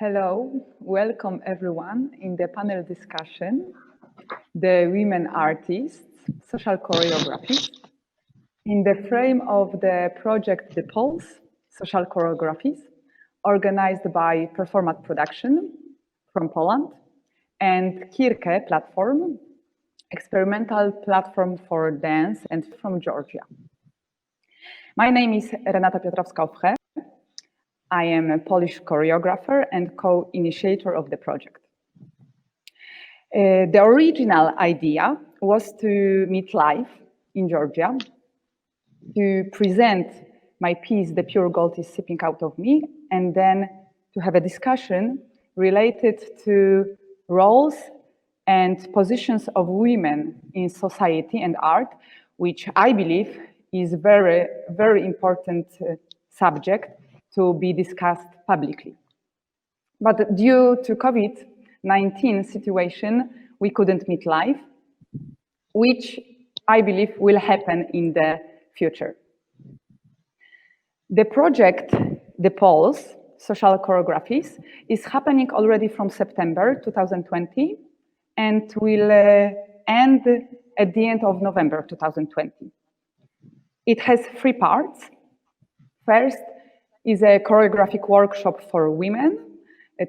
Hello, welcome everyone in the panel discussion, the women artists, social choreographies, in the frame of the project The Pulse, social choreographies, organized by Performat Production from Poland and Kirke platform, experimental platform for dance and from Georgia. My name is Renata Piotrowska-Ofche. I am a Polish choreographer and co-initiator of the project. The original idea was to meet live in Georgia, to present my piece, The Pure Gold is Sipping Out of Me, and then to have a discussion related to roles and positions of women in society and art, which I believe is very, very important subject to be discussed publicly. But due to COVID-19 situation, we couldn't meet live, which I believe will happen in the future. The project, The Pulse, Social Choreographies, is happening already from September 2020 and will end at the end of November 2020. It has 3 parts. First is a choreographic workshop for women,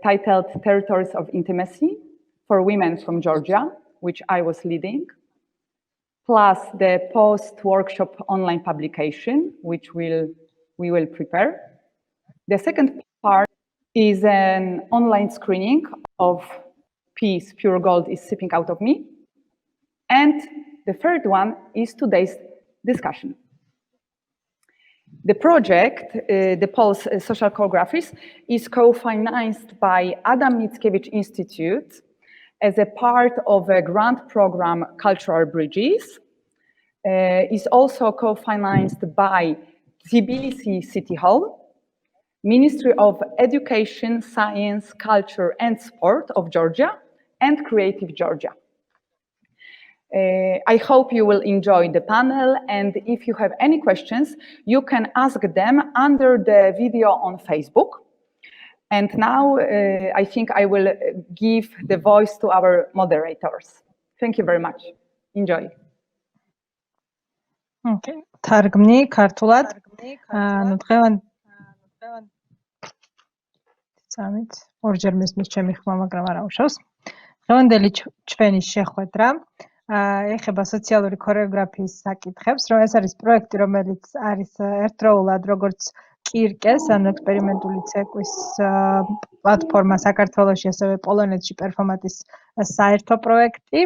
titled Territories of Intimacy for women from Georgia, which I was leading, plus the post-workshop online publication, which we will prepare. The second part is an online screening of piece Pure Gold is Sipping Out of Me. And the third one is today's discussion. The project, the Pulse Social Choreographies, is co-financed by Adam Mickiewicz Institute as a part of a grant program, Cultural Bridges. Is also co-financed by Tbilisi City Hall, Ministry of Education, Science, Culture and Sport of Georgia, and Creative Georgia. I hope you will enjoy the panel, and if you have any questions, you can ask them under the video on Facebook. And now I think I will give the voice to our moderators. Thank you very much. Enjoy. Okay. თარგმნი ქართულად. ანუ წამით ორჯერ მისმის ჩემი ხმა, მაგრამ არ აუშავს. დღევანდელი ჩვენი შეხვედრა ეხება სოციალური ქორეოგრაფიის საკითხებს, რომ ეს არის პროექტი, რომელიც არის ერთდროულად როგორც კირკეს, ანუ ექსპერიმენტული ცეკვის პლატფორმა საქართველოში, ასევე პოლონეთში პერფორმატის საერთო პროექტი.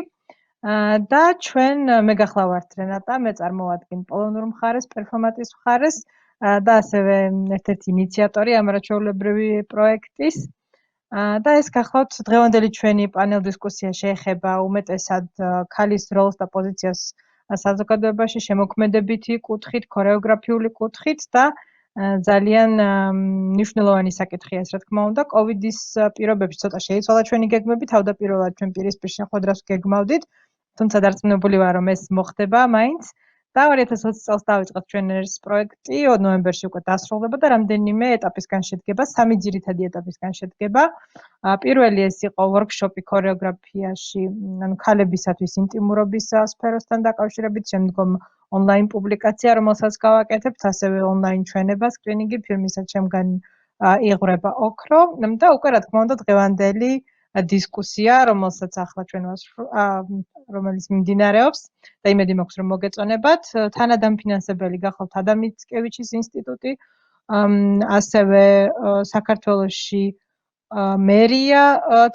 და ჩვენ მე გახლავართ რენატა, მე წარმოვადგენ პოლონურ მხარეს, პერფორმატის მხარეს და ასევე ერთ-ერთი ინიციატორი ამ არაჩვეულებრივი პროექტის. და ეს გახლავთ დღევანდელი ჩვენი პანელ დისკუსია შეეხება უმეტესად ქალის როლს და პოზიციას საზოგადოებაში შემოქმედებითი კუთხით, ქორეოგრაფიული კუთხით და ძალიან მნიშვნელოვანი საკითხია ეს, რა თქმა უნდა, კოვიდის პირობებში ცოტა შეიცვალა ჩვენი გეგმები, თავდაპირველად ჩვენ პირისპირ შეხვედრას გეგმავდით, თუმცა დარწმუნებული ვარ, რომ ეს მოხდება მაინც. და 2020 წელს დავიწყეთ ჩვენ ეს პროექტი, ნოემბერში უკვე დასრულდება და რამდენიმე ეტაპისგან შედგება, 3 ძირითადი ეტაპისგან შედგება. პირველი ეს იყო ვორქშოპი ქორეოგრაფიაში, ანუ ქალებისათვის ინტიმურობის სფეროსთან დაკავშირებით, შემდგომ ონლაინ პუბლიკაცია, რომელსაც გავაკეთებთ, ასევე ონლაინ ჩვენება, სკრინინგი ფილმისა ჩემგან იღვრება ოქრო და უკვე რა თქმა უნდა დღევანდელი დისკუსია, რომელსაც ახლა ჩვენ რომელიც მიმდინარეობს და იმედი მაქვს რომ მოგეწონებათ. თანადამფინანსებელი გახლავთ ადამ მიცკევიჩის ინსტიტუტი, ასევე საქართველოში მერია,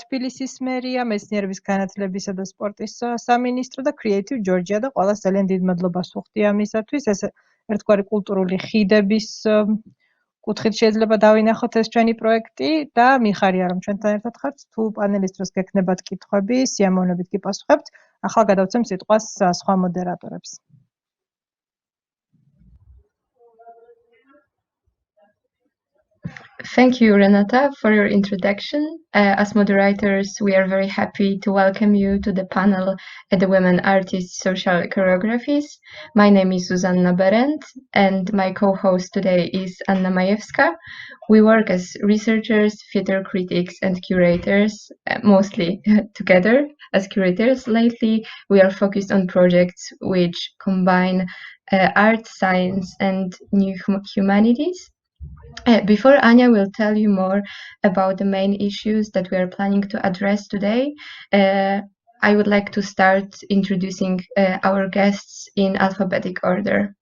თბილისის მერია, მეცნიერების განათლებისა და სპორტის სამინისტრო და Creative Georgia და ყველას ძალიან დიდ მადლობას ვუხდი ამისათვის. ეს ერთგვარი კულტურული ხიდების კუთხით შეიძლება დავინახოთ ეს ჩვენი პროექტი და მიხარია რომ ჩვენთან ერთად ხართ. თუ პანელის დროს გექნებათ კითხვები, სიამოვნებით გიპასუხებთ. ახლა გადავცემ სიტყვას სხვა მოდერატორებს. Thank you, Renata, for your introduction. As moderators, we are very happy to welcome you to the panel at the Women Artists Social Choreographies. My name is Zuzanna Berendt, and my co-host today is Anna Majewska. We work as researchers, theater critics, and curators, mostly together as curators. Lately, we are focused on projects which combine art, science, and new humanities. Before Anya will tell you more about the main issues that we are planning to address today, I would like to start introducing our guests in alphabetic order.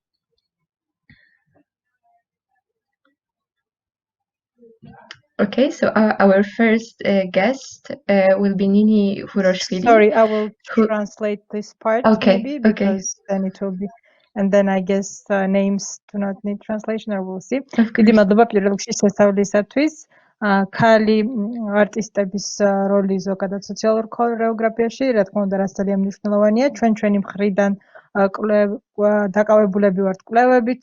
Okay, so our first guest will be Nini Huroshvili. Sorry, I will translate this part maybe because then it will be, and then I guess names do not need translation, or we'll see. დიდი მადლობა პირველ რიგში შესწავლისათვის. ქალი არტისტების როლი ზოგადად სოციალურ ქორეოგრაფიაში, რა თქმა უნდა, რაც ძალიან მნიშვნელოვანია. ჩვენი მხრიდან დაკავებულები ვართ კვლევებით,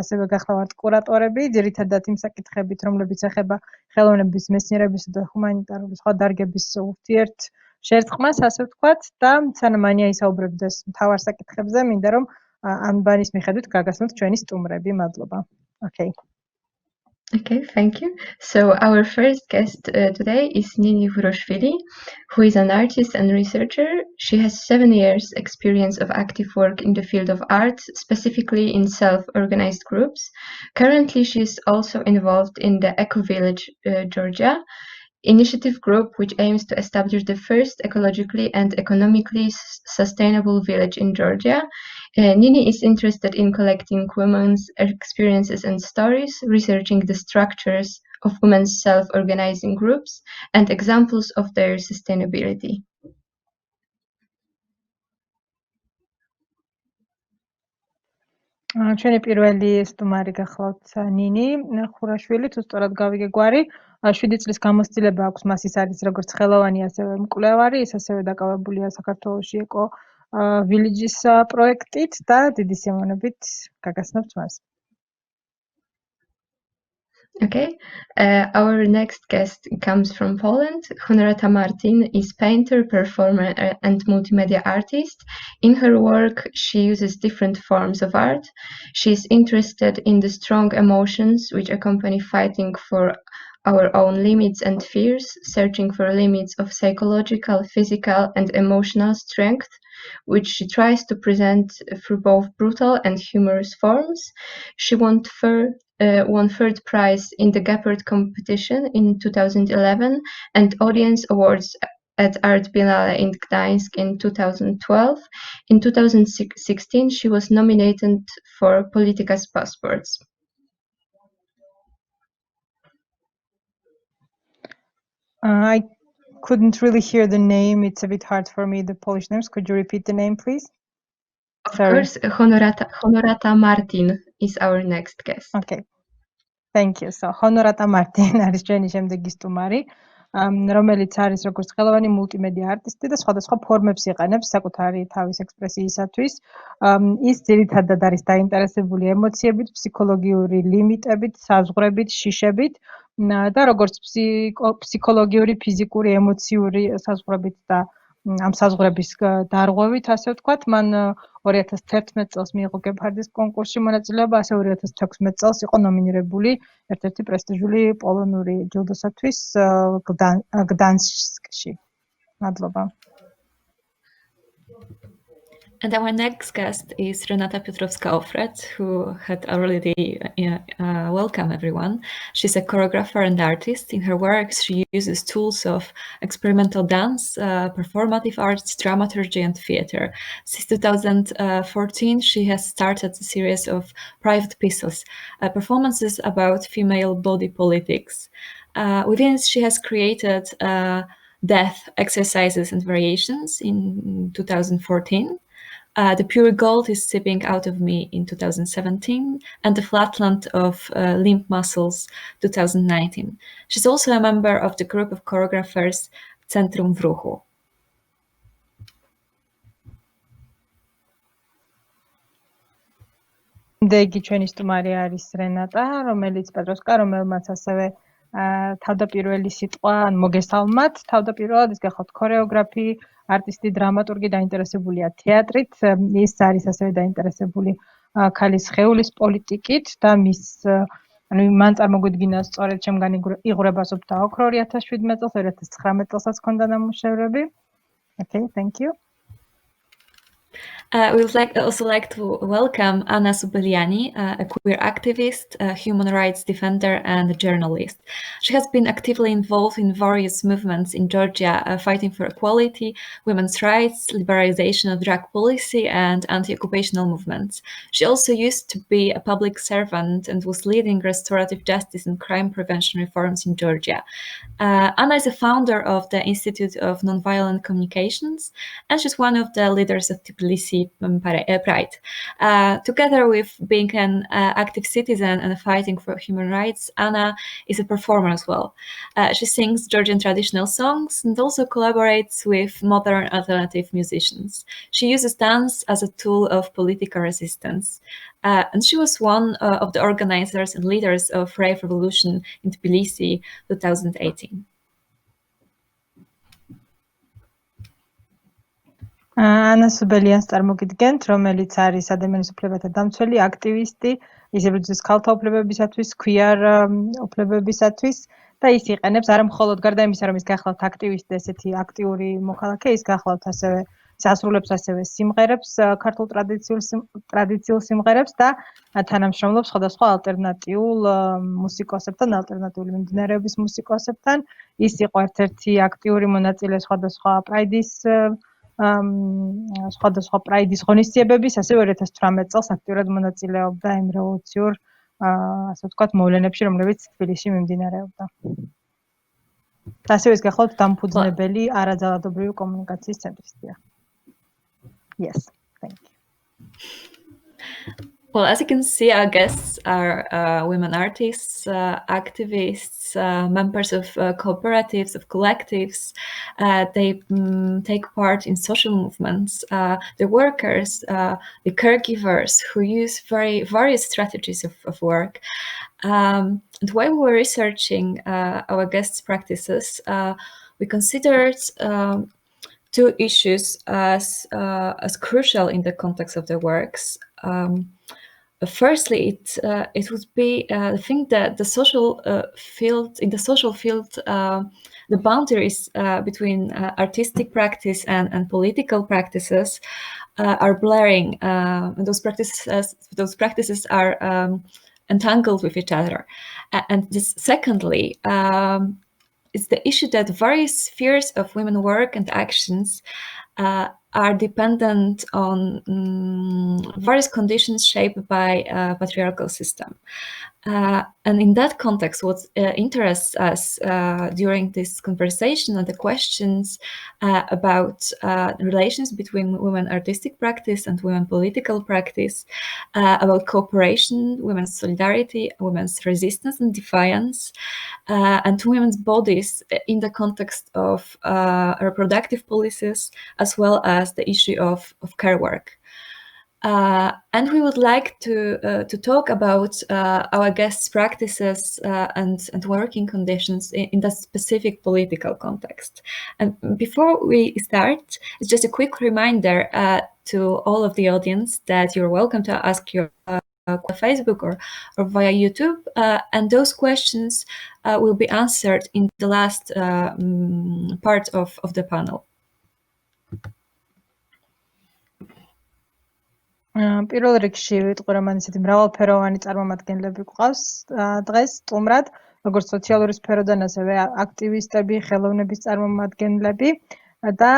ასევე გახლავართ კურატორები, ძირითადად იმ საკითხებით, რომლებიც ეხება ხელოვნების, მეცნიერებისა და ჰუმანიტარული სხვა დარგების ურთიერთ შერწყმას, ასე ვთქვათ, და სანამ ანია ისაუბრებდეს მთავარ საკითხებზე, მინდა რომ ანბანის მიხედვით გაგაცნოთ ჩვენი სტუმრები. მადლობა. Okay, thank you. So our first guest today is Nini Huroshvili, who is an artist and researcher. She has 7 years experience of active work in the field of art, specifically in self-organized groups. Currently, she is also involved in the Eco Village Georgia initiative group, which aims to establish the first ecologically and economically sustainable village in Georgia. Nini is interested in collecting women's experiences and stories, researching the structures of women's self-organizing groups and examples of their sustainability. ჩვენი პირველი სტუმარი გახლავთ ნინი ხურაშვილი, თუ სწორად გავიგე გვარი. 7 წლის გამოცდილება აქვს მას, ის არის როგორც ხელოვანი, ასევე მკვლევარი, ის ასევე დაკავებულია საქართველოში ეკო Villages projektit და დიდი სიამოვნებით გაგაცნობთ მას. Okay, our next guest comes from Poland. Honorata Martin is painter, performer, and multimedia artist. In her work, she uses different forms of art. She is interested in the strong emotions which accompany fighting for our own limits and fears, searching for limits of psychological, physical, and emotional strength, which she tries to present through both brutal and humorous forms. She won third prize in the Gepard competition in 2011 and audience awards at Art Biennale in Gdańsk in 2012. In 2016, she was nominated for Politica's Passports. I couldn't really hear the name. It's a bit hard for me, the Polish names. Could you repeat the name, please? Of course, Honorata Martin is our next guest. Okay. Thank you. So, Honorata Martin არის ჩვენი შემდეგი სტუმარი, რომელიც არის როგორც ხელოვანი მულტიმედია არტისტი და სხვადასხვა ფორმებს იყენებს საკუთარი თავის ექსპრესიისათვის. ის ძირითადად არის დაინტერესებული ემოციებით, ფსიქოლოგიური ლიმიტებით, საზღვრებით, შიშებით და როგორც ფსიქოლოგიური, ფიზიკური, ემოციური საზღვრებით და ამ საზღვრების დარღვევით, ასე ვთქვათ, მან 2011 წელს მიიღო გეპარდის კონკურსში მონაწილეობა, ასე 2016 წელს იყო ნომინირებული ერთ-ერთი პრესტიჟული პოლონური ჯილდოსათვის გდანსკში. მადლობა. And our next guest is Renata Piotrowska-Ofret, who had already welcome everyone. She's a choreographer and artist. In her works, she uses tools of experimental dance, performative arts, dramaturgy, and theater. Since 2014, she has started a series of private pieces, performances about female body politics. Within it, she has created death exercises and variations in 2014. The Pure Gold is Sipping Out of Me in 2017, and The Flatland of Limb Muscles 2019. She's also a member of the group of choreographers Centrum w Ruchu. დეგი ჩვენი სტუმარი არის რენატა, რომელიც პეტროვსკა, რომელმაც ასევე თავდაპირველი სიტყვა ან მოგესალმათ, თავდაპირველად ის გახლავთ ქორეოგრაფი, არტისტი, დრამატურგი დაინტერესებულია თეატრით, ის არის ასევე დაინტერესებული ქალის სხეულის პოლიტიკით და მის მან წარმოგვიდგინა სწორედ ჩემგან იღვრება სუფთა ოქრო 2017 წელს, 2019 წელსაც ჰქონდა ნამუშევრები. Okay, thank you. We would also like to welcome Anna Subeliani, a queer activist, a human rights defender, and a journalist. She has been actively involved in various movements in Georgia, fighting for equality, women's rights, liberalization of drug policy, and anti-occupational movements. She also used to be a public servant and was leading restorative justice and crime prevention reforms in Georgia. Anna is a founder of the Institute of Nonviolent Communications, and she's one of the leaders of Tbilisi Pride. Together with being an active citizen and fighting for human rights, Anna is a performer as well. She sings Georgian traditional songs and also collaborates with modern alternative musicians. She uses dance as a tool of political resistance. And she was one of the organizers and leaders of Rave Revolution in Tbilisi 2018. ანა სუბელიანს წარმოგიდგენთ, რომელიც არის ადამიანის უფლებათა დამცველი, აქტივისტი, იზრდება ქალთა უფლებებისათვის, queer უფლებებისათვის და ის იყენებს არა მხოლოდ გარდა იმისა, რომ ის გახლავთ აქტივისტი, ესეთი აქტიური მოქალაქე, ის გახლავთ ასევე ასრულებს ასევე სიმღერებს, ქართულ ტრადიციულ სიმღერებს და თანამშრომლობს სხვადასხვა ალტერნატიულ მუსიკოსებთან, ალტერნატიული მიმდინარეობის მუსიკოსებთან. ის იყო ერთ-ერთი აქტიური მონაწილე სხვადასხვა პრაიდის ღონისძიებების, ასევე 2018 წელს აქტიურად მონაწილეობდა იმ რევოლუციურ, ასე ვთქვათ, მოვლენებში, რომლებიც თბილისში მიმდინარეობდა. და ასევე ის გახლავთ დამფუძნებელი არაძალადობრივი კომუნიკაციის ცენტრისია. Yes, thank you. Well, as you can see, our guests are women artists, activists, members of cooperatives, of collectives. They take part in social movements. The workers, the caregivers who use various strategies of work. And while we were researching our guests' practices, we considered two issues as crucial in the context of their works. Firstly, it would be the thing that the social field, the boundaries between artistic practice and political practices are blurring. And those practices are entangled with each other. And this, secondly, is the issue that various spheres of women work and actions are dependent on various conditions shaped by a patriarchal system. And in that context, what interests us during this conversation are the questions about relations between women artistic practice and women political practice, about cooperation, women's solidarity, women's resistance and defiance, and women's bodies in the context of reproductive policies, as well as the issue of care work. And we would like to talk about our guests' practices and working conditions in that specific political context. And before we start, it's just a quick reminder to all of the audience that you're welcome to ask your Facebook or via YouTube, and those questions will be answered in the last part of the panel. პირველ რიგში ვიტყვი, რომ ისეთი მრავალფეროვანი წარმომადგენლები გვყავს დღეს სტუმრად, როგორც სოციალური სფეროდან, ასევე აქტივისტები, ხელოვნების წარმომადგენლები და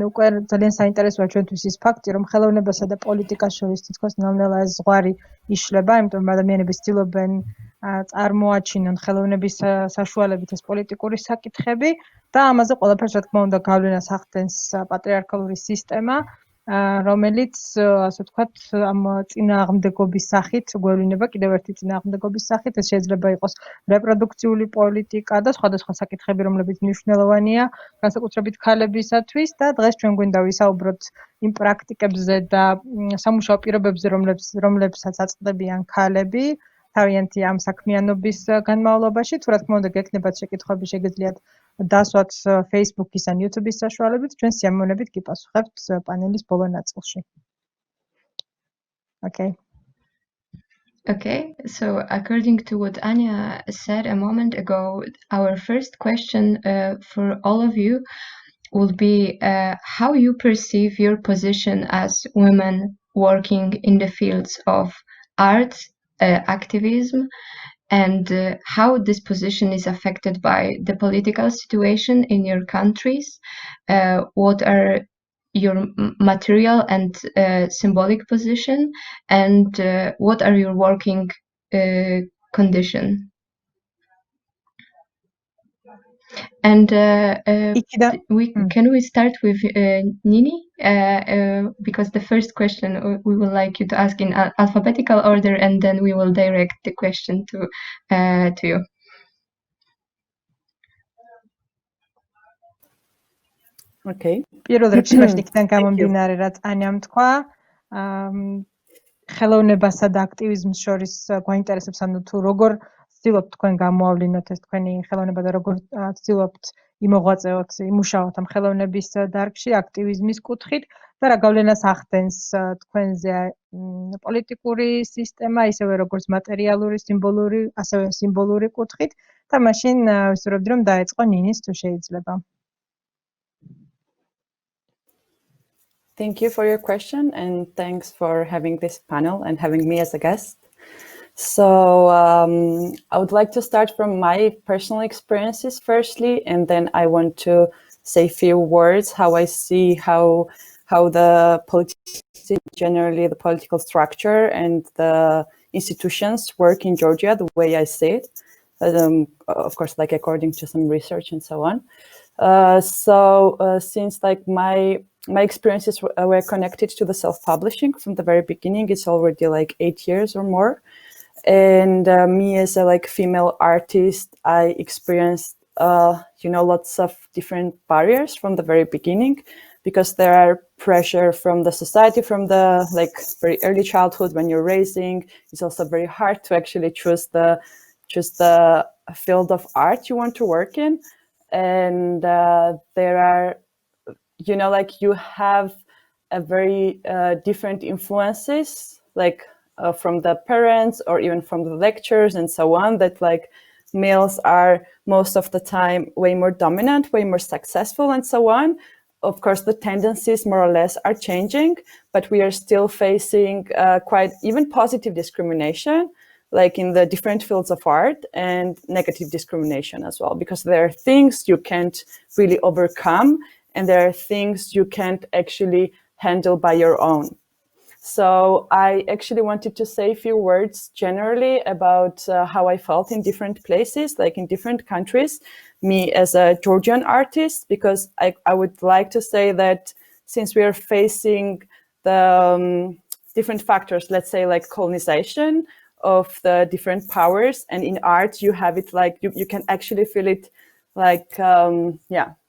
უკვე ძალიან საინტერესოა ჩვენთვის ის ფაქტი, რომ ხელოვნებასა და პოლიტიკას შორის თითქოს ნელ-ნელა ეს ზღვარი იშლება, იმიტომ რომ ადამიანები ცდილობენ წარმოაჩინონ ხელოვნების საშუალებით ეს პოლიტიკური საკითხები და ამაზე ყველაფერს, რა თქმა უნდა, გავლენას ახდენს პატრიარქალური სისტემა, რომელიც, ასე ვთქვათ, ამ წინააღმდეგობის სახით გვევლინება კიდევ ერთი წინააღმდეგობის სახით. ეს შეიძლება იყოს რეპროდუქციული პოლიტიკა და სხვადასხვა საკითხები, რომლებიც მნიშვნელოვანია განსაკუთრებით ქალებისათვის და დღეს ჩვენ გვინდა ვისაუბროთ იმ პრაქტიკებზე და სამუშაო პირობებზე, რომლებსაც აწყდებიან ქალები თავიანთი ამ საქმიანობის განმავლობაში. თუ რა თქმა უნდა გექნებათ შეკითხვები, შეგიძლიათ დასვათ Facebook-ის ან YouTube-ის საშუალებით, ჩვენ სიამოვნებით გიპასუხებთ პანელის ბოლო ნაწილში. Okay. Okay, so according to what Anya said a moment ago, our first question for all of you will be how you perceive your position as women working in the fields of art, activism, and how this position is affected by the political situation in your countries. What are your material and symbolic position, and what are your working condition? And can we start with Nini? Because the first question we would like you to ask in alphabetical order, and then we will direct the question to you. Okay. პირველ რიგში მაშინ იქიდან გამომდინარე, რაც ანიამ თქვა, ხელოვნებასა და აქტივიზმს შორის გვაინტერესებს, ანუ თუ როგორ ვცდილობთ თქვენ გამოავლინოთ ეს თქვენი ხელოვნება და როგორ ვცდილობთ იმოღვაწეოთ, იმუშაოთ ამ ხელოვნების დარგში, აქტივიზმის კუთხით და რა გავლენას ახდენს თქვენზე პოლიტიკური სისტემა, ისევე როგორც მატერიალური, სიმბოლური, ასევე სიმბოლური კუთხით და მაშინ ვისურვებდი რომ დაეწყო ნინის თუ შეიძლება. Thank you for your question, and thanks for having this panel and having me as a guest. So I would like to start from my personal experiences firstly, and then I want to say a few words how I see how the politics, generally the political structure and the institutions work in Georgia, the way I see it. Of course, like according to some research and so on. Since like my experiences were connected to the self-publishing from the very beginning, it's already like 8 years or more. And me as a like female artist, I experienced, lots of different barriers from the very beginning, because there are pressure from the society, from the like very early childhood when you're raising. It's also very hard to actually choose the field of art you want to work in. And there are, you have a very different influences, like from the parents or even from the lectures and so on, that like males are most of the time way more dominant, way more successful and so on. Of course, the tendencies more or less are changing, but we are still facing quite even positive discrimination, like in the different fields of art, and negative discrimination as well, because there are things you can't really overcome, and there are things you can't actually handle by your own. So I actually wanted to say a few words generally about how I felt in different places, like in different countries, me as a Georgian artist, because I would like to say that since we are facing the different factors, let's say like colonization of the different powers, and in art you have it like you can actually feel it like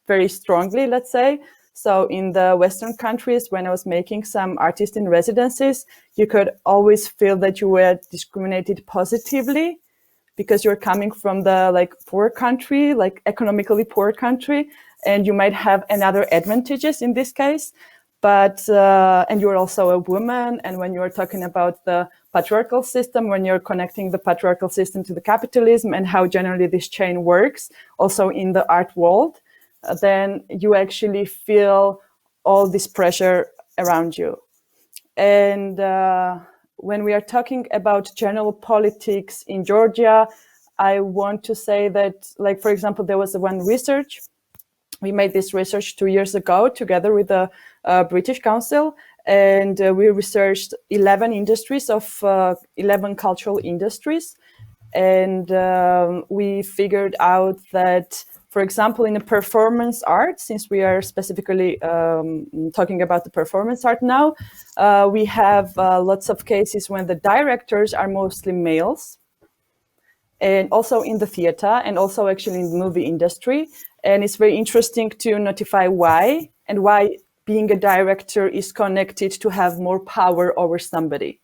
very strongly, let's say. So in the Western countries, when I was making some artist in residencies, you could always feel that you were discriminated positively because you're coming from the like poor country, like economically poor country, and you might have another advantages in this case. But and you're also a woman, and when you're talking about the patriarchal system, when you're connecting the patriarchal system to the capitalism and how generally this chain works, also in the art world, then you actually feel all this pressure around you. And when we are talking about general politics in Georgia, I want to say that, like, for example, there was one research. We made this research 2 years ago together with the British Council, and we researched 11 industries of 11 cultural industries. And we figured out that, for example, in the performance art, since we are specifically talking about the performance art now, we have lots of cases when the directors are mostly males, and also in the theater, and also actually in the movie industry. And it's very interesting to notify why, and why being a director is connected to have more power over somebody,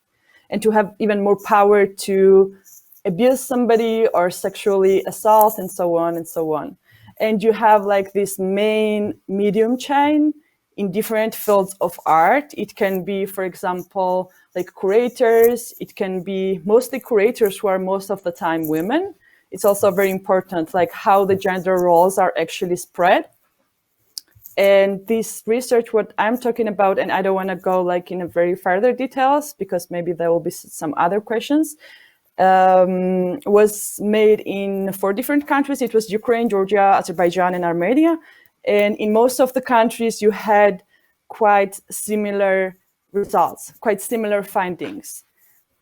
and to have even more power to abuse somebody or sexually assault and so on and so on. And you have like this main medium chain in different fields of art. It can be, for example, like curators. It can be mostly curators who are most of the time women. It's also very important, like how the gender roles are actually spread. And this research, what I'm talking about, and I don't want to go like in a very further details because maybe there will be some other questions, was made in 4 different countries. It was Ukraine, Georgia, Azerbaijan, and Armenia. And in most of the countries, you had quite similar results, quite similar findings.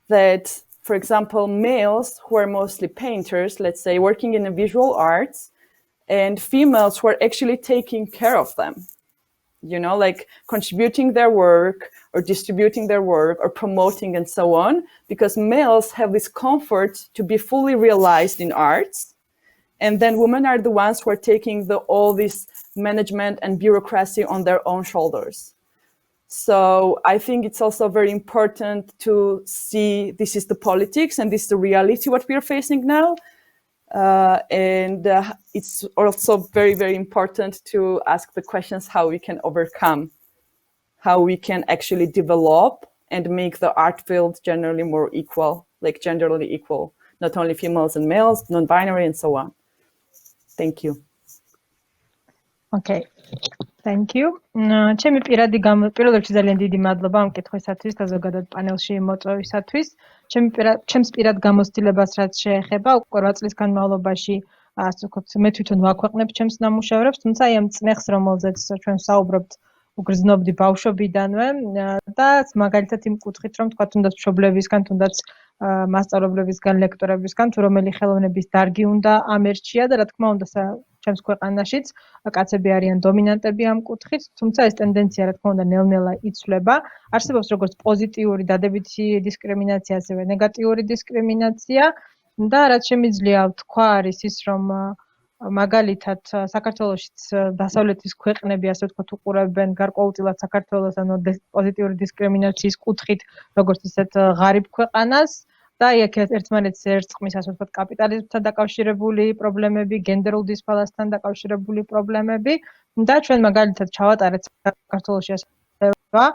That, for example, males who are mostly painters, let's say, working in the visual arts, and females who are actually taking care of them, you know, like contributing their work or distributing their work or promoting and so on, because males have this comfort to be fully realized in arts. And then women are the ones who are taking all this management and bureaucracy on their own shoulders. So I think it's also very important to see this is the politics and this is the reality what we are facing now. And it's also very, very important to ask the questions how we can overcome, how we can actually develop and make the art field generally more equal, like generally equal, not only females and males, non-binary and so on. Thank you. Okay. Thank you. ჩემი პირადი პირველ რიგში ძალიან დიდი მადლობა ამ კითხვისათვის და ზოგადად პანელში მოწვევისათვის. ჩემს პირად გამოცდილებას რაც შეეხება, უკვე 8 წლის განმავლობაში, ასე ვთქვათ, მე თვითონ ვაქვეყნებ ჩემს ნამუშევრებს, თუმცა აი ამ წნეხს, რომელზეც ჩვენ საუბრობთ, უგრძნობდი ბავშვობიდანვე და მაგალითად იმ კუთხით, რომ თქვა თუნდაც მშობლებისგან, თუნდაც მასწავლებლებისგან, ლექტორებისგან, თუ რომელი ხელოვნების დარგი უნდა ამერჩია და რა თქმა უნდა ჩემს ქვეყანაშიც კაცები არიან დომინანტები ამ კუთხით, თუმცა ეს ტენდენცია რა თქმა უნდა ნელ-ნელა იცვლება. არსებობს როგორც პოზიტიური დადებითი დისკრიმინაცია, ასევე ნეგატიური დისკრიმინაცია და რაც შემიძლია ვთქვა არის ის, რომ მაგალითად საქართველოშიც დასავლეთის ქვეყნები, ასე ვთქვათ, უყურებენ გარკვეულწილად საქართველოს ანუ პოზიტიური დისკრიმინაციის კუთხით, როგორც ისეთ ღარიბ ქვეყანას. და იქ ერთმანეთს ერწყმის, ასე ვთქვათ, კაპიტალიზმთან დაკავშირებული პრობლემები, გენდერულ დისბალანსთან დაკავშირებული პრობლემები და ჩვენ მაგალითად ჩავატარეთ საქართველოში ასევე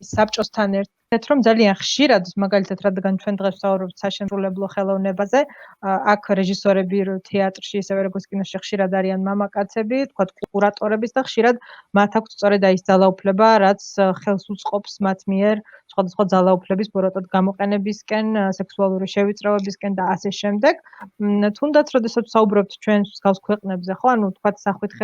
საბჭოსთან ერთად, რომ ძალიან ხშირად, მაგალითად, რადგან ჩვენ დღეს ვსაუბრობთ საშემსრულებლო ხელოვნებაზე, აქ რეჟისორები თეატრში, ისევე როგორც კინოში ხშირად არიან მამაკაცები, თქვათ კურატორების და ხშირად მათ აქვთ სწორედ აი ეს ძალაუფლება, რაც ხელს უწყობს მათ მიერ სხვადასხვა ძალაუფლების ბოროტად გამოყენებისკენ, სექსუალური შევიწროებისკენ და ასე შემდეგ. თუნდაც, როდესაც ვსაუბრობთ ჩვენ მსგავს ქვეყნებზე, ხო, ანუ თქვათ სახვითი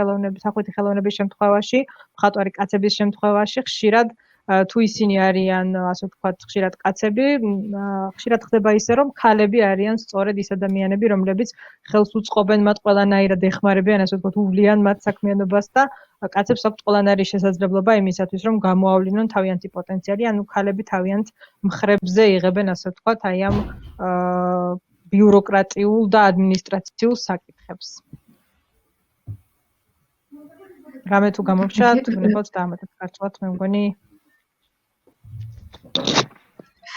ხელოვნების შემთხვევაში, მხატვარი კაცების შემთხვევაში ხშირად თუ ისინი არიან, ასე ვთქვათ, ხშირად კაცები, ხშირად ხდება ისე, რომ ქალები არიან სწორედ ის ადამიანები, რომლებიც ხელს უწყობენ მათ ყველანაირად ეხმარებიან, ასე ვთქვათ, უვლიან მათ საქმიანობას და კაცებს აქვთ ყველანაირი შესაძლებლობა იმისათვის, რომ გამოავლინონ თავიანთი პოტენციალი, ანუ ქალები თავიანთ მხრებზე იღებენ, ასე ვთქვათ, აი ამ ბიუროკრატიულ და ადმინისტრაციულ საკითხებს. რამე თუ გამორჩა, თუნდაც დაამატეთ ქართულად, მე მგონი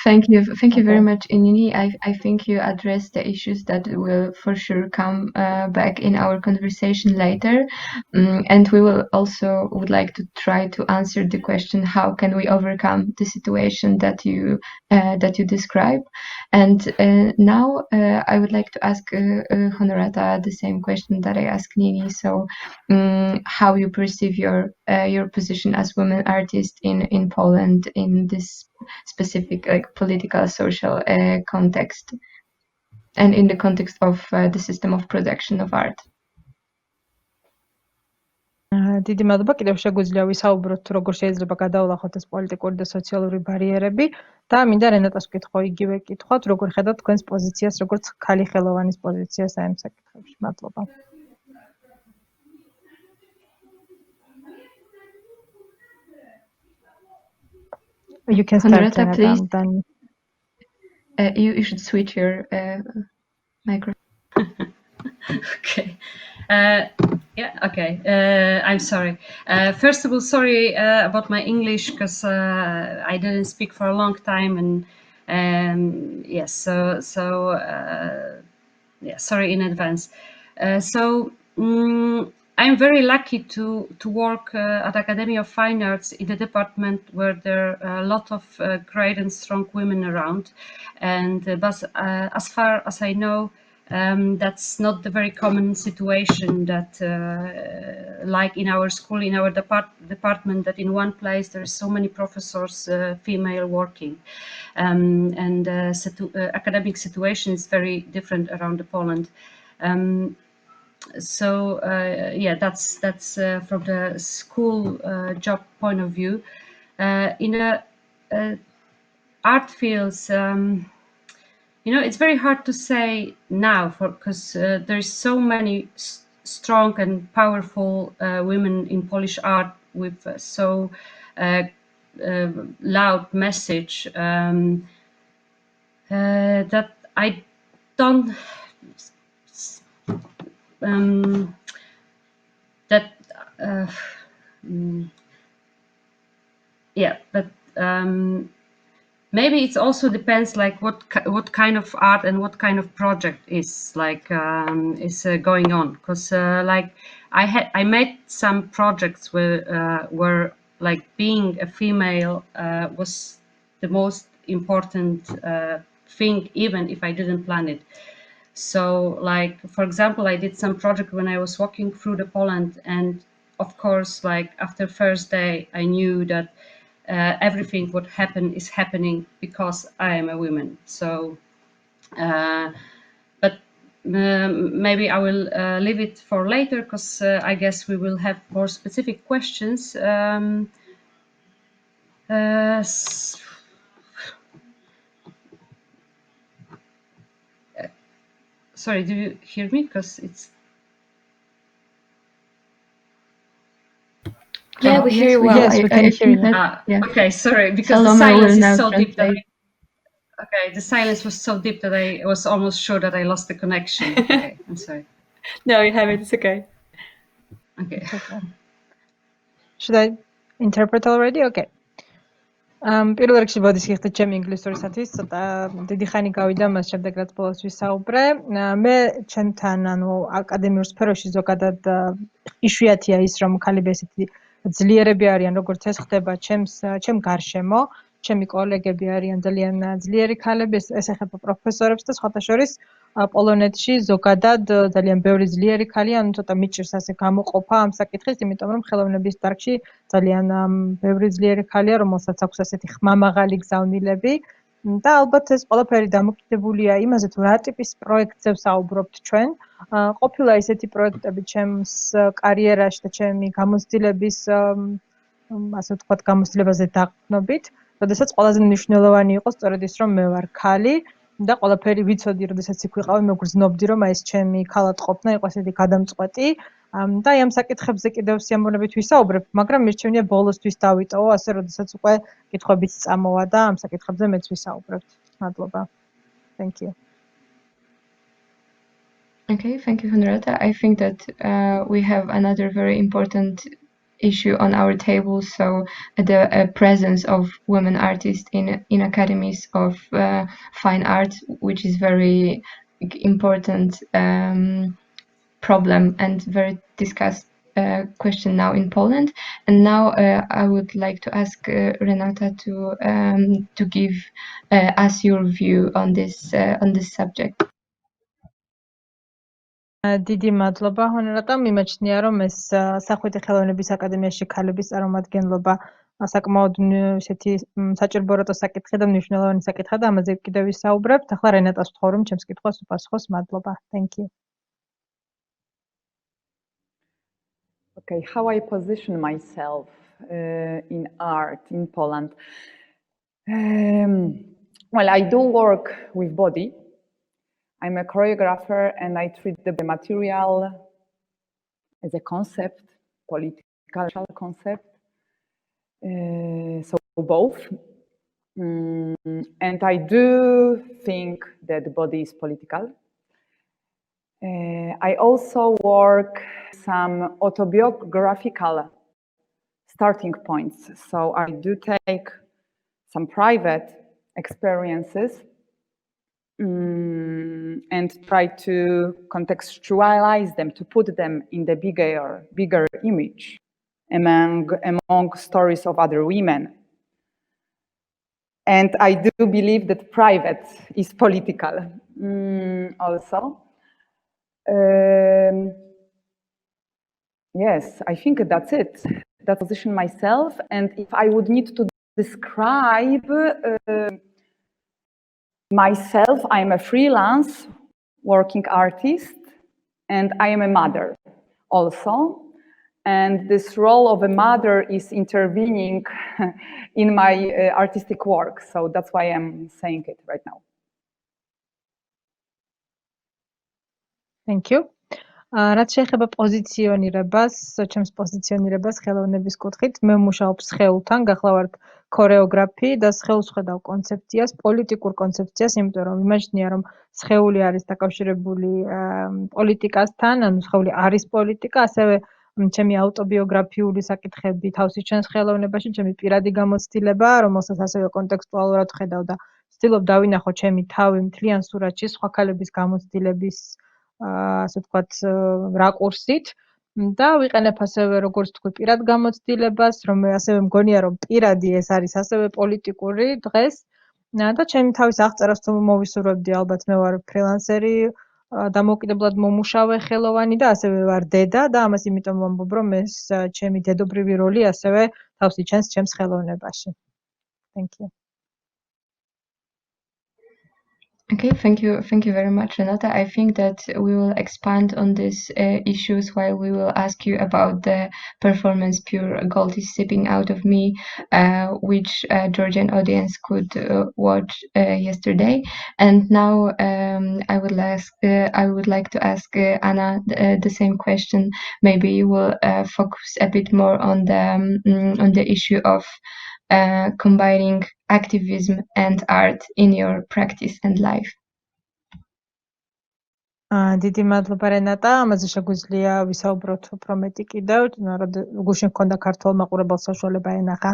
Thank you very much, Inini. I think you addressed the issues that will for sure come back in our conversation later, and we will also would like to try to answer the question: how can we overcome the situation that you describe? And now I would like to ask Honorata the same question that I asked Nini. So, how you perceive your position as women artist in Poland in this specific political social context and in the context of the system of production of art. დიდი მადლობა. კიდევ შეგვიძლია ვისაუბროთ თუ როგორ შეიძლება გადავლახოთ ეს პოლიტიკური და სოციალური ბარიერები და მინდა რენატას ვკითხო იგივე კითხვა, თუ როგორ ხედავთ თქვენს პოზიციას, როგორც ქალი ხელოვანის პოზიციას აი ამ საკითხებში. მადლობა. You can start, Honorata, please. Then You should switch your microphone. Okay. Yeah, okay. I'm sorry. First of all, sorry about my English because I didn't speak for a long time, and yes, yeah, sorry in advance. I'm very lucky to work at Academy of Fine Arts in a department where there are a lot of great and strong women around, and but as far as I know, that's not the very common situation that like in our school, in our department, that in one place there are so many professors female working, and academic situation is very different around Poland. Yeah, that's from the school job point of view. In a art fields, it's very hard to say now because there's so many strong and powerful women in Polish art with so loud message that I don't that yeah, but maybe it also depends like what kind of art and what kind of project is like is going on, because like I made some projects where like being a female was the most important thing, even if I didn't plan it. So like, for example, I did some project when I was walking through the Poland, and of course, like after first day, I knew that everything what happened is happening because I am a woman. So, but maybe I will leave it for later, because I guess we will have more specific questions. Sorry, do you hear me? Because it's... Yeah, we hear you well. Yes, we can I hear think you. that, yeah. Okay, sorry, because Salome the silence will now is so deep that translate. okay, the silence was so deep that I was almost sure that I lost the connection. Okay, I'm sorry. No, you have it. It's okay. Okay. It's okay. Should I interpret already? Okay. პირველ რიგში ბოდის გიხდით ჩემი ინგლისურისათვის, ცოტა დიდი ხანი გავიდა, მას შემდეგ რაც ბოლოს ვისაუბრე. მე ჩემთან, ანუ აკადემიურ სფეროში ზოგადად იშვიათია ის, რომ ქალები ესეთი ძლიერები არიან, როგორც ეს ხდება ჩემ გარშემო. ჩემი კოლეგები არიან ძალიან ძლიერი ქალები, ეს ეხება პროფესორებს და სხვათა შორის პოლონეთში ზოგადად ძალიან ბევრი ძლიერი ქალია, ანუ ცოტა მიჭირს ასე გამოყოფა ამ საკითხის, იმიტომ რომ ხელოვნების დარგში ძალიან ბევრი ძლიერი ქალია, რომელსაც აქვს ასეთი ხმამაღალი გზავნილები და ალბათ ეს ყველაფერი დამოკიდებულია იმაზე, თუ რა ტიპის პროექტზე ვსაუბრობთ ჩვენ. ყოფილა ისეთი პროექტები ჩემს კარიერაში და ჩემი გამოცდილების ასე ვთქვათ, გამოცდილებაზე დაყრდნობით, როდესაც ყველაზე მნიშვნელოვანი იყო სწორედ ის, რომ მე ვარ ქალი და ყველაფერი ვიცოდი, როდესაც იქ ვიყავი, მეგრძნობდი, რომ აი ეს ჩემი ქალად ყოფნა იყო ესეთი გადამწყვეტი და ამ საკითხებზე კიდევ სიამოვნებით ვისაუბრებ, მაგრამ მირჩენია ბოლოსთვის დავიტოვო, ასე როდესაც უკვე კითხვებიც წამოვა და ამ საკითხებზე მეც ვისაუბრებთ. მადლობა. Thank you. Okay, thank you, Henrietta. I think that we have another very important issue on our table, so the presence of women artists in academies of fine art, which is very important problem and very discussed question now in Poland. And now I would like to ask Renata to give us your view on this subject. დიდი მადლობა ჰონერატა, მიმაჩნია რომ ეს სახვითი ხელოვნების აკადემიაში ქალების წარმომადგენლობა საკმაოდ ისეთი საჭიროა საკითხი და მნიშვნელოვანი საკითხია და ამაზე კიდევ ვისაუბრებთ. ახლა რენატას ვთხოვ რომ ჩემს კითხვას უპასუხოს. მადლობა. Thank you. Okay, how I position myself in art in Poland. Well, I do work with body. I'm a choreographer and I treat the material as a concept, political concept. So both. And I do think that the body is political. I also work some autobiographical starting points. So I do take some private experiences and try to contextualize them, to put them in the bigger image among stories of other women. And I do believe that private is political also. Yes, I think that's it. That position myself. And if I would need to describe myself, I'm a freelance working artist and I am a mother also. And this role of a mother is intervening in my artistic work. So that's why I'm saying it right now. Thank you. რაც შეეხება პოზიციონირებას, ჩემს პოზიციონირებას ხელოვნების კუთხით, მე მუშაობ სხეულთან, გახლავართ ქორეოგრაფი და სხეულს ხედავ კონცეფციას, პოლიტიკურ კონცეფციას, იმიტომ რომ იმაჯნია, რომ სხეული არის დაკავშირებული პოლიტიკასთან, ანუ სხეული არის პოლიტიკა, ასევე ჩემი ავტობიოგრაფიული საკითხები თავს იჩენს ხელოვნებაში, ჩემი პირადი გამოცდილება, რომელსაც ასევე კონტექსტუალურად ხედავ და ვცდილობ დავინახო ჩემი თავი მთლიან სურათში სხვა ქალების გამოცდილების ასე ვთქვათ, რაკურსით და ვიყენებ ასევე როგორც თქვი პირად გამოცდილებას, რომ ასევე მგონია რომ პირადი ეს არის ასევე პოლიტიკური დღეს და ჩემი თავის აღწერას თუ მოვისურვებდი, ალბათ მე ვარ ფრილანსერი, დამოუკიდებლად მომუშავე ხელოვანი და ასევე ვარ დედა და ამას იმიტომ ვამბობ, რომ ეს ჩემი დედობრივი როლი ასევე თავს იჩენს ჩემს ხელოვნებაში. Thank you. Okay, thank you very much, Renata. I think that we will expand on these issues while we will ask you about the performance Pure Gold is Sipping Out of Me, which Georgian audience could watch yesterday. And now I would like to ask Anna the same question. Maybe you will focus a bit more on the issue of combining activism and art in your practice and life. დიდი მადლობა რენატა, ამაზე შეგვიძლია ვისაუბროთ უფრო მეტი კიდევ, გუშინ მქონდა ქართულ მაყურებელს საშუალება ენახა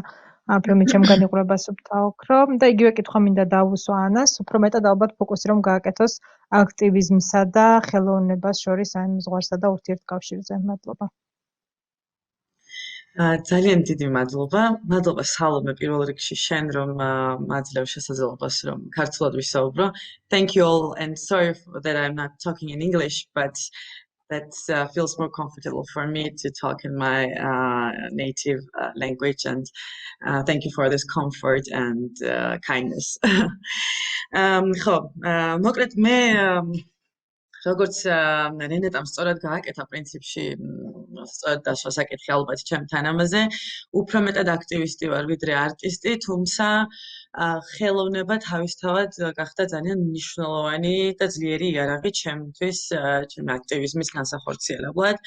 ფილმი ჩემგან იყურებას ვთაოქრო და იგივე კითხვა მინდა დავუსვა ანას, უფრო მეტად ალბათ ფოკუსი რომ გააკეთოს აქტივიზმსა და ხელოვნებას შორის ან ზღვარსა და ურთიერთკავშირზე. მადლობა. ძალიან დიდი მადლობა. მადლობა სალომე პირველ რიგში შენ რომ მაძლევ შესაძლებლობას რომ ქართულად ვისაუბრო. Thank you all and sorry that I'm not talking in English, but that feels more comfortable for me to talk in my native language and thank you for this comfort and kindness. ხო, მოკლედ მე როგორც რენეტამ სწორად გააკეთა პრინციპში სწორად დასვა საკითხი ალბათ ჩემთან ამაზე უფრო მეტად აქტივისტი ვარ ვიდრე არტისტი თუმცა ხელოვნება თავისთავად გახდა ძალიან მნიშვნელოვანი და ძლიერი იარაღი ჩემთვის ჩემი აქტივიზმის განსახორციელებლად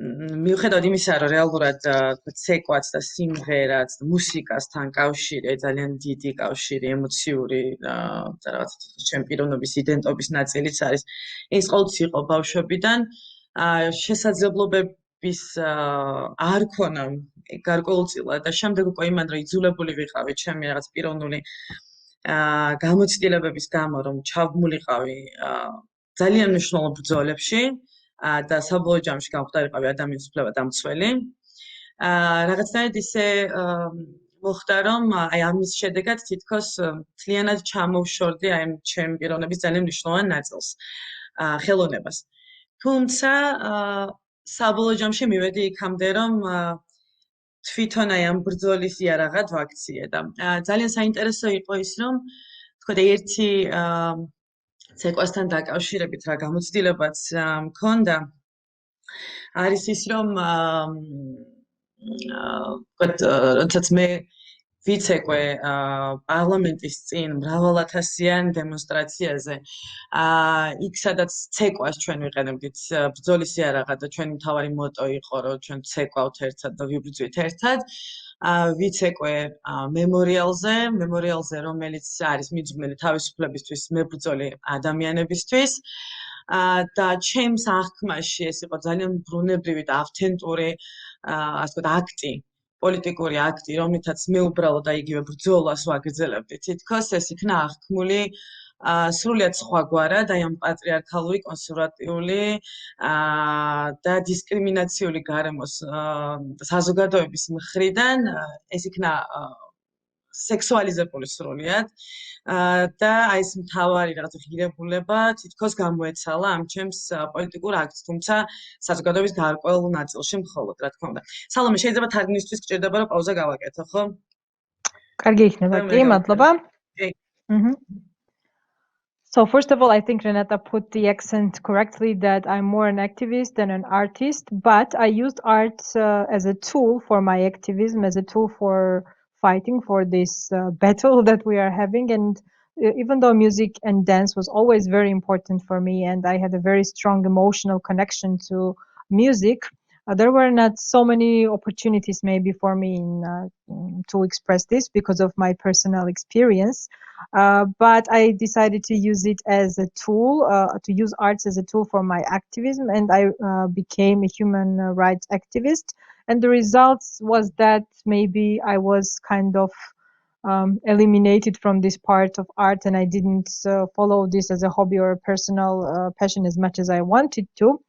მიუხედავად იმისა, რომ რეალურად ცეკვაც და სიმღერაც და მუსიკასთან კავშირი ძალიან დიდი კავშირი ემოციური რაღაც ჩემი პიროვნების იდენტობის ნაწილიც არის. ეს ყოველთვის იყო ბავშვობიდან. შესაძლებლობების არ ქონა გარკვეულწილად და შემდეგ უკვე იმან რომ იძულებული ვიყავი ჩემი რაღაც პიროვნული გამოცდილებების გამო რომ ჩავმულიყავი ძალიან მნიშვნელოვან ბრძოლებში და საბოლოო ჯამში გამختارიყავი ადამიანის უფლება დამცველი. რაღაცნაირად ისე მოხდა, რომ აი ამის შედეგად თითქოს მთლიანად ჩამოვშორდი აი ჩემი პიროვნების ძალიან მნიშვნელოვან ნაწილს, ხელოვნებას. თუმცა საბოლოო ჯამში მივედი იქამდე, რომ თვითონ აი ამ ბრძოლის იარაღად ვაქციე და ძალიან საინტერესო იყო ის, რომ თქვა ერთი ცეკვასთან დაკავშირებით რა გამოცდილებაც მქონდა არის ის რომ როდესაც მე ვიცეკვე პარლამენტის წინ მრავალათასიან დემონსტრაციაზე. იქ სადაც ცეკვას ჩვენ ვიყენებდით ბრძოლის იარაღად და ჩვენი მთავარი მოტო იყო რომ ჩვენ ცეკვავთ ერთად და ვიბრძვით ერთად. ვიცეკვე მემორიალზე, რომელიც არის მიძღვნილი თავისუფლებისთვის მებრძოლი ადამიანებისთვის. და ჩემს აღქმაში ეს იყო ძალიან ბრუნებრივი და ავთენტური ასე ვთქვათ აქტი, პოლიტიკური აქტი, რომლითაც მე უბრალოდ იგივე ბრძოლას ვაგრძელებდი. თითქოს ეს იქნა აღქმული სრულიად სხვაგვარად, აი ამ პატრიარქალური, კონსერვატიული და დისკრიმინაციული გარემოს საზოგადოების მხრიდან ეს იქნა სექსუალიზებული სრულიად და აი ეს მთავარი რაღაცა ღირებულება თითქოს გამოეცალა ამ ჩემს პოლიტიკურ აქტს, თუმცა საზოგადოების გარკვეულ ნაწილში მხოლოდ, რა თქმა უნდა. სალომე, შეიძლება თარგმნისთვის გჭირდება რომ პაუზა გავაკეთო, ხო? კარგი იქნება, კი, მადლობა. კი. So first of all, I think Renata put the accent correctly that I'm more an activist than an artist, but I used art as a tool for my activism, as a tool for fighting for this battle that we are having. And even though music and dance was always very important for me, and I had a very strong emotional connection to music, there were not so many opportunities maybe for me to express this because of my personal experience. But I decided to use it as a tool, to use arts as a tool for my activism, and I became a human rights activist. And the results was that maybe I was kind of eliminated from this part of art, and I didn't follow this as a hobby or a personal passion as much as I wanted to.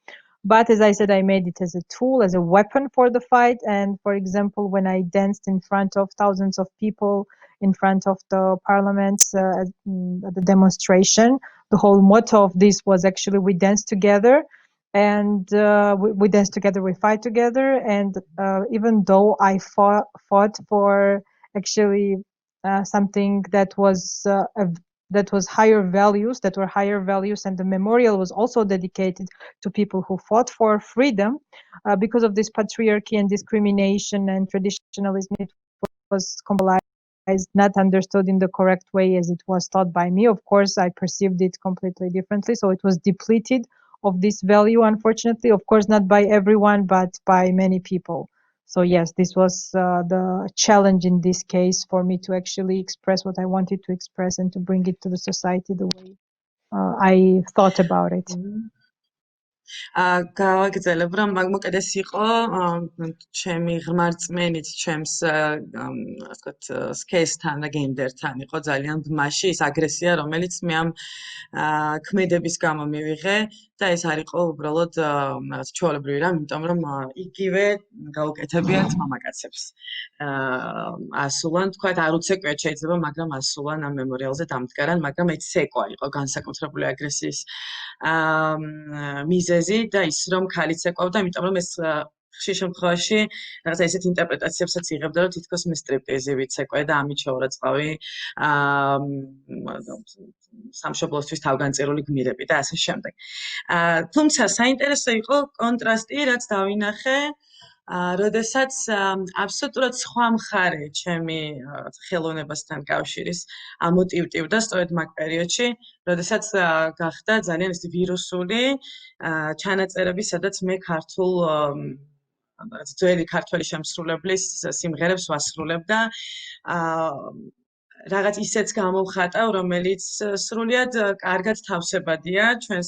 But as I said, I made it as a tool, as a weapon for the fight. And for example, when I danced in front of thousands of people in front of the parliament at the demonstration, the whole motto of this was actually we dance together, and we dance together, we fight together. And even though I fought for actually something that was higher values, and the memorial was also dedicated to people who fought for freedom, because of this patriarchy and discrimination and traditionalism, it was compiled, not understood in the correct way as it was taught by me. Of course, I perceived it completely differently, so it was depleted of this value, unfortunately. Of course, not by everyone, but by many people. So yes, this was the challenge in this case for me to actually express what I wanted to express and to bring it to the society the way I thought about it. გავაგრძელებ რომ მოკედ ეს იყო ჩემი ღრმარწმენით ჩემს ასე ვთქვათ სქესთან და გენდერთან იყო ძალიან ბმაში ის აგრესია რომელიც მე ამ ქმედების გამო მივიღე და ეს არ იყო უბრალოდ რაღაც ჩვეულებრივი რამ, იმიტომ რომ იგივე გაუკეთებიათ მამაკაცებს. ასულან თქვათ არ უცეკვიათ შეიძლება, მაგრამ ასულან ამ მემორიალზე დამდგარან, მაგრამ ეს ცეკვა იყო განსაკუთრებული აგრესიის მიზეზი და ის რომ ქალიც ეკავდა, იმიტომ რომ ეს ხშირ შემთხვევაში რაღაცა ესეთ ინტერპრეტაციებსაც იღებდა, რომ თითქოს მე სტრიპტიზი ვიცეკვე და ამით შევარაცხავი სამშობლოსთვის თავგანწირული გმირები და ასე შემდეგ. თუმცა საინტერესო იყო კონტრასტი, რაც დავინახე, როდესაც აბსოლუტურად სხვა მხარე ჩემი ხელოვნებასთან კავშირის ამოტივტივდა სწორედ მაგ პერიოდში, როდესაც გახდა ძალიან ეს ვირუსული ჩანაწერები, სადაც მე ქართულ ძველი ქართველი შემსრულებლის სიმღერებს ვასრულებდა. რაღაც ისეც გამოვხატავ, რომელიც სრულიად კარგად თავსებადია ჩვენს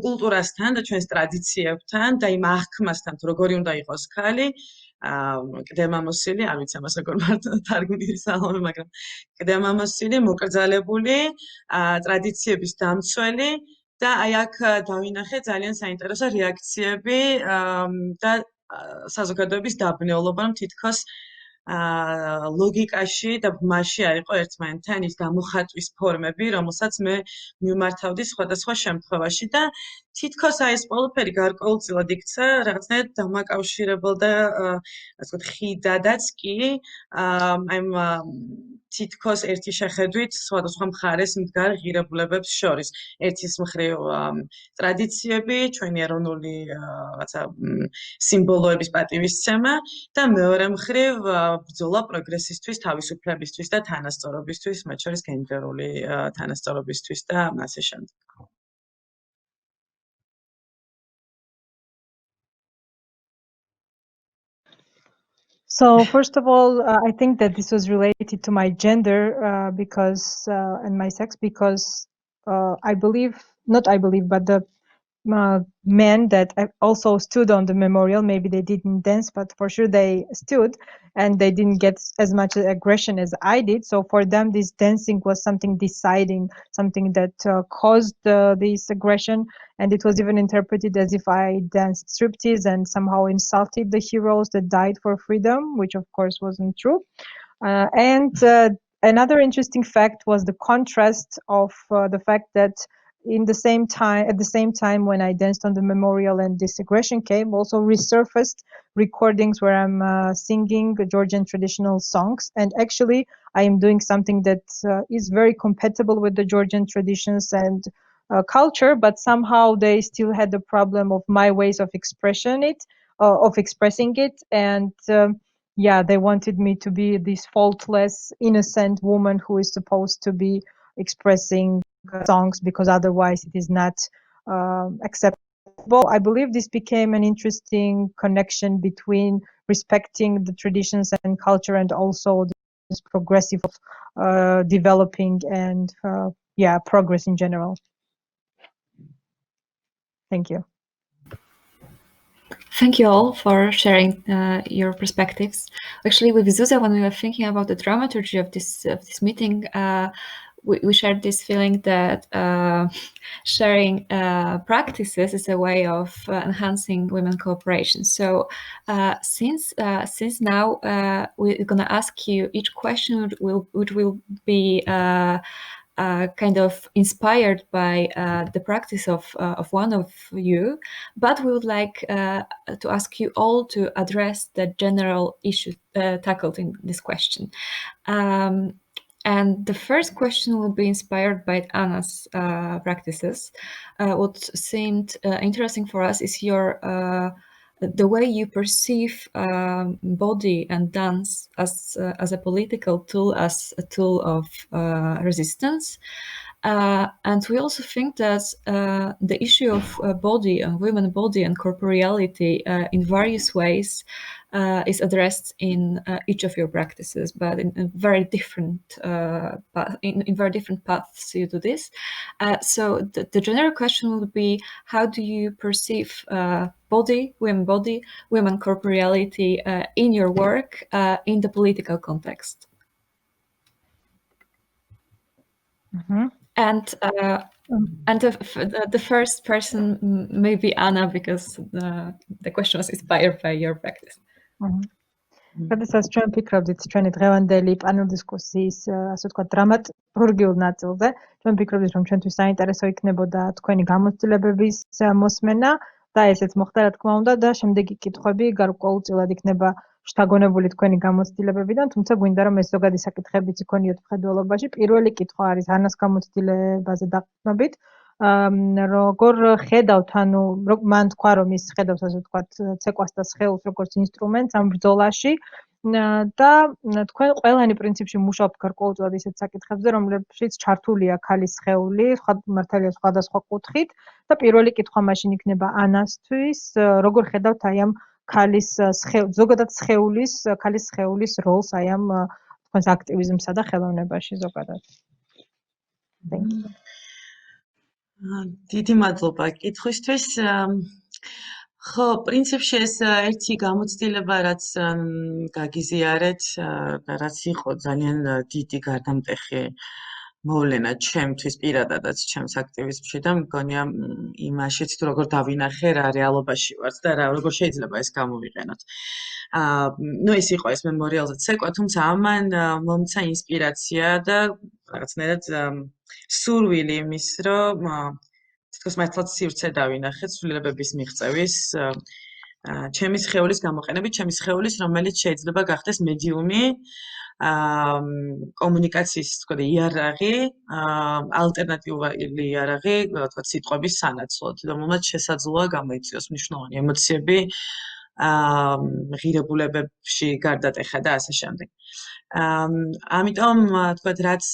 კულტურასთან და ჩვენს ტრადიციებთან და იმ აღქმასთან, როგორი უნდა იყოს ქალი, კდემამოსილი, არ ვიცი ამას როგორ თარგმნილი სალომე, მაგრამ კდემამოსილი, მოკრძალებული, ტრადიციების დამცველი და აი აქ დავინახე ძალიან საინტერესო რეაქციები და საზოგადოების დაბნეულობა, რომ თითქოს ლოგიკაში და ბმაში არ იყო ერთმანეთთან ის გამოხატვის ფორმები, რომელსაც მე მიმართავდი სხვადასხვა შემთხვევაში და თითქოს აი ეს ყველაფერი გარკვეულწილად იქცა რაღაცნაირად დამაკავშირებელდა ასე ვთქვათ ხიდადაც კი აი თითქოს ერთი შეხედვით სხვადასხვა მხარეს მდგარ ღირებულებებს შორის ერთის მხრივ ტრადიციები ჩვენი ეროვნული რაღაცა სიმბოლოების პატივისცემა და მეორე მხრივ ბრძოლა პროგრესისთვის თავისუფლებისთვის და თანასწორობისთვის მათ შორის გენდერული თანასწორობისთვის და ასე შემდეგ So first of all, I think that this was related to my gender because and my sex because I believe, not I believe, but the men that also stood on the memorial, maybe they didn't dance, but for sure they stood and they didn't get as much aggression as I did. So for them, this dancing was something deciding, something that caused this aggression. And it was even interpreted as if I danced striptease and somehow insulted the heroes that died for freedom, which of course wasn't true. And another interesting fact was the contrast of the fact that at the same time when I danced on the memorial and this aggression came, also resurfaced recordings where I'm singing Georgian traditional songs. And actually, I am doing something that is very compatible with the Georgian traditions and culture, but somehow they still had the problem of my ways of expressing it. And yeah, they wanted me to be this faultless, innocent woman who is supposed to be expressing songs because otherwise it is not acceptable. I believe this became an interesting connection between respecting the traditions and culture and also this progressive developing and yeah, progress in general. Thank you. Thank you all for sharing your perspectives. Actually, with Zuzia, when we were thinking about the dramaturgy of this meeting, we shared this feeling that sharing practices is a way of enhancing women cooperation. So since now we're going to ask you each question which will be kind of inspired by the practice of one of you, but we would like to ask you all to address the general issue tackled in this question. And the first question will be inspired by Anna's practices. What seemed interesting for us is the way you perceive body and dance as a political tool, as a tool of resistance. And we also think that the issue of body and women body and corporeality in various ways is addressed in each of your practices, but in very different in very different paths you do this. So the general question would be: how do you perceive body, women corporeality in your work in the political context? Mm-hmm. And the first person may be Anna, because the question was inspired by your practice. როდესაც ჩვენ ფიქრობდით ჩვენი დღევანდელი პანელ დისკუსიის, ასე ვთქვათ, დრამატურგიულ ნაწილზე, ჩვენ ფიქრობდით, რომ ჩვენთვის საინტერესო იქნებოდა თქვენი გამოცდილებების მოსმენა და ესეც მოხდა, რა თქმა უნდა, და შემდეგი კითხვები გარკვეულწილად იქნება შთაგონებული თქვენი გამოცდილებებიდან, თუმცა გვინდა რომ ეს ზოგადი საკითხებიც იქონიოთ მხედველობაში. პირველი კითხვა არის ანას გამოცდილებაზე დაყრდნობით. როგორ ხედავთ, ანუ მან თქვა, რომ ის ხედავს, ასე ვთქვათ, ცეკვას და სხეულს როგორც ინსტრუმენტს ამ ბრძოლაში და თქვენ ყველანი პრინციპში მუშაობთ გარკვეულწილად ისეთ საკითხებზე, რომლებშიც ჩართულია ქალის სხეული, მართალია სხვადასხვა კუთხით და პირველი კითხვა მაშინ იქნება ანასთვის, როგორ ხედავთ აი ამ ქალის ზოგადად ქალის სხეულის როლს აი ამ თქვენს აქტივიზმსა და ხელოვნებაში ზოგადად. დიდი მადლობა კითხვისთვის. ხო, პრინციპში ეს ერთი გამოცდილება, რაც გაგიზიარეთ და რაც იყო ძალიან დიდი გარდამტეხი მოვლენა ჩემთვის პირადადაც ჩემს აქტივიზმში და მგონია იმაშიც თუ როგორ დავინახე რა რეალობაში ვართ და როგორ შეიძლება ეს გამოვიყენოთ. ნუ ეს იყო ეს მემორიალზე ცეკვა, თუმცა ამან მომცა ინსპირაცია და რაღაცნაირად სურვილი იმის, რომ თითქოს მართლაც სივრცე დავინახეთ ცვლილებების მიღწევის ჩემი სხეულის გამოყენებით, ჩემი სხეულის, რომელიც შეიძლება გახდეს მედიუმი, კომუნიკაციის თქვა და იარაღი, ალტერნატიული იარაღი, თქვა სიტყვების სანაცვლოდ, რომელმაც შესაძლოა გამოიწვიოს მნიშვნელოვანი ემოციები, ღირებულებებში გარდატეხა და ასე შემდეგ. ამიტომ თქვა რაც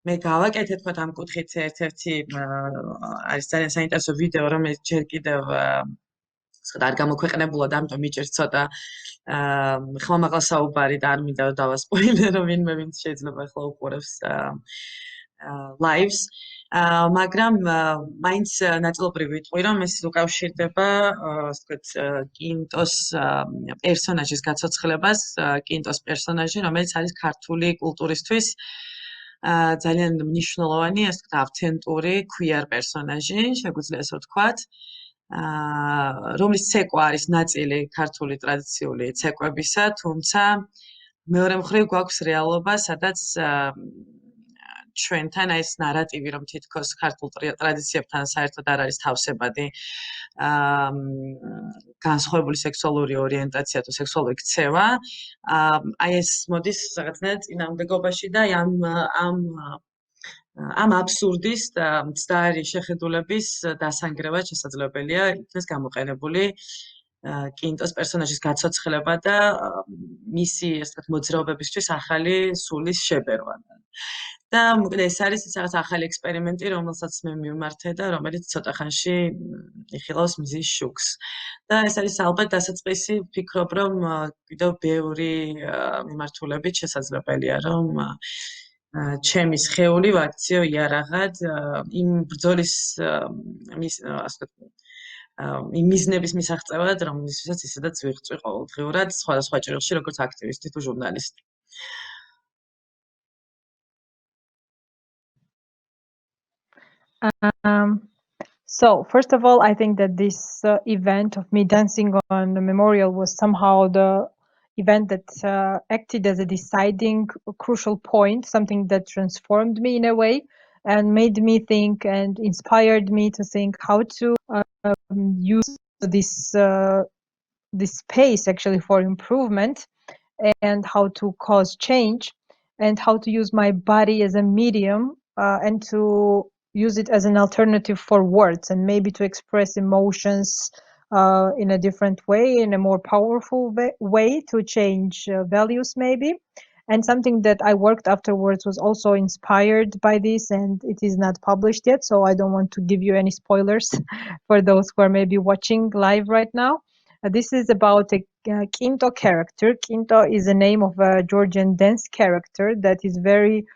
მე გავაკეთე თქვა ამ კუთხით ერთ-ერთი არის ძალიან საინტერესო ვიდეო, რომელიც ჯერ კიდევ არ გამოქვეყნებულა და ამიტომ მიჭირს ცოტა ხმამაღლა საუბარი და არ მინდა დავასპოილერო ვინმე ვინც შეიძლება ახლა უყურებს lives. მაგრამ მაინც ნაწილობრივ ვიტყვი, რომ ეს უკავშირდება ასე ვთქვათ კინტოს პერსონაჟის გაცოცხლებას, კინტოს პერსონაჟი, რომელიც არის ქართული კულტურისთვის ძალიან მნიშვნელოვანი, ასე ვთქვათ, ავთენტური queer პერსონაჟი, შეგვიძლია ასე ვთქვათ. რომლის ცეკვა არის ნაწილი ქართული ტრადიციული ცეკვებისა, თუმცა მეორე მხრივ გვაქვს რეალობა, სადაც ჩვენთან ეს ნარატივი, რომ თითქოს ქართულ ტრადიციებთან საერთოდ არ არის თავსებადი განსხვავებული სექსუალური ორიენტაცია თუ სექსუალური ქცევა, აი ეს მოდის რაღაცნაირად წინააღმდეგობაში და ამ აბსურდის და მცდარი შეხედულების დასანგრევად შესაძლებელია იქნეს გამოყენებული კინტოს პერსონაჟის გაცოცხლება და მისი ასე ვთქვათ მოძრაობებისთვის ახალი სულის შებერვა. და მოკლედ ეს არის რაღაც ახალი ექსპერიმენტი, რომელსაც მე მივმართე და რომელიც ცოტა ხანში იხილავს მზის შუქს. და ეს არის ალბათ დასაწყისი, ვფიქრობ, რომ კიდევ ბევრი მიმართულებით შესაძლებელია, რომ ჩემი სხეული ვაქციო იარაღად იმ ბრძოლის ასე იმ მიზნების მისაღწევად, რომლისთვისაც ისედაც ვიღწვი ყოველდღიურად სხვადასხვა ჭრილში, როგორც აქტივისტი თუ ჟურნალისტი. So, first of all, I think that this event of me dancing on the memorial was somehow the event that acted as a deciding crucial point, something that transformed me in a way and made me think and inspired me to think how to use this space actually for improvement and how to cause change and how to use my body as a medium and to use it as an alternative for words and maybe to express emotions in a different way, in a more powerful way to change values maybe. And something that I worked afterwards was also inspired by this, and it is not published yet, so I don't want to give you any spoilers for those who are maybe watching live right now. This is about a Quinto character. Quinto is the name of a Georgian dance character that is very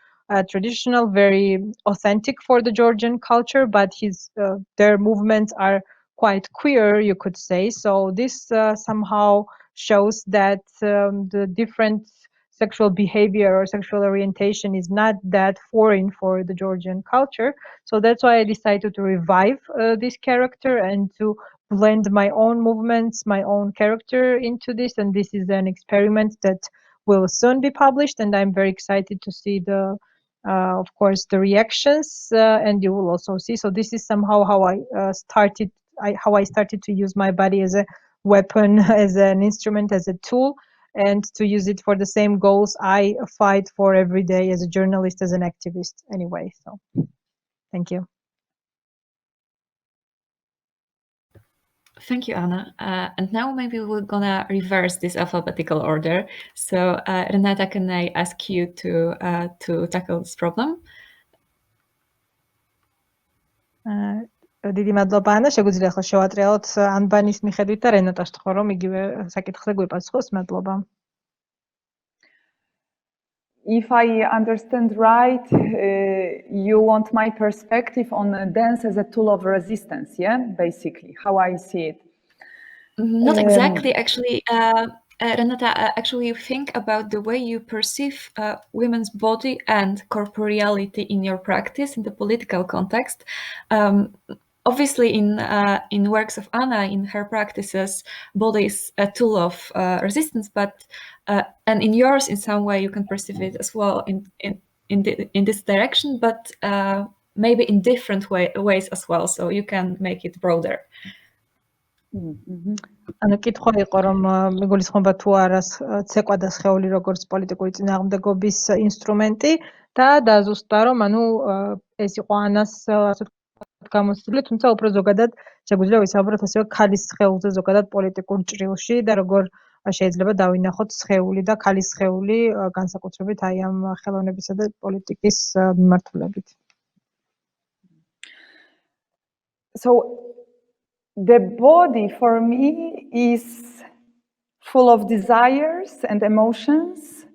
traditional, very authentic for the Georgian culture, but their movements are quite queer, you could say. So this somehow shows that the different sexual behavior or sexual orientation is not that foreign for the Georgian culture. So that's why I decided to revive this character and to blend my own movements, my own character into this. And this is an experiment that will soon be published. And I'm very excited to see of course, the reactions, and you will also see. So this is somehow how I started to use my body as a weapon, as an instrument, as a tool, and to use it for the same goals I fight for every day as a journalist, as an activist anyway. So thank you. Thank you, Anna. And now maybe we're gonna reverse this alphabetical order. So Renata, can I ask you to tackle this problem? დიდი მადლობა ანა, შეგვიძლია ახლა შევატრიალოთ ანბანის მიხედვით და რენატას თქო რომ იგივე საკითხზე გვიპასუხოს. მადლობა. If I understand right, you want my perspective on dance as a tool of resistance, yeah? Basically, how I see it. Not exactly, actually. Renata, actually think about the way you perceive women's body and corporeality in your practice in the political context. Obviously, in works of Anna, in her practices, body is a tool of resistance, but and in yours, in some way, you can perceive it as well in this direction. But maybe in different ways as well, so you can make it broader. ანუ კითხვა იყო რომ მიგულისხმობა თუ არა ცეკვა და სხეული როგორც პოლიტიკური წინააღმდეგობის ინსტრუმენტი და დაზუსტა რომ ანუ ეს იყო ანას ასე ვთქვათ გამოცდილი, თუმცა უფრო ზოგადად შეგვიძლია ვისაუბროთ ასევე ქალის სხეულზე ზოგადად პოლიტიკურ ჭრილში და როგორ შეიძლება დავინახოთ სხეული და ქალის სხეული განსაკუთრებით აი ამ ხელოვნებისა და პოლიტიკის მიმართულებით. So the body for me is full of desires and emotions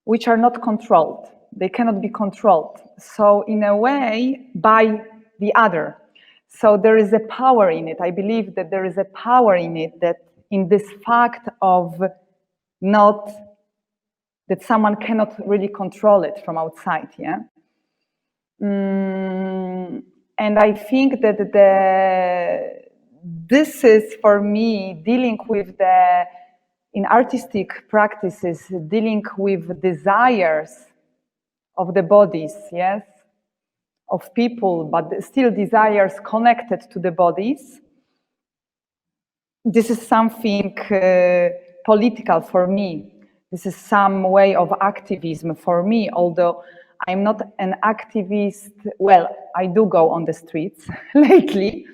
which are not controlled. They cannot be controlled. So in a way, by the other. So there is a power in it. I believe that there is a power in it, that in this fact of not, that someone cannot really control it from outside, yeah? And I think that this is for me dealing with in artistic practices, dealing with desires of the bodies, yes, of people, but still desires connected to the bodies. This is something political for me. This is some way of activism for me, although I'm not an activist. Well, I do go on the streets lately,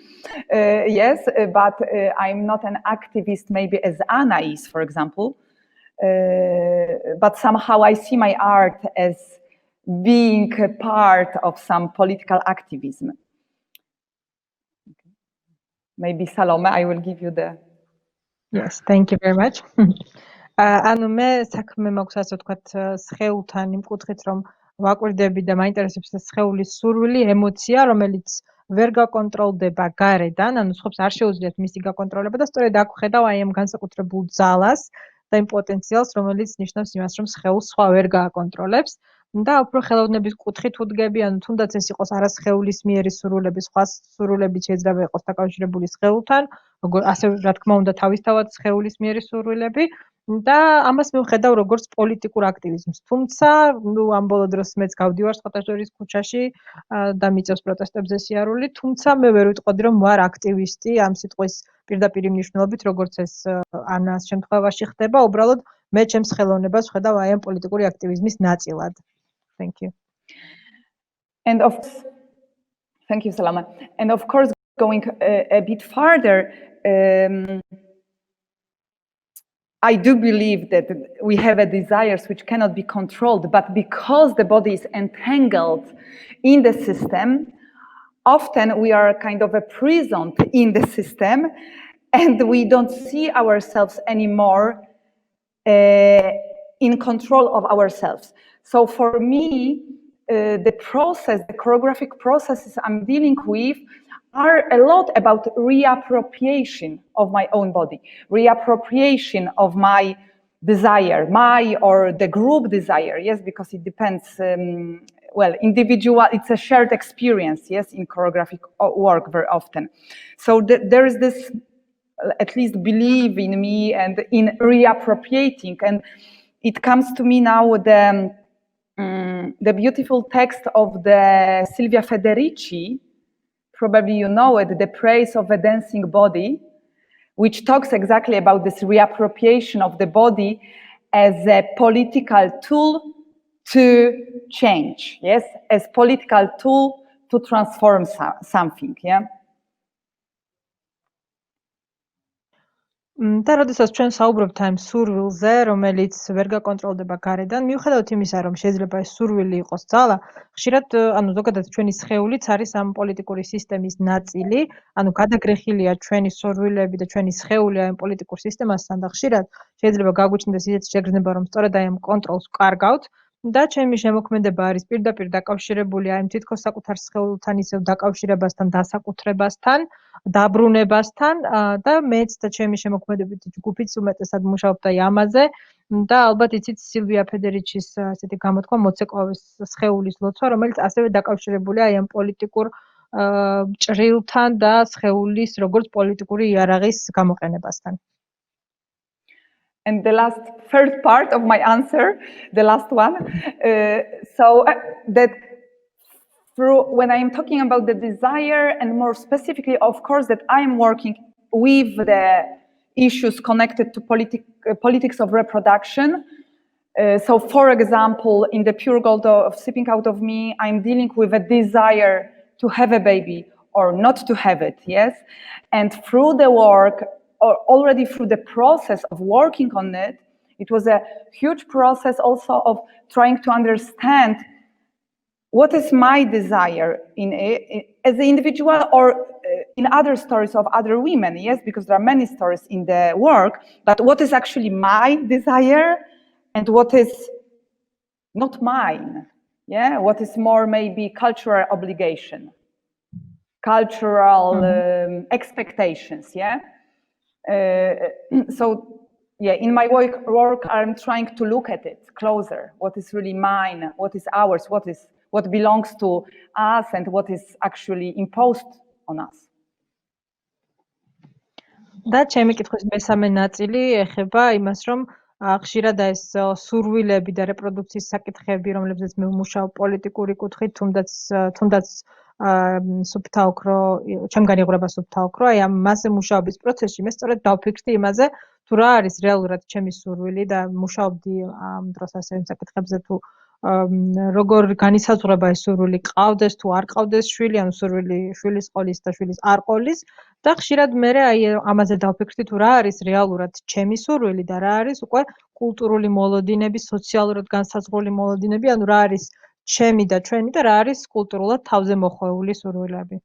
yes, but I'm not an activist maybe as Anna is, for example. But somehow I see my art as being a part of some political activism. Maybe Salome, I will give you the... Yes, thank you very much. ანუ მე საქმე მაქვს ასე ვთქვათ სხეულთან იმ კუთხით რომ ვაკვირდები და მაინტერესებს ეს სხეულის სურვილი, ემოცია, რომელიც ვერ გაკონტროლდება გარედან, ანუ სხვებს არ შეუძლიათ მისი გაკონტროლება და სწორედ აქ ვხედავ აი ამ განსაკუთრებულ ძალას და იმ პოტენციალს, რომელიც ნიშნავს იმას, რომ სხეულს სხვა ვერ გააკონტროლებს. და უფრო ხელოვნების კუთხით ვდგები, ანუ თუნდაც ეს იყოს არა სხეულის მიერი სურვილები, სხვა სურვილები შეიძლება იყოს დაკავშირებული სხეულთან, ასე რა თქმა უნდა თავისთავად სხეულის მიერი სურვილები და ამას მივხედავ როგორც პოლიტიკურ აქტივიზმს. თუმცა, ამ ბოლო დროს მეც გავდივარ სხვათა შორის ქუჩაში და მიწევს პროტესტებზე სიარული, თუმცა მე ვერ ვიტყოდი რომ ვარ აქტივისტი ამ სიტყვის პირდაპირ მნიშვნელობით, როგორც ეს ანას შემთხვევაში ხდება, უბრალოდ მე ჩემს ხელოვნებას ვხედავ აი ამ პოლიტიკური აქტივიზმის ნაწილად. Thank you. And thank you, Salama. And of course, going a bit farther, I do believe that we have desires which cannot be controlled, but because the body is entangled in the system, often we are kind of imprisoned in the system and we don't see ourselves anymore in control of ourselves. So for me, the choreographic processes I'm dealing with are a lot about reappropriation of my own body, reappropriation of my desire, my or the group desire, yes, because it depends, well, individual, it's a shared experience, yes, in choreographic work very often. So there is this, at least believe in me and in reappropriating, and it comes to me now the beautiful text of the Silvia Federici, probably you know it, The Praise of a Dancing Body, which talks exactly about this reappropriation of the body as a political tool to change, yes, as political tool to transform something, yeah. და როდესაც ჩვენ საუბრობთ ამ სურვილზე, რომელიც ვერ გაკონტროლდება გარედან, მიუხედავად იმისა, რომ შეიძლება ეს სურვილი იყოს ძალა, ხშირად, ანუ ზოგადად ჩვენი სხეულიც არის ამ პოლიტიკური სისტემის ნაწილი, ანუ გადაგრეხილია ჩვენი სურვილები და ჩვენი სხეული ამ პოლიტიკურ სისტემასთან და ხშირად შეიძლება გაგვიჩნდეს ისეთი შეგრძნება, რომ სწორედ აი ამ კონტროლს ვკარგავთ და ჩემი შემოქმედება არის პირდაპირ დაკავშირებული აი თითქოს საკუთარ სხეულთან ისევ დაკავშირებასთან, დასაკუთრებასთან, დაბრუნებასთან და მეც და ჩემი შემოქმედებითი ჯგუფიც უმეტესად მუშაობთ აი ამაზე და ალბათ იცით სილვია ფედერიჩის ასეთი გამოთქმა მოცეკვავის სხეულის ლოცვა, რომელიც ასევე დაკავშირებულია აი ამ პოლიტიკურ ჭრილთან და სხეულის როგორც პოლიტიკური იარაღის გამოყენებასთან. And the third part of my answer, the last one, so that when I'm talking about the desire, and more specifically, of course, that I'm working with the issues connected to politics of reproduction. So, for example, in the pure gold of Sipping Out of Me, I'm dealing with a desire to have a baby or not to have it, yes? And through the work, or already through the process of working on it, it was a huge process also of trying to understand what is my desire as an individual, or in other stories of other women, yes, because there are many stories in the work, but what is actually my desire and what is not mine, yeah, what is more maybe cultural obligation, cultural expectations, yeah. So yeah, in my work, I'm trying to look at it closer. What is really mine? What is ours? What belongs to us, and what is actually imposed on us? და ჩემი კითხვის მესამე ნაწილი ეხება იმას, რომ ხშირად ეს სურვილები და რეპროდუქციის საკითხები, რომლებზეც მე ვმუშაობ პოლიტიკური კუთხით, თუნდაც სუფთა ოქრო, ჩემგან იღვრება სუფთა ოქრო, აი ამ მასზე მუშაობის პროცესში მე სწორედ დავფიქრდი იმაზე, თუ რა არის რეალურად ჩემი სურვილი და მუშაობდი ამ დროს ასევე იმ საკითხებზე, თუ როგორ განისაზღვრება ეს სურვილი, ყავდეს თუ არ ყავდეს შვილი, ანუ სურვილი შვილის ყოლის და შვილის არ ყოლის, და ხშირად მე აი ამაზე დავფიქრდი, თუ რა არის რეალურად ჩემი სურვილი და რა არის უკვე კულტურული მოლოდინები, სოციალურად განსაზღვრული მოლოდინები, ანუ რა არის ჩემი და ჩვენი და რა არის კულტურულად თავზე მოხვეული სურვილები.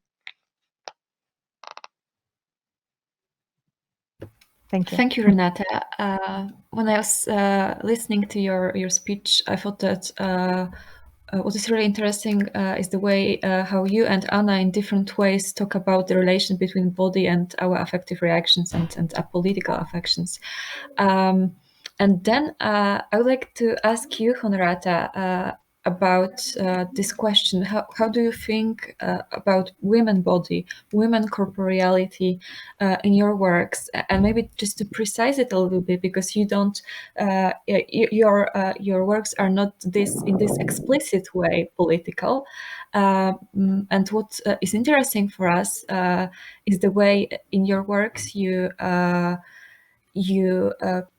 Thank you. Thank you, Renata. When I was listening to your speech, I thought that what is really interesting is the way how you and Anna in different ways talk about the relation between body and our affective reactions and apolitical affections. And then I would like to ask you, Honorata, about this question. How do you think about women body, women corporeality in your works? And maybe just to precise it a little bit, because you don't, your works are not in this explicit way political. And what is interesting for us is the way in your works you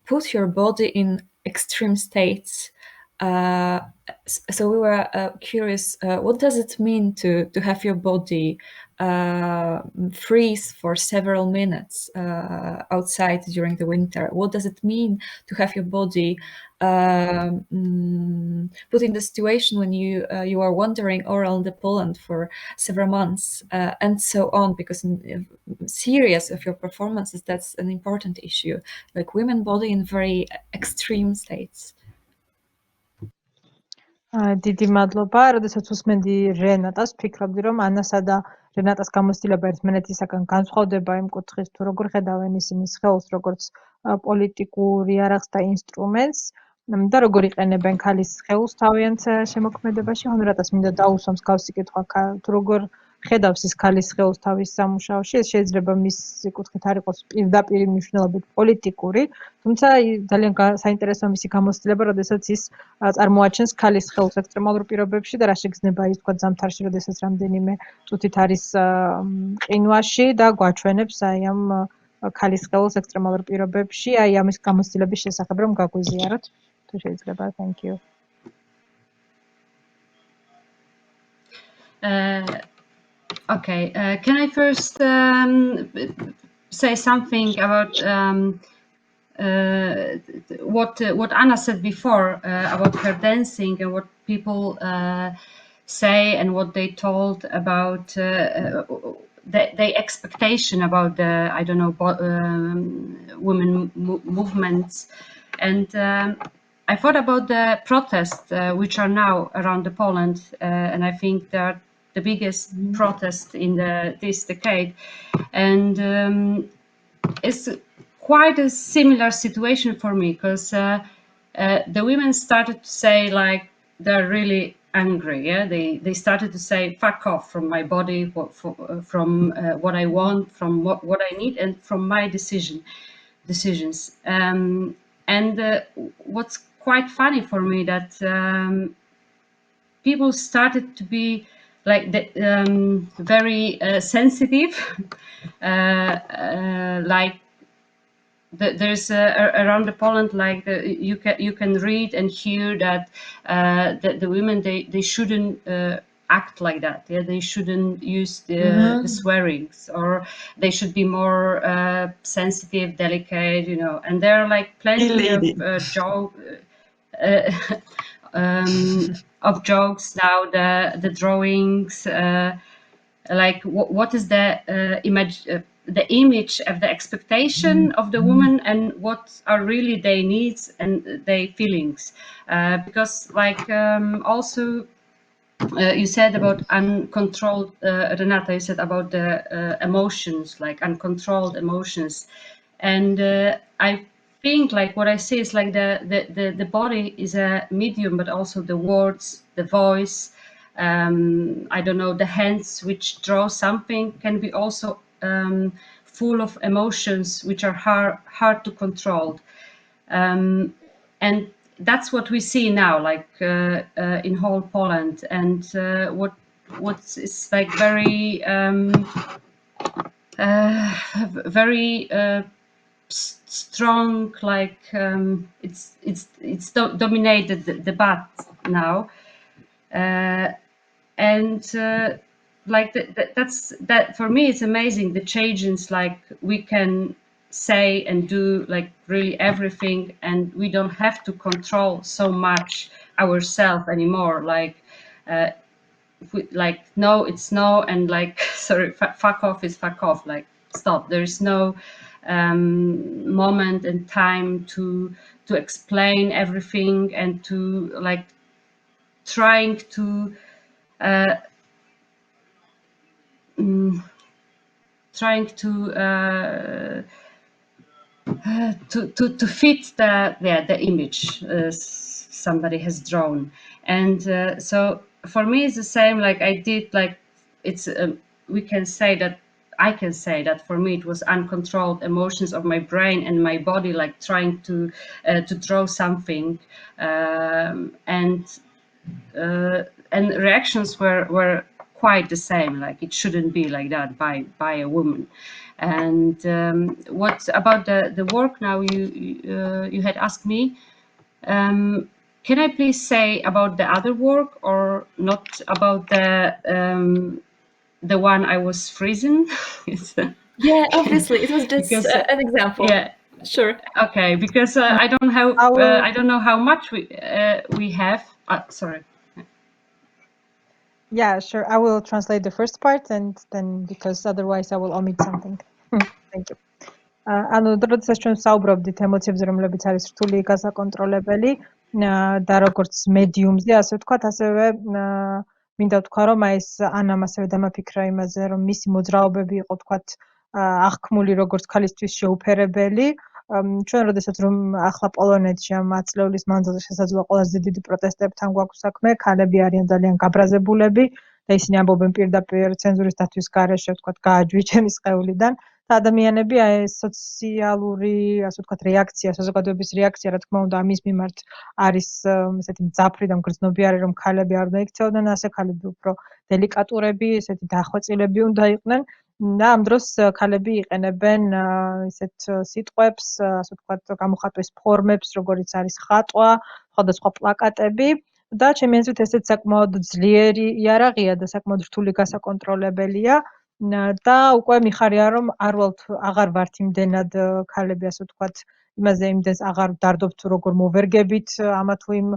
put your body in extreme states. So we were curious, what does it mean to have your body freeze for several minutes outside during the winter? What does it mean to have your body put in the situation when you are wandering around the Poland for several months and so on? Because in a series of your performances, that's an important issue, like women body in very extreme states. დიდი მადლობა. როდესაც უსმენდი რენატას, ვფიქრობდი, რომ ანასა და რენატას გამოცდილება ერთმანეთისაგან განსხვავდება იმ კუთხით, თუ როგორ ხედავენ ისინი სხეულს, როგორც პოლიტიკურ იარაღს და ინსტრუმენტს, და როგორ იყენებენ ქალის სხეულს თავიანთ შემოქმედებაში. რენატას მინდა დაუსვამს გავსი კითხვა, თუ როგორ ხედავს ის ქალის სხეულს თავის სამუშაოში. ეს შეიძლება მის კუთხით არ იყოს პირდაპირ მნიშვნელობით პოლიტიკური, თუმცა ძალიან საინტერესოა მისი გამოცდილება, როდესაც ის წარმოაჩენს ქალის სხეულს ექსტრემალურ პირობებში და რა შეგრძნება ის თქვა ზამთარში, როდესაც რამდენიმე წუთით არის ყინვაში და გვაჩვენებს აი ამ ქალის სხეულს ექსტრემალურ პირობებში, აი ამის გამოცდილების შესახებ რომ გაგვიზიაროთ, თუ შეიძლება. Thank you. Okay, can I first say something about what Anna said before about her dancing and what people say and what they told about the expectation about the, I don't know, women movements. And I thought about the protests which are now around the Poland, and I think they're the biggest protest in this decade. And it's quite a similar situation for me, because the women started to say, like, they're really angry. Yeah, they started to say, fuck off from my body, from what I want, from what I need, and from my decisions. And what's quite funny for me that people started to be like very sensitive, like there's around the Poland, like you can read and hear that the women they shouldn't act like that. Yeah, they shouldn't use the swearings, or they should be more sensitive, delicate, you know. And there are like plenty of of jokes now. The drawings. Like what is the image, the image of the expectation of the woman, and what are really their needs and their feelings, because like also you said about uncontrolled, Renata, you said about the emotions, like uncontrolled emotions. And I think like what I say is like the body is a medium, but also the words, the voice, I don't know, the hands which draw something can be also full of emotions which are hard to control. And that's what we see now, like in whole Poland. And what is like very very strong, like it's dominated the debate now, and like that's that for me. It's amazing the changes, like we can say and do like really everything, and we don't have to control so much ourselves anymore. Like like no, it's no, and like sorry, fuck off is fuck off. Like stop. There is no moment and time to explain everything, and to like trying to trying to fit the image somebody has drawn. And so for me it's the same. Like I did, like it's we can say that I can say that for me it was uncontrolled emotions of my brain and my body, like trying to draw something, and reactions were quite the same. Like it shouldn't be like that by a woman. And what about the work now? You had asked me. Can I please say about the other work, or not about the one I was freezing? Yeah, obviously, it was just Because an example. yeah. Sure. Okay, because I don't have I don't know how much we have. Sorry. Yeah, sure. I will translate the first part, and then because otherwise I will omit something. Thank you. ანუ როდესაც ჩვენ საუბრობდით ემოციებზე, რომლებიც არის რთული გასაკონტროლებელი და როგორც მედიუმზე, ასე ვთქვათ, ასევე მინდა ვთქვა, რომ აი ეს ანამ ასევე დამაფიქრა იმაზე, რომ მისი მოძრაობები იყო, ვთქვათ, აღქმული როგორც ქალისთვის შეუფერებელი. ჩვენ როდესაც რომ ახლა პოლონეთში ამ 10 წლების მანძილზე შესაძლოა ყველაზე დიდი პროტესტებთან გვაქვს საქმე, ქალები არიან ძალიან გაბრაზებულები და ისინი ამბობენ პირდაპირ ცენზურის დაცვის გარეშე, ვთქვათ, გააჯვი ჩემი სხეულიდან. და ადამიანები აი ეს სოციალური, ასე ვთქვათ, რეაქცია, საზოგადოების რეაქცია, რა თქმა უნდა, ამის მიმართ არის ესეთი მძაფრი და მგრძნობიარე, რომ ქალები არ უნდა იქცეოდნენ, ასე ქალები უფრო დელიკატურები, ესეთი დახვეწილები უნდა იყვნენ. და ამ დროს ქალები იყენებენ ისეთ სიტყვებს, ასე ვთქვათ, გამოხატვის ფორმებს, როგორიც არის ხატვა, სხვადასხვა პლაკატები. და ჩემი აზრით ესეც საკმაოდ ძლიერი იარაღია და საკმაოდ რთული გასაკონტროლებელია. და უკვე მიხარია, რომ აღარ ვართ იმდენად ქალები, ასე ვთქვათ, იმაზე იმდენს აღარ ვდარდობთ, როგორ მოვერგებით ამა თუ იმ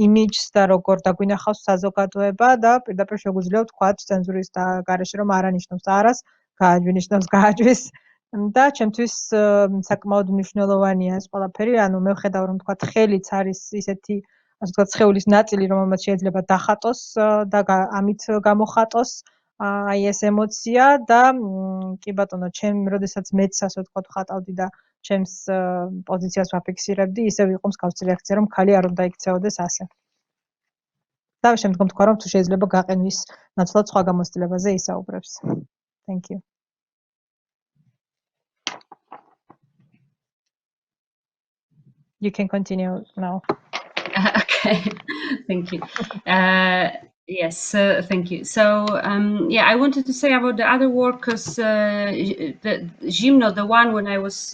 იმიჯს და როგორ დაგვინახავს საზოგადოება და პირდაპირ შეგვიძლია ვთქვათ ცენზურის და გარეშე, რომ არანიშნავს არას, გააჯვინიშნავს გააჯვის. და ჩემთვის საკმაოდ მნიშვნელოვანია ეს ყველაფერი. ანუ მე ვხედავ, რომ ვთქვათ, ხელიც არის ისეთი, ასე ვთქვათ, სხეულის ნაწილი, რომელმაც შეიძლება დახატოს და ამით გამოხატოს აი ეს ემოცია და კი ბატონო, როდესაც მეც ასე ვთქვათ ვხატავდი და ჩემს პოზიციას ვაფიქსირებდი, ისევ იყო მსგავსი რეაქცია, რომ ქალი არ უნდა იქცეოდეს ასე. და შემდგომ თქვა, რომ თუ შეიძლება გაყენვის ნაცვლად სხვა გამოცდილებაზე ისაუბრებს. Thank you. You can continue now. Okay, thank you. Yes, thank you. So yeah, I wanted to say about the other work because the Gymno, the one when I was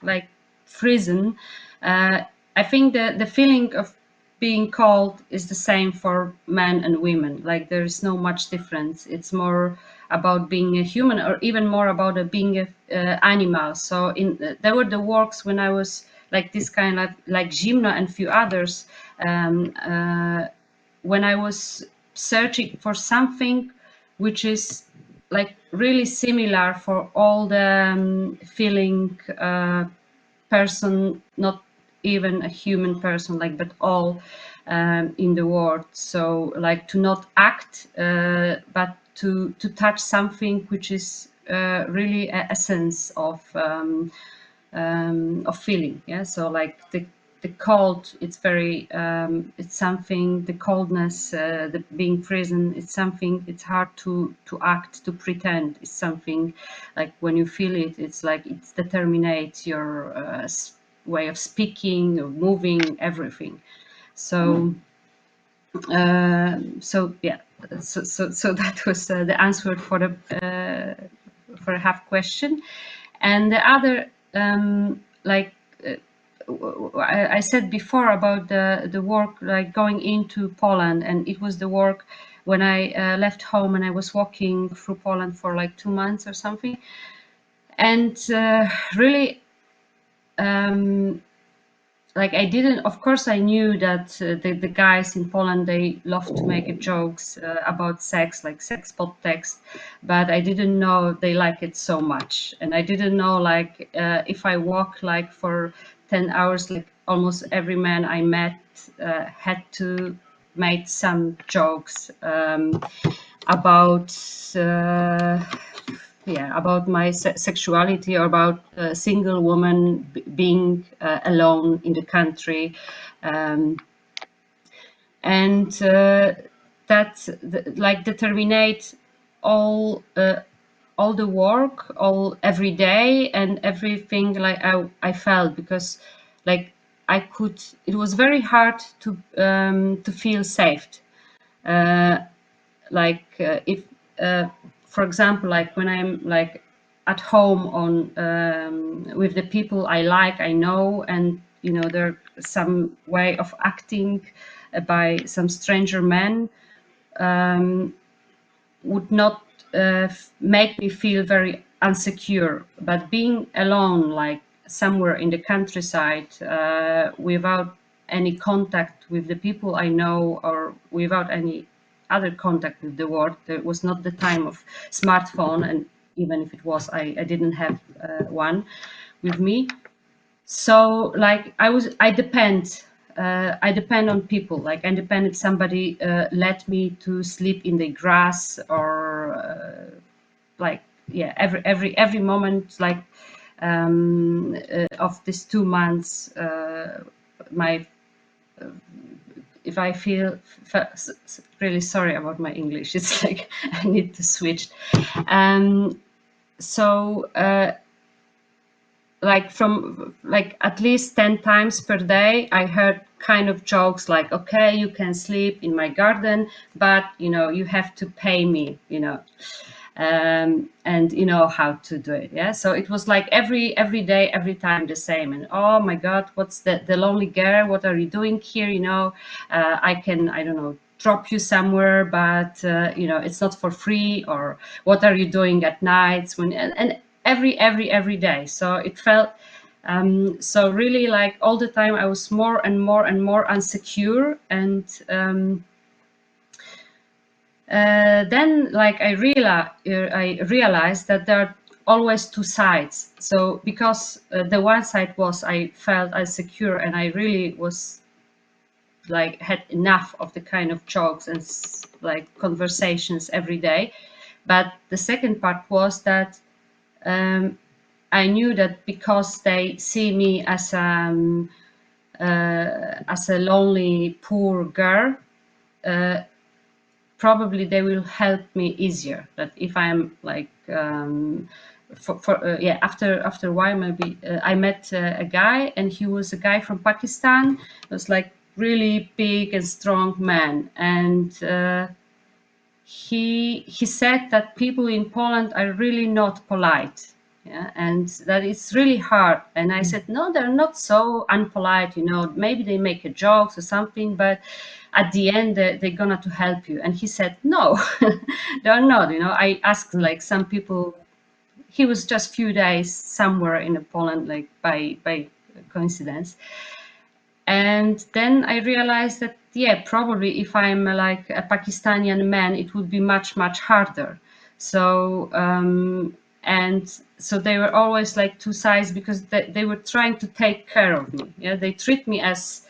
like frozen, I think the feeling of being cold is the same for men and women. Like there is no much difference. It's more about being a human, or even more about being a animal. So there were the works when I was like this kind of like Gymno and few others. When I was searching for something which is like really similar for all the feeling person, not even a human person, like but all in the world. So like to not act, but to touch something which is really a essence of feeling. Yeah, so like the cold, it's very it's something, the coldness, the being frozen, it's something, it's hard to act, to pretend. It's something like when you feel it, it's like it determines your way of speaking, of moving, everything. So so yeah, so that was the answer for a half question. And the other like I said before about the work like going into Poland, and it was the work when I left home and I was walking through Poland for like 2 months or something, and really like I didn't, of course I knew that the guys in Poland, they love to make jokes about sex, like sex podtext, but I didn't know they like it so much. And I didn't know like if I walk like for 10 hours, like almost every man I met had to make some jokes about yeah, about my sexuality, or about a single woman being alone in the country, and that like determinate all the work, all every day, and everything like I felt, because like I could, it was very hard to feel safe. Like if for example, like when I'm like at home on with the people I like, I know, and you know there's some way of acting by some stranger men would not make me feel very insecure. But being alone, like somewhere in the countryside, without any contact with the people I know, or without any other contact with the world, there was not the time of smartphone, and even if it was, I didn't have one with me. So like I depend on people. Like I depend if somebody let me to sleep in the grass, or like yeah, every moment, like of these 2 months, my if I feel really sorry about my English, it's like I need to switch. So like from like at least 10 times per day I heard kind of jokes like, okay, you can sleep in my garden, but you know you have to pay me, you know, and you know how to do it. Yeah, so it was like every day, every time the same. And oh my god, what's the lonely girl, what are you doing here, you know, I can, I don't know, drop you somewhere, but you know it's not for free, or what are you doing at nights when, and every day. So it felt so really like all the time I was more and more and more insecure. And then like I realized that there are always two sides. So because the one side was I felt insecure, and I really was like had enough of the kind of jokes and like conversations every day. But the second part was that I knew that because they see me as a lonely poor girl, probably they will help me easier. That if I'm like yeah, after a while maybe I met a guy, and he was a guy from Pakistan. It was like really big and strong man, and he said that people in Poland are really not polite, yeah, and that it's really hard. And I said, no, they're not so unpolite, you know, maybe they make a jokes or something, but at the end they're gonna to help you. And he said, no, they're not, you know. I asked like some people, he was just few days somewhere in Poland, like by coincidence. And then I realized that, yeah, probably if I'm like a Pakistani man, it would be much harder. So and so they were always like two sides, because they were trying to take care of me. Yeah, they treat me as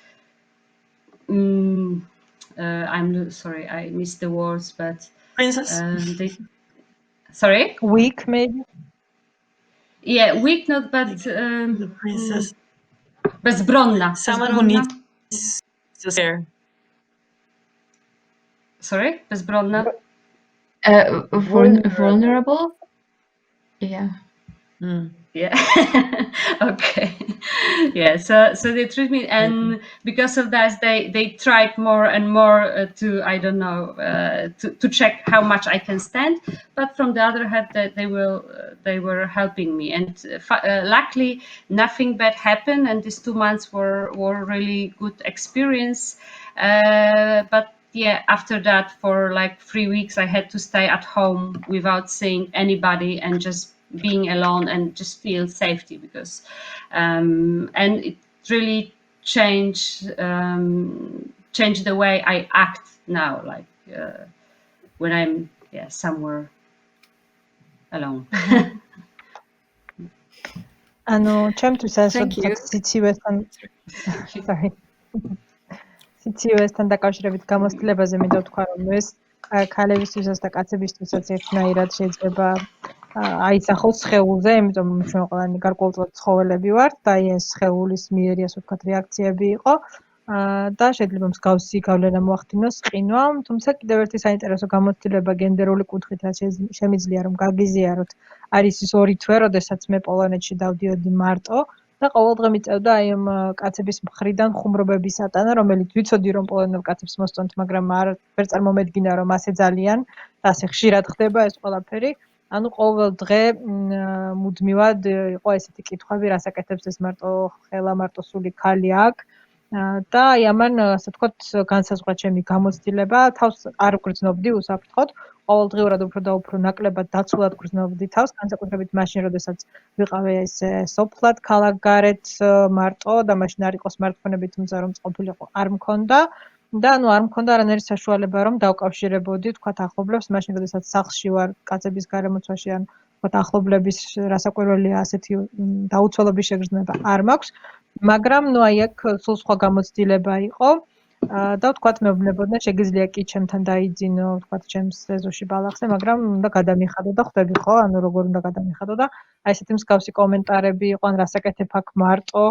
I'm sorry, I missed the words, but Princess? they, sorry, Weak, maybe. yeah, weak, not, but The princess. bezbronna. Someone who Bezbronna. needs to share. Sorry, bezbronna. Vulnerable. Yeah. Yeah. Okay. Yeah. So they treat me, and because of that, they tried more and more to, I don't know, to check how much I can stand. But from the other hand, that they were helping me, and luckily nothing bad happened. And these 2 months were really good experience. But yeah, after that, for like 3 weeks, I had to stay at home without seeing anybody and just being alone and just feel safety, because and it really changed the way I act now, like when I'm somewhere alone. ჩემთვის ეს Thank you. როდესაც სიცივესთან sorry სიცივესთან დაკავშირებით გამოცდილებაზე მინდა ვთქვა, რომ ეს ქალებისთვისაც და კაცებისთვისაც ერთნაირად შეიძლება აიცახოს სხეულზე, იმიტომ რომ ჩვენ ყველანი გარკვეულწილად ცხოველები ვართ და ეს სხეულის მიერი, ასე ვთქვათ, რეაქციები იყო და შეიძლება მსგავსი გავლენა მოახდინოს ყინვამ, თუმცა კიდევ ერთი საინტერესო გამოცდილება გენდერული კუთხით, რაც შემიძლია რომ გაგიზიაროთ, არის ის 2 თვე, როდესაც მე პოლონეთში დავდიოდი მარტო და ყოველდღე მიწევდა აი ამ კაცების მხრიდან ხუმრობების ატანა, რომელიც ვიცოდი რომ პოლონელ კაცებს მოსწონთ, მაგრამ ვერ წარმომედგინა რომ ასე ძალიან და ასე ხშირად ხდება ეს ყველაფერი. ანუ ყოველ დღე მუდმივად იყო ესეთი კითხვები, რას აკეთებს ეს მარტო ხელა, მარტოსული ქალი აქ. და აი ამან, ასე ვთქვათ, განსაზღვრა ჩემი გამოცდილება, თავს არ ვგრძნობდი უსაფრთხოდ, ყოველდღიურად უფრო და უფრო ნაკლებად დაცულად გრძნობდი თავს, განსაკუთრებით მაშინ, როდესაც ვიყავი ეს სოფლად, ქალაქგარეთ, მარტო და მაშინ არ იყო სმარტფონები, თუმცა რომ წყობილიყო არ მქონდა. და ანუ არ მქონდა არანაირი საშუალება რომ დავკავშირებოდი, თქვათ, ახლობლებს, მაშინ, როდესაც სახლში ვარ, კაცების გარემოცვაში, ან თქვათ, ახლობლების რასაკვირველია ასეთი დაუცველობის შეგრძნება არ მაქვს, მაგრამ ნუ აი აქ სულ სხვა გამოცდილება იყო. და ვთქვათ, მეუბნებოდნენ, შეგიძლია კი ჩემთან დაიძინო, ვთქვათ, ჩემს ეზოში ბალახზე, მაგრამ უნდა გადამიხადო და ხვდები ხო, ანუ როგორ უნდა გადამიხადო და აი ესეთი მსგავსი კომენტარები იყო, ან რას აკეთებ აქ მარტო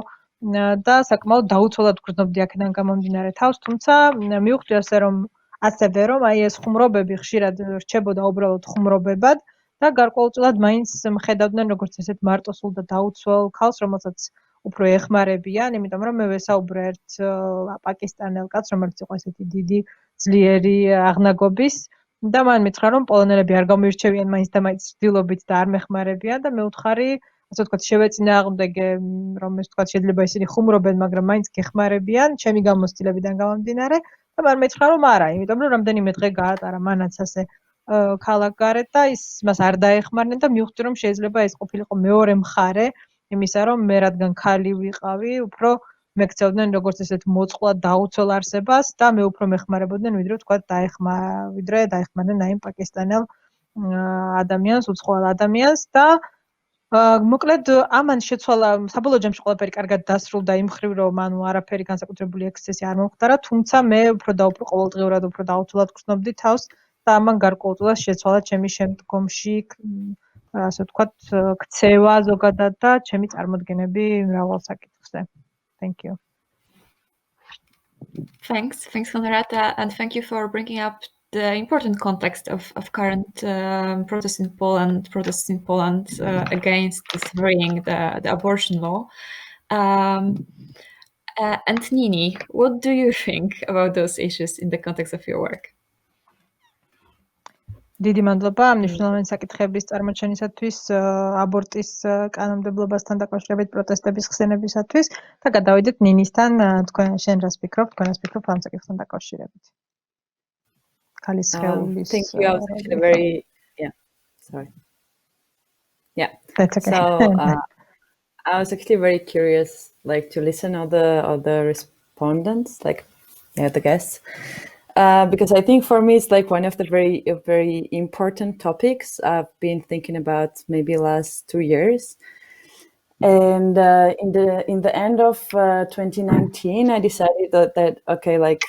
და საკმაოდ დაუცველად გრძნობდი აქედან გამომდინარე თავს, თუმცა მივხვდი ასევე რომ აი ეს ხუმრობები ხშირად რჩებოდა უბრალოდ ხუმრობებად და გარკვეულწილად მაინც მხედავდნენ როგორც ესეთ მარტოსულ და დაუცველ ქალს, რომელსაც უფრო ეხმარებიან, იმიტომ რომ მე ვესაუბრე ერთ პაკისტანელ კაცს, რომელიც იყო ესეთი დიდი, ძლიერი აღნაგობის და მან მითხრა, რომ პოლონელები არ გამოირჩევიან მაინც და მაინც ცდილობით და არ მეხმარებიან და მე ვთხარი, ასე ვთქვათ, შევეწინააღმდეგე, რომ ეს ვთქვათ, შეიძლება ისინი ხუმრობენ, მაგრამ მაინც გეხმარებიან, ჩემი გამოცდილებიდან გამომდინარე და მან მითხრა, რომ არა, იმიტომ რომ რამდენიმე დღე გაატარა მანაც ასე ქალაქგარეთ და მას არ დაეხმარნენ და მივხვდი, რომ შეიძლება ეს ყოფილიყო მეორე მხარე იმისა, რომ მე რადგან ქალი ვიყავი, უფრო მეკცევდნენ როგორც ესეთ მოწყვლად დაუცველ არსებას და მე უფრო მეხმარებოდნენ, ვიდრე ვთქვათ, დაეხმარნენ აი პაკისტანელ ადამიანს, უცხოელ ადამიანს და მოკლედ ამან შეცვალა საბოლოო ჯამში ყველაფერი კარგად დასრულდა იმ მხრივ, რომ ანუ არაფერი განსაკუთრებული ექსცესი არ მომხდარა, თუმცა მე უფრო და უფრო ყოველდღიურად უფრო დაუცველად გრძნობდი თავს და ამან გარკვეულწილად შეცვალა ჩემი შემდგომში ასე ვთქვათ, ქცევა ზოგადად და ჩემი წარმოდგენები მრავალ საკითხზე. Thank you. Thanks, Honorata, and thank you for bringing up the important context of current protests in Poland against this freeing the abortion law. And Nini, what do you think about those issues in the context of your work? დიდი მადლობა მნიშვნელოვანი საკითხების წარმოჩენისათვის, აბორტის კანონმდებლობასთან დაკავშირებით პროტესტების ხსენებისათვის და გადავიდეთ ნინისთან, შენ რას ფიქრობ, თქვენ რას ფიქრობთ ამ საკითხთან დაკავშირებით? ქალის სხეულის Thank you. I was actually very sorry. Yeah. That's okay. So I was actually very curious, like to listen all the respondents, like the guests, because I think for me it's like one of the very important topics I've been thinking about maybe last 2 years. And in the end of 2019, I decided that okay, like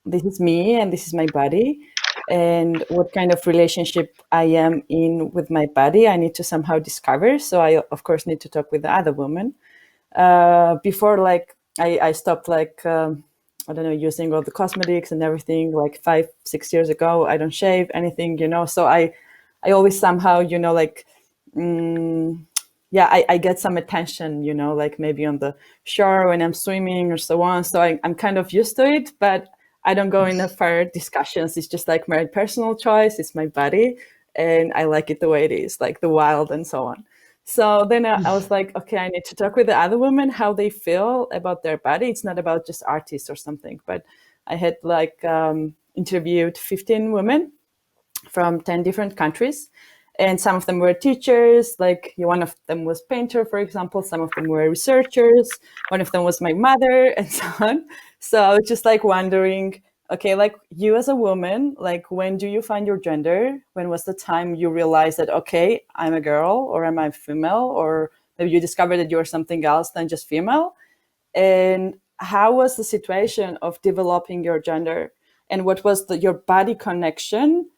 this is me and this is my body, and what kind of relationship I am in with my body, I need to somehow discover. So I, of course, need to talk with the other woman. Before, like, I stopped, like, I don't know, using all the cosmetics and everything, like 5-6 years ago. I don't shave anything, So I always somehow, like, I get some attention, like maybe on the shore when I'm swimming or so on. So I'm kind of used to it, but I don't go in the further discussions. It's just like my personal choice. It's my body, and I like it the way it is, like the wild and so on. So then I was like, okay, I need to talk with the other women, how they feel about their body. It's not about just artists or something, but I had like interviewed 15 women from 10 different countries. And some of them were teachers, like one of them was painter, for example. Some of them were researchers. One of them was my mother, and so on. So I was just like wondering, okay, like you as a woman, like when do you find your gender? When was the time you realized that, okay, I'm a girl, or am I female? Or maybe you discovered that you're something else than just female? And how was the situation of developing your gender? And what was your body connection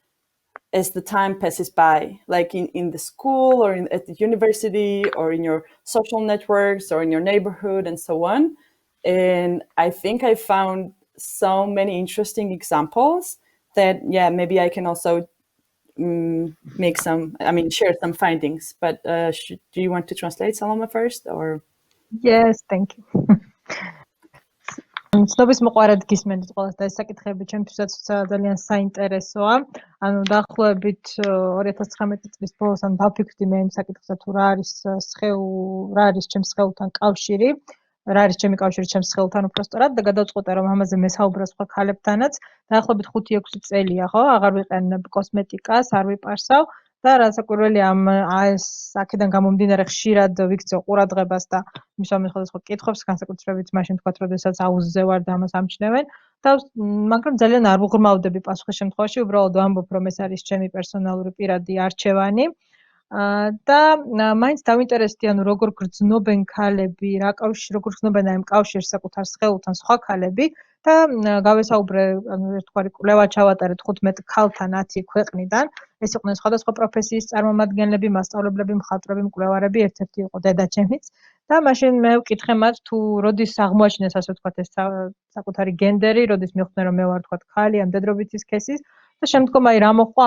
as the time passes by, like in the school or at the university or in your social networks or in your neighborhood and so on. And I think I found so many interesting examples that, maybe I can also share some findings. But do you want to translate, Salome, first? Or Yes, thank you. ცნობის მოყარად გისმენთ ყველას და ეს საკითხები ჩემთვისაც ძალიან საინტერესოა. ანუ დაახლოებით 2019 წლის ბოლოს ან დავფიქრდი მე იმ საკითხზე თუ რა არის ჩემს სხეულთან კავშირი, რა არის ჩემი კავშირი ჩემს სხეულთან უпростоრად და გადავწყვეტე რომ ამაზე მესაუბრა სხვა ქალებთანაც. დაახლოებით 5-6 წელია, ხო, აღარ ვიყენებ კოსმეტიკას, არ ვიპარსავ და რასაკვირველია ეს აქედან გამომდინარე ხშირად ვიქცევ ყურადღებას და მისვამენ სხვადასხვა კითხვებს, განსაკუთრებით მაშინ თქვათ, როდესაც აუზზე ვარ და ამას ამჩნევენ და მაგრამ ძალიან არ ვუღრმავდები პასუხის შემთხვევაში, უბრალოდ ვამბობ, რომ ეს არის ჩემი პერსონალური პირადი არჩევანი. და მაინც დავინტერესდი, ანუ როგორ გრძნობენ ქალები, როგორ გრძნობენ ამ კავშირს საკუთარ სხეულთან სხვა ქალები და გავესაუბრე, ანუ ერთგვარი კვლევა ჩავატარეთ 15 ქალთან 10 ქვეყნიდან. ეს იყვნენ სხვადასხვა პროფესიის წარმომადგენლები, მასწავლებლები, მხატვრები, მკვლევარები, ერთ-ერთი იყო დედაჩემიც. და მაშინ მე ვკითხე მათ თუ როდის აღმოაჩინეს, ასე ვთქვათ, ეს საკუთარი გენდერი, როდის მიხვდნენ რომ მე ვარ, თქვათ, ქალი, ამ დედრობითი სქესის და შემდგომ რა მოხდა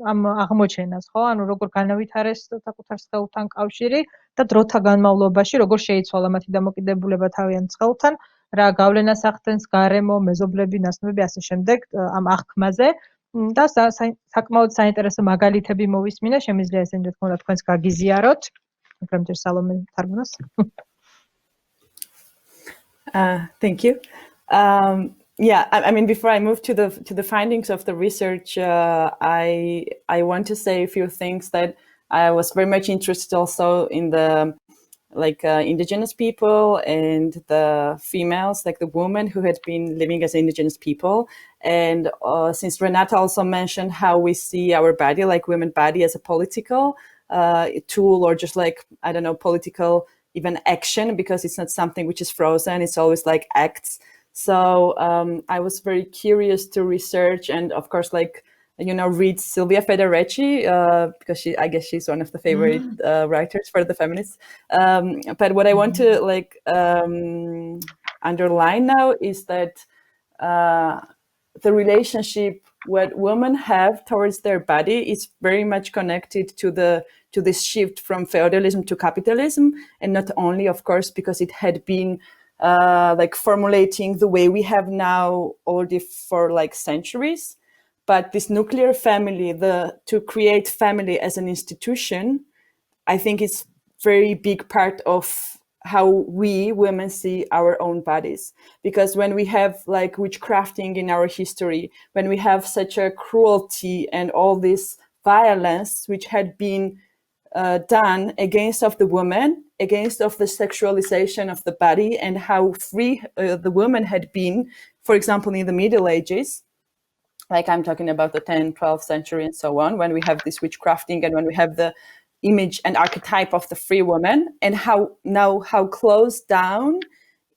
ამ აღმოჩენას, ხო? ანუ როგორ განავითარეს საკუთარ სხეულთან კავშირი და დროთა განმავლობაში როგორ შეიცვალა მათი დამოკიდებულება თავიანთ სხეულთან, რა გავლენას ახდენს გარემო, მეზობლები, ნაცნობები, ასე შემდეგ ამ აღქმაზე. და საკმაოდ საინტერესო მაგალითები მოვისმინა, შემიძლია ესენი რა თქმა უნდა თქვენს გაგიზიაროთ. Gramtir Salome Targunas. Thank you. I mean, before I move to the findings of the research, I want to say a few things that I was very much interested also in the indigenous people and the females, like the women who had been living as indigenous people. And since Renata also mentioned how we see our body, like women body, as a political tool, or just like, I don't know, political even action, because it's not something which is frozen, it's always like acts. So I was very curious to research and of course read Silvia Federici, because I guess she's one of the favorite writers for the feminists. But what I want to underline now is that the relationship what women have towards their body is very much connected to this shift from feudalism to capitalism, and not only, of course, because it had been like formulating the way we have now already for like centuries. But this nuclear family, to create family as an institution, I think it's very big part of how we women see our own bodies. Because when we have like witchcrafting in our history, when we have such a cruelty and all this violence which had been done against of the woman, against of the sexualization of the body, and how free the woman had been, for example, in the Middle Ages, like I'm talking about the 10th, 12th century and so on, when we have this witchcrafting and when we have the image and archetype of the free woman, and how closed down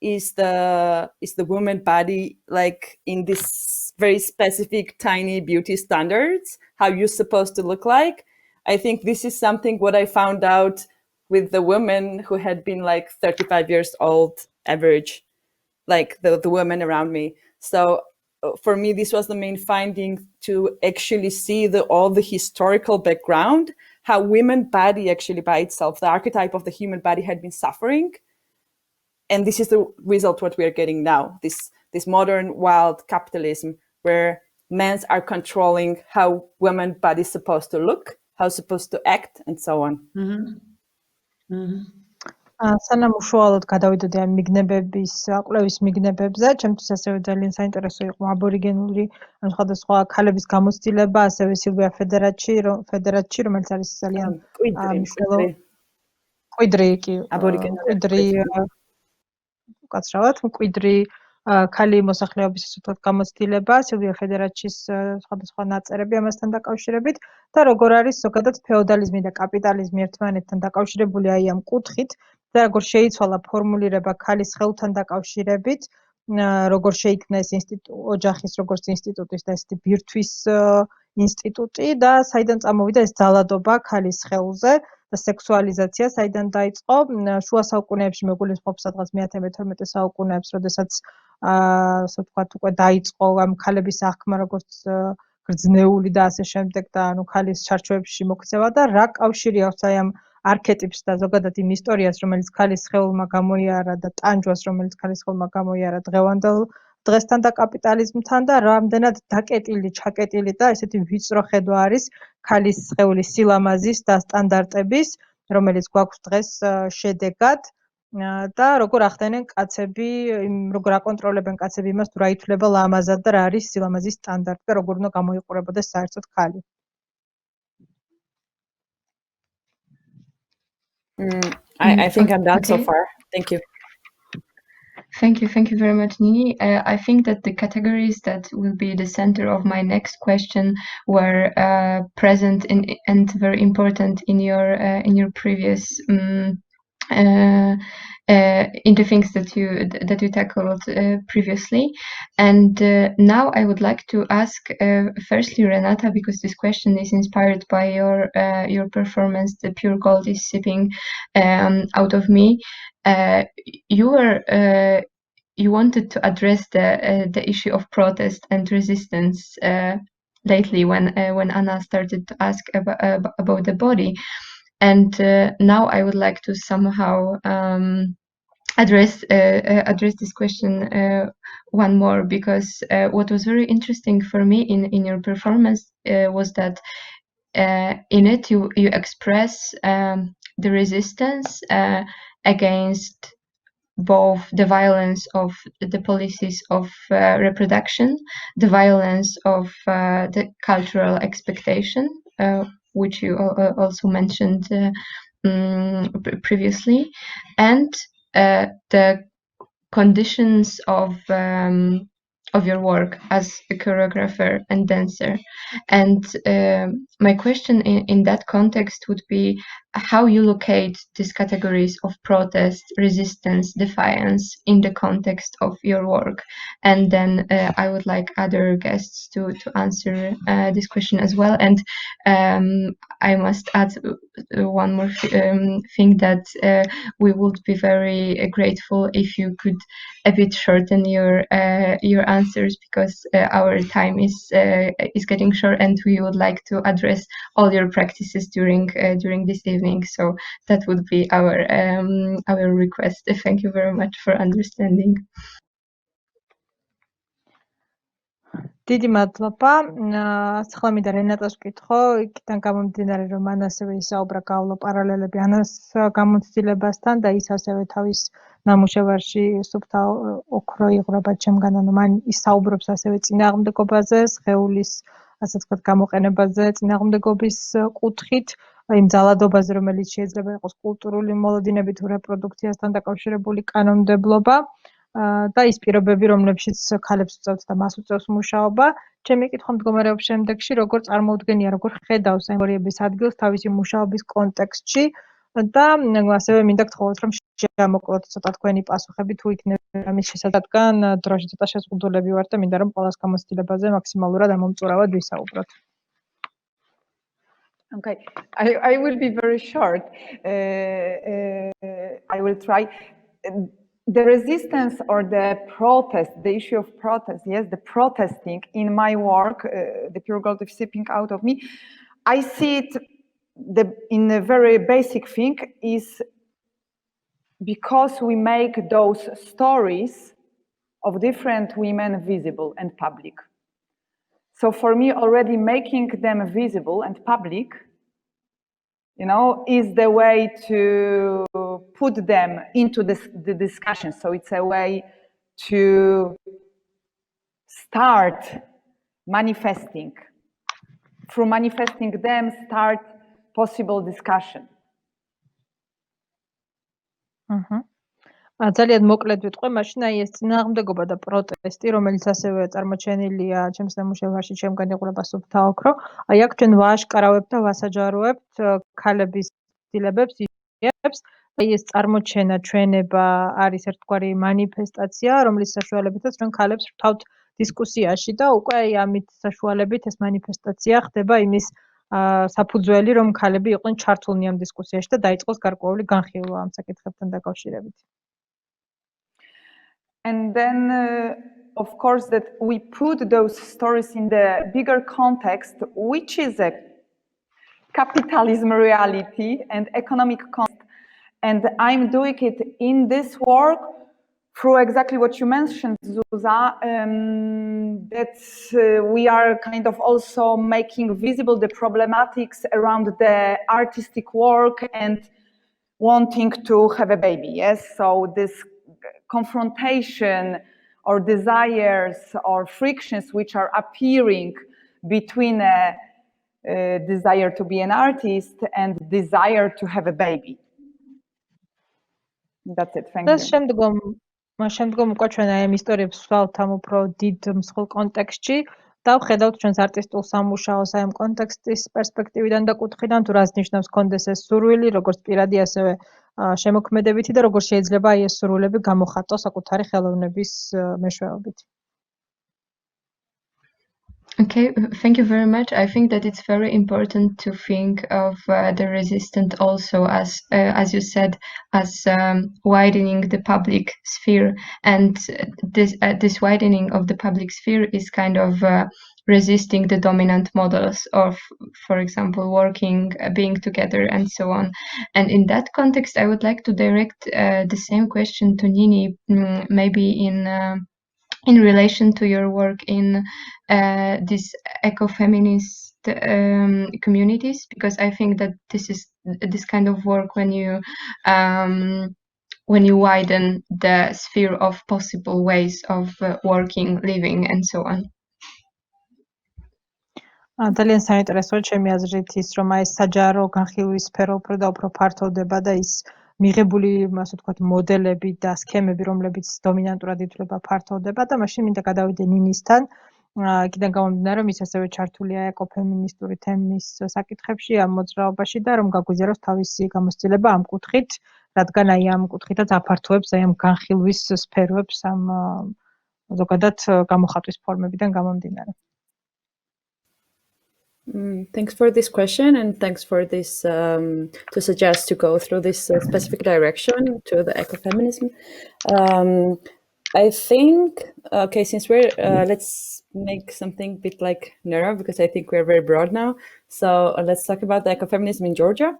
is the woman body, like in this very specific tiny beauty standards, how you're supposed to look like. I think this is something what I found out with the women who had been like 35 years old average, like the women around me. So for me, this was the main finding, to actually see all the historical background, how women body actually by itself, the archetype of the human body had been suffering. And this is the result what we are getting now, this modern wild capitalism where men are controlling how women body is supposed to look, how supposed to act, and so on. სანამ უშუალოდ გადავიდოდი ამ მიგნებების კვლევის მიგნებებზე, ჩემთვის ასევე ძალიან საინტერესო იყო აბორიგენული, ანუ სხვადასხვა ქალების გამოცდილება, ასევე სილვია ფედერატში, რომელიც არის ძალიან მკვიდრი ქალი მოსახლეობის გამოცდილება, სილვია ფედერატშის სხვადასხვა ნაწერები ამასთან დაკავშირებით და როგორ არის ზოგადად ფეოდალიზმი და კაპიტალიზმი ერთმანეთთან დაკავშირებული აი ამ კუთხით და როგორ შეიცვალა ფორმულირება ქალის ხელთან დაკავშირებით, როგორ შეიქმნა ეს ოჯახის როგორც ინსტიტუტის და ესეთი ბირთვის ინსტიტუტი და საიდან წამოვიდა ეს ძალადობა ქალის ხელზე და სექსუალიზაცია საიდან დაიწყო შუა საუკუნეებში მეგულისხმობს სადღაც მე-12 საუკუნეებს, როდესაც ასე ვთქვათ უკვე დაიწყო ამ ქალების აღქმა როგორც გრძნეული და ასე შემდეგ და ანუ ქალის ჩარჩოებში მოქცევა და რა კავშირი აქვს აი ამ არქეტიპს და ზოგადად იმ ისტორიას, რომელიც ქალის სხეულმა გამოიარა და ტანჯვას, რომელიც ქალის სხეულმა გამოიარა დღევანდელ დღესთან და კაპიტალიზმთან და რამდენად დაკეტილი, ჩაკეტილი და ესეთი ვიწრო ხედვა არის ქალის სხეულის სილამაზის და სტანდარტების, რომელიც გვაქვს დღეს შედეგად და როგორ ახდენენ კაცები, როგორ აკონტროლებენ კაცები იმას, თუ რა ითვლება ლამაზად და რა არის სილამაზის სტანდარტი და როგორ უნდა გამოიყურებოდეს საერთოდ ქალი. I think I'm done so far. Thank you. Thank you very much, Nini. I think that the categories that will be the center of my next question were present and very important in your previous in the things that you tackled previously. And now I would like to ask firstly Renata, because this question is inspired by your performance, The Pure Gold is Sipping Out of Me. You wanted to address the issue of protest and resistance lately when Anna started to ask about the body, and now I would like to somehow address this question one more, because what was very interesting for me in your performance was that in it you express the resistance against both the violence of the policies of reproduction, the violence of the cultural expectation, which you also mentioned previously, and the conditions of your work as a choreographer and dancer. And my question in that context would be how you locate these categories of protest, resistance, defiance in the context of your work. And then I would like other guests to answer this question as well. And I must add one more thing, that we would be very grateful if you could a bit shorten your answers because our time is getting short, and we would like to address all your practices during this evening. So that would be our request. Thank you very much for understanding. დიდი მადლობა. ახლა მინდა რენატას ვკითხო, იქიდან გამომდინარე, რომ მან ასევე ისაუბრა გავლა პარალელები ანას გამოცდილებასთან და ის ასევე თავის ნამუშევარში სუფთა ოქრო იღრება ჩემგან, ანუ მან ისაუბრებს ასევე წინააღმდეგობაზე, სხეულის, ასე ვთქვათ, გამოყენებაზე, წინააღმდეგობის კუთხით, იმ ძალადობაზე, რომელიც შეიძლება იყოს კულტურული მოლოდინებით თუ რეპროდუქციასთან დაკავშირებული კანონმდებლობა. და ის პირობები, რომლებშიც ქალებს უწევთ და მას უწევს მუშაობა, ჩემი კითხვა მდგომარეობს შემდეგში, როგორ წარმოუდგენია, როგორ ხედავს ამ კატეგორიების ადგილს თავისი მუშაობის კონტექსტში და ასევე მინდა გთხოვოთ, რომ შემოკლოთ ცოტა თქვენი პასუხები თუ იქნება მის შესაძლებლად, დროში ცოტა შეზღუდულები ვარ და მინდა რომ ყოველს გამოცდილებაზე მაქსიმალურად ამომწურავად ვისაუბროთ. Okay, I will be very short. I will try. The resistance or the protest, the issue of protest, yes, the protesting in my work, the pure gold is seeping out of me. I see it in a very basic thing is because we make those stories of different women visible and public. So for me, already making them visible and public, you know, is the way to put them into the discussion. So it's a way to start manifesting. Through manifesting them, start possible discussion. ძალიან მოკლედ ვიტყვე, მაშინ აი ეს წინააღმდეგობა და პროტესტი, რომელიც ასევე წარმოჩენილია ჩემს ნამუშევარში, ჩემგან იღრება სუფთა ოქრო, აი აქ ჩვენ ვააშკარავებთ და ვასაჯაროებთ ქალების ცდილებებს, ისიებს, აი ეს წარმოჩენა, ჩვენება არის ერთგვარი მანიფესტაცია, რომლის საშუალებითაც ჩვენ ქალებს ვრთავთ დისკუსიაში და უკვე აი ამით საშუალებით ეს მანიფესტაცია ხდება იმის საფუძველი, რომ ქალები იყვნენ ჩართულნი ამ დისკუსიაში და დაიწყოს გარკვეული განხილვა ამ საკითხებთან დაკავშირებით. And then, of course, that we put those stories in the bigger context, which is a capitalism reality and economic context. And I'm doing it in this work through exactly what you mentioned, Zuza, that we are kind of also making visible the problematics around the artistic work and wanting to have a baby, yes? So this confrontation or desires or frictions which are appearing between a desire to be an artist and desire to have a baby. That's it, thank you. შემდგომ უკვე ჩვენ აი ამ ისტორიებს ვსვავთ ამ უფრო დიდ მსხვილ კონტექსტში და ვხედავთ ჩვენს არტისტულ სამუშაოს აი ამ კონტექსტის პერსპექტივიდან და კუთხიდან, თუ რას ნიშნავს კონდეს ეს სურვილი, როგორც პირადი, ასევე შემოქმედებითი და როგორ შეიძლება აი ეს სურვილები გამოხატოს საკუთარი ხელოვნების მეშვეობით. Okay, thank you very much. I think that it's very important to think of the resistance also as you said, as widening the public sphere, and this widening of the public sphere is kind of resisting the dominant models of, for example, working, being together, and so on. And in that context, I would like to direct the same question to Nini, maybe in relation to your work in these ecofeminist communities, because I think that this is this kind of work when you widen the sphere of possible ways of working, living, and so on. ძალიან საინტერესოა ჩემი აზრით ის, რომ აი საჯარო განხილვის სფერო უფრო და უფრო ფართოვდება და ის მიღებული, ასე ვთქვათ, მოდელები და სქემები, რომლებიც დომინანტურად ითვლება, ფართოვდება და მაშინ მინდა გადავიდე ნინისთან. იქიდან გამომდინარე, რომ ის ასევე ჩართულია ეკოფემინისტური თემის საკითხებში, ამ მოძრაობაში და რომ გაგვიზიაროს თავისი გამოცდილება ამ კუთხით, რადგან აი ამ კუთხითაც აფართოებს აი ამ განხილვის სფეროებს ამ ზოგადად გამოხატვის ფორმებიდან გამომდინარე. Thanks for this question, and thanks for this to suggest to go through this specific direction to the ecofeminism. I think, okay, since we're, let's make something a bit like narrow, because I think we're very broad now. So let's talk about the ecofeminism in Georgia.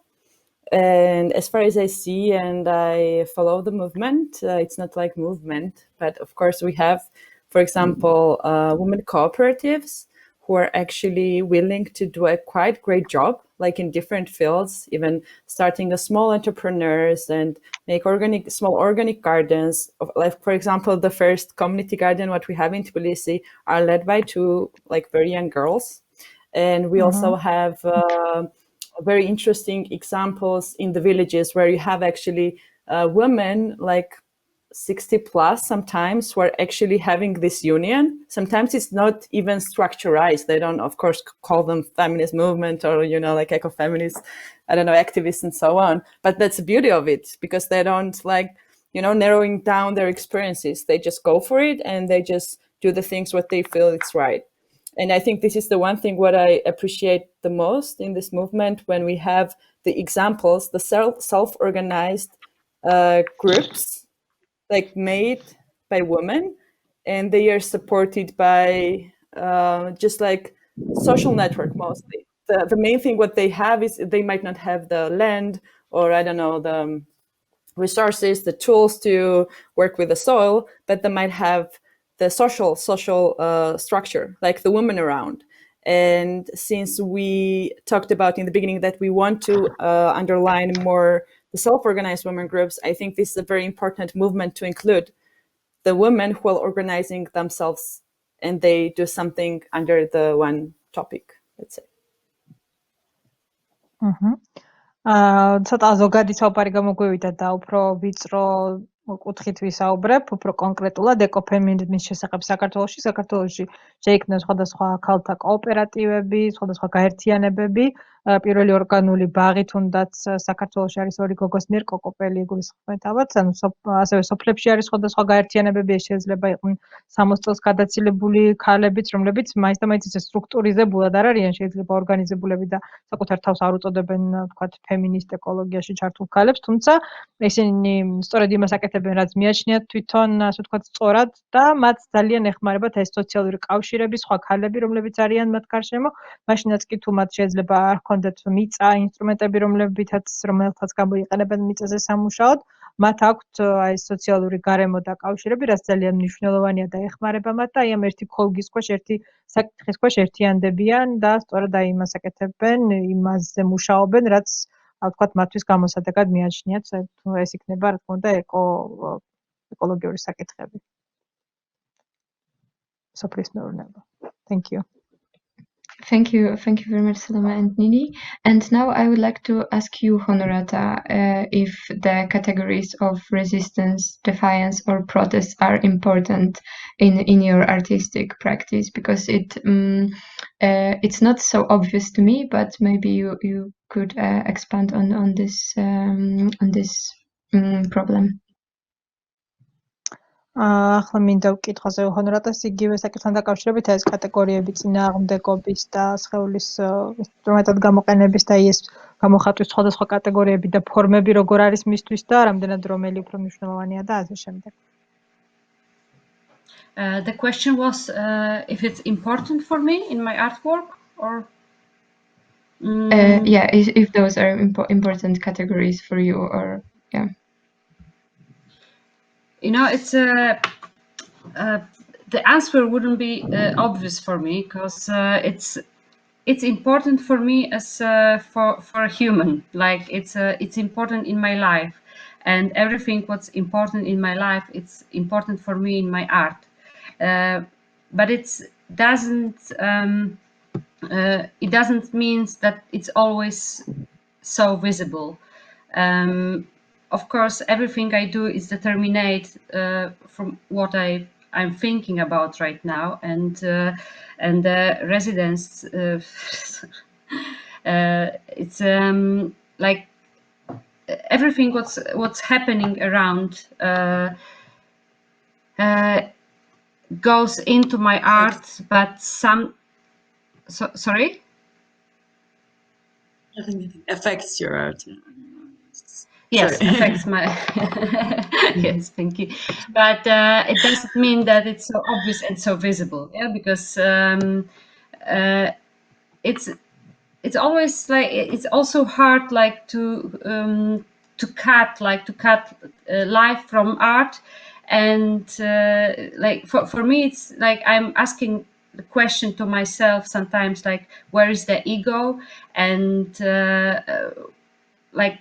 And as far as I see and I follow the movement, it's not like movement, but of course we have, for example, women cooperatives who are actually willing to do a quite great job, like in different fields, even starting a small entrepreneurs and make small organic gardens. Like, for example, the first community garden what we have in Tbilisi are led by two like very young girls. And we also have very interesting examples in the villages where you have actually women like 60 plus sometimes who are actually having this union. Sometimes it's not even structurized. They don't, of course, call them feminist movement or, like ecofeminist, I don't know, activists and so on. But that's the beauty of it, because they don't like, narrowing down their experiences. They just go for it and they just do the things what they feel it's right. And I think this is the one thing what I appreciate the most in this movement, when we have the examples, the self-organized groups like made by women, and they are supported by just like social network mostly. The main thing what they have is they might not have the land, or I don't know, the resources, the tools to work with the soil, but they might have the social structure, like the women around. And since we talked about in the beginning that we want to underline more the self-organized women groups, I think this is a very important movement to include the women who are organizing themselves and they do something under the one topic, let's say. ცოტა ზოგადი საუბარი გამოგვივიდა და უფრო ვიწრო კუთხით ვისაუბრებ, უფრო კონკრეტულად ეკოფემინიზმის შესახებ საქართველოში შეიქმნა სხვადასხვა ქალთა კოოპერატივები, სხვადასხვა გაერთიანებები, პირველი ორგანული ბაღი თუნდაც საქართველოში არის ორი გოგოს მიერ კოკოპელი იგულისხმებათ, ანუ ასევე სოფლებში არის სხვადასხვა გაერთიანებები, შეიძლება იყვნენ 60 წელს გადაცილებული ქალებიც, რომლებიც მაინც და მაინც ისე სტრუქტურიზებულად არ არიან შეიძლება ორგანიზებულები და საკუთარ თავს არ უწოდებენ, ვთქვათ, ფემინისტ ეკოლოგიაში ჩართულ ქალებს, თუმცა ისინი სწორედ იმას აკეთებენ, რაც მიაჩნიათ თვითონ, ასე ვთქვათ, სწორად და მათ ძალიან ეხმარებათ ეს სოციალური კავშირები, სხვა ქალები, რომლებიც არიან მათ გარშემო, მაშინაც კი თუ მათ შეიძლება არ ჰქონდეთ მიწა, ინსტრუმენტები, რომელთაც გამოიყენებენ მიწაზე სამუშაოდ, მათ აქვთ აი სოციალური გარემო და კავშირები, რაც ძალიან მნიშვნელოვანია და ეხმარება მათ და აი ამ ერთი ქოლგის ქვეშ, ერთი საკითხის ქვეშ ერთიანდებიან და სწორედ აი იმას აკეთებენ, იმაზე მუშაობენ, რაც ვთქვათ მათთვის გამოსადეგად მიაჩნიათ, თუ ეს იქნება რა თქმა უნდა ეკოლოგიური საკითხები. სოფლის მეურნეობა. Thank you. Thank you very much, Salome and Nini. And now I would like to ask you, Honorata, if the categories of resistance, defiance, or protest are important in your artistic practice, because it's not so obvious to me, but maybe you could expand on this problem. ახლა მინდა ვკითხვაზე ჰონორატას იგივე საკითხთან დაკავშირებით ეს კატეგორიები წინააღმდეგობის და სხეულის ინსტრუმენტად გამოყენების და ეს გამოხატვის სხვადასხვა კატეგორიები და ფორმები როგორ არის მისთვის და რამდენად რომელი უფრო მნიშვნელოვანია და ასე შემდეგ. The question was if it's important for me in my artwork, or yeah, if those are important categories for you, or yeah. It's the answer wouldn't be obvious for me, because it's important for me as for a human. Like it's important in my life, and everything what's important in my life, it's important for me in my art. But it doesn't mean that it's always so visible. Of course, everything I do is determined from what I'm thinking about right now, and the residence. It's like everything what's happening around goes into my art, but sorry. I think it affects your art. Yes, Sorry. affects my. Yes, thank you. But it doesn't mean that it's so obvious and so visible. Yeah, because uh, it's always like it's also hard like to cut life from art, and like for me it's like I'm asking the question to myself sometimes, like where is the ego, and like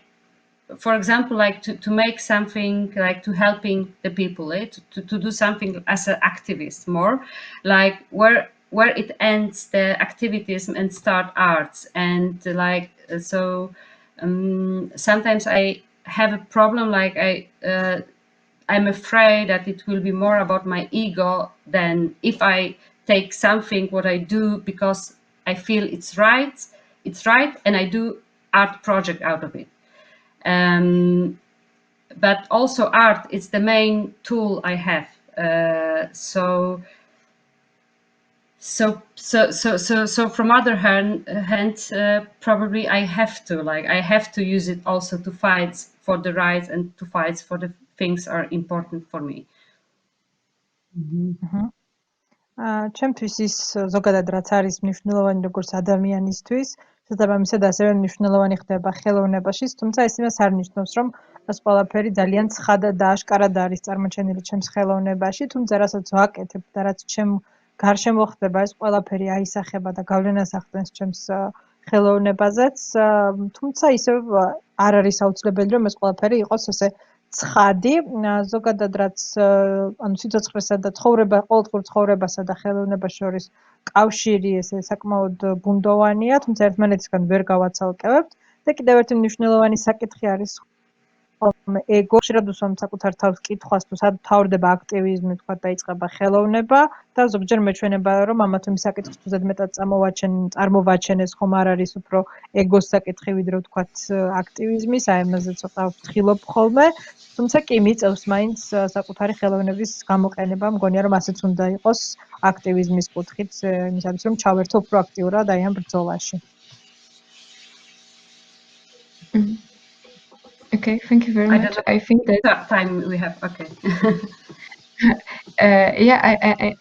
for example, like to make something, like to helping the people, to do something as an activist more, like where it ends the activism and start arts, and like so sometimes I have a problem, like I'm afraid that it will be more about my ego than if I take something what I do because I feel it's right and I do art project out of it. um, but also art is the main tool I have. So from other hand, probably I have to use it also to fight for the rights and to fight for the things are important for me. ჩემთვის ის ზოგადად რაც არის მნიშვნელოვანი როგორც ადამიანისთვის, შესაბამისად ასევე მნიშვნელოვანი ხდება ხელოვნებაშიც, თუმცა ეს იმას არ ნიშნავს, რომ ეს ყველაფერი ძალიან ცხადად და აშკარად არის წარმოჩენილი ჩემს ხელოვნებაში, თუმცა რასაც ვაკეთებ და რაც ჩემ გარშემო ხდება, ეს ყველაფერი აისახება და გავლენას ახდენს ჩემს ხელოვნებაზეც, თუმცა ისევ არ არის აუცილებელი, რომ ეს ყველაფერი იყოს ესე ცხადი, ზოგადად რაც ანუ სიცოცხლესა და ყოველდღიურ ცხოვრებასა და ხელოვნებას შორის კავშირი ესე საკმაოდ ბუნდოვანია, თუმცა ერთმანეთისგან ვერ გავაცალკევებთ. და კიდევ ერთი მნიშვნელოვანი საკითხი არის ხოლმე ეგო, ხშირად უსვამ საკუთარ თავს კითხვას, თუ სად მთავრდება აქტივიზმი, თქვა დაიწყება ხელოვნება და ზოგჯერ მეჩვენება, რომ ამა თუ იმ საკითხს თუ ზედმეტად წარმოვაჩენეს, ხომ არ არის უფრო ეგოს საკითხი, ვიდრე ვთქვათ აქტივიზმის, აი ამაზე ცოტა ვფრთხილობ ხოლმე. თუმცა კი მიწევს მაინც საკუთარი ხელოვნების გამოყენება, მგონია რომ ასეც უნდა იყოს აქტივიზმის კუთხით, იმისათვის რომ ჩავერთო უფრო აქტიურად აი ამ ბრძოლაში. Okay, thank you very I much. don't know I think that time we have. Okay.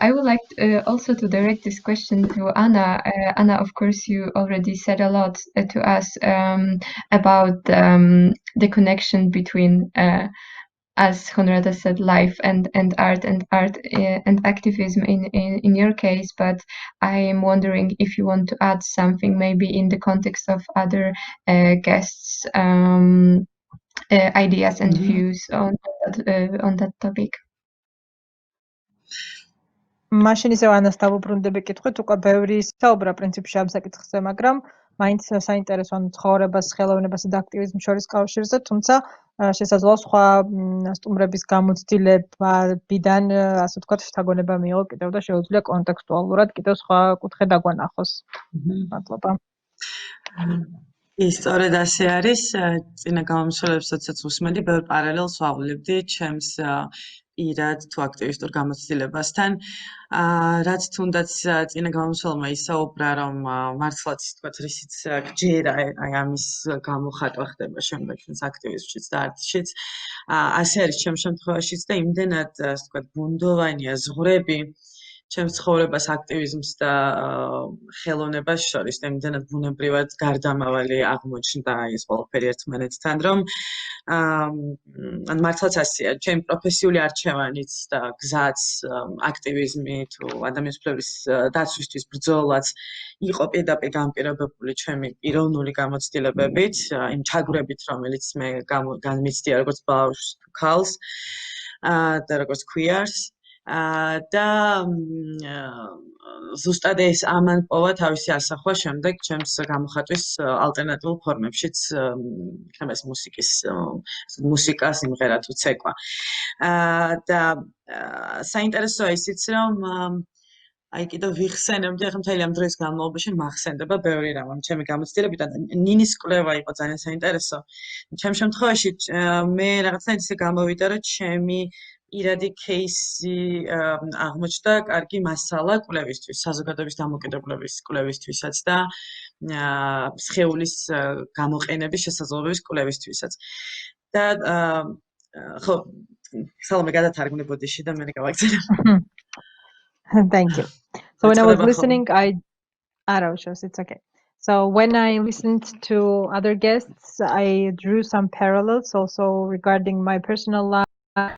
I would like also to direct this question to Anna. Anna, of course, you already said a lot to us about the connection between, as Honorata said, life and art and activism in your case. But I am wondering if you want to add something, maybe in the context of other guests' ideas and views on that topic. მაშინ ისევ ანას დავუბრუნდები კითხვით, უკვე ბევრი საუბრა პრინციპში ამ საკითხზე, მაგრამ მაინც საინტერესო ანუ ცხოვრებას, ხელოვნებასა და აქტივიზმის შორის კავშირზე, თუმცა შესაძლოა სხვა სტუმრების გამოცდილებიდან, ასე ვთქვათ, შთაგონება მიიღო კიდევ და შეუძლია კონტექსტუალურად კიდევ სხვა კუთხე დაგვანახოს. მადლობა. ის სწორედ ასე არის, წინა გამომცემლებსაც უსმენდი, ბევრ პარალელს ვავლებდი ჩემს პირად თუ აქტივისტურ გამოცდილებასთან. რაც თუნდაც წინა გამომცემლმა ისაუბრა, რომ მართლაც თქვათ, რისიც გჯერა აი ამის გამოხატვა ხდება შემდეგ ჩვენს აქტივიზმშიც და არტშიც. ასე არის ჩემს შემთხვევაშიც და იმდენად, ასე ვთქვათ, ბუნდოვანია ზღვრები ჩემს ცხოვრებას აქტივიზმს და ხელოვნებას შორის და იმდენად ბუნებრივად გარდამავალი აღმოჩნდა ეს ყველაფერი ერთმანეთთან, რომ ან მართლაც ასეა, ჩემი პროფესიული არჩევანიც და გზაც აქტივიზმი თუ ადამიანის უფლების დაცვისთვის ბრძოლაც იყო პირდაპირ განპირობებული ჩემი პიროვნული გამოცდილებებით, იმ ჩაგვრებით, რომელიც მე განმიცდია როგორც ბავშვს თუ ქალს და როგორც queers. და ზუსტად ეს ამან პოვა თავისი ასახვა შემდეგ ჩემს გამოხატვის ალტერნატიულ ფორმებშიც, იქნება ეს მუსიკა, სიმღერა თუ ცეკვა. და საინტერესოა ისიც, რომ აი კიდევ ვიხსენებდი, ახლა მთელი ამ დროის განმავლობაში მახსენდება ბევრი რამ, ჩემი გამოცდილებიდან ნინის კვლევა იყო ძალიან საინტერესო. ჩემ შემთხვევაში მე რაღაცნაირად ისე გამოვიდა, რომ ჩემი ირადი кейსი აღმოჩნდა კარგი მასალა კვლევისთვის, საზოგადოების დამოკიდებულების კვლევისთვისაც და სხეულის გამოყენების შესაძლებლობის კვლევისთვისაც. და ხო, სალომე გადათარგმნე ბოდიში და მე გავაგზავნე. Thank you. So when I was listening, it's okay. So when I listened to other guests, I drew some parallels also regarding my personal life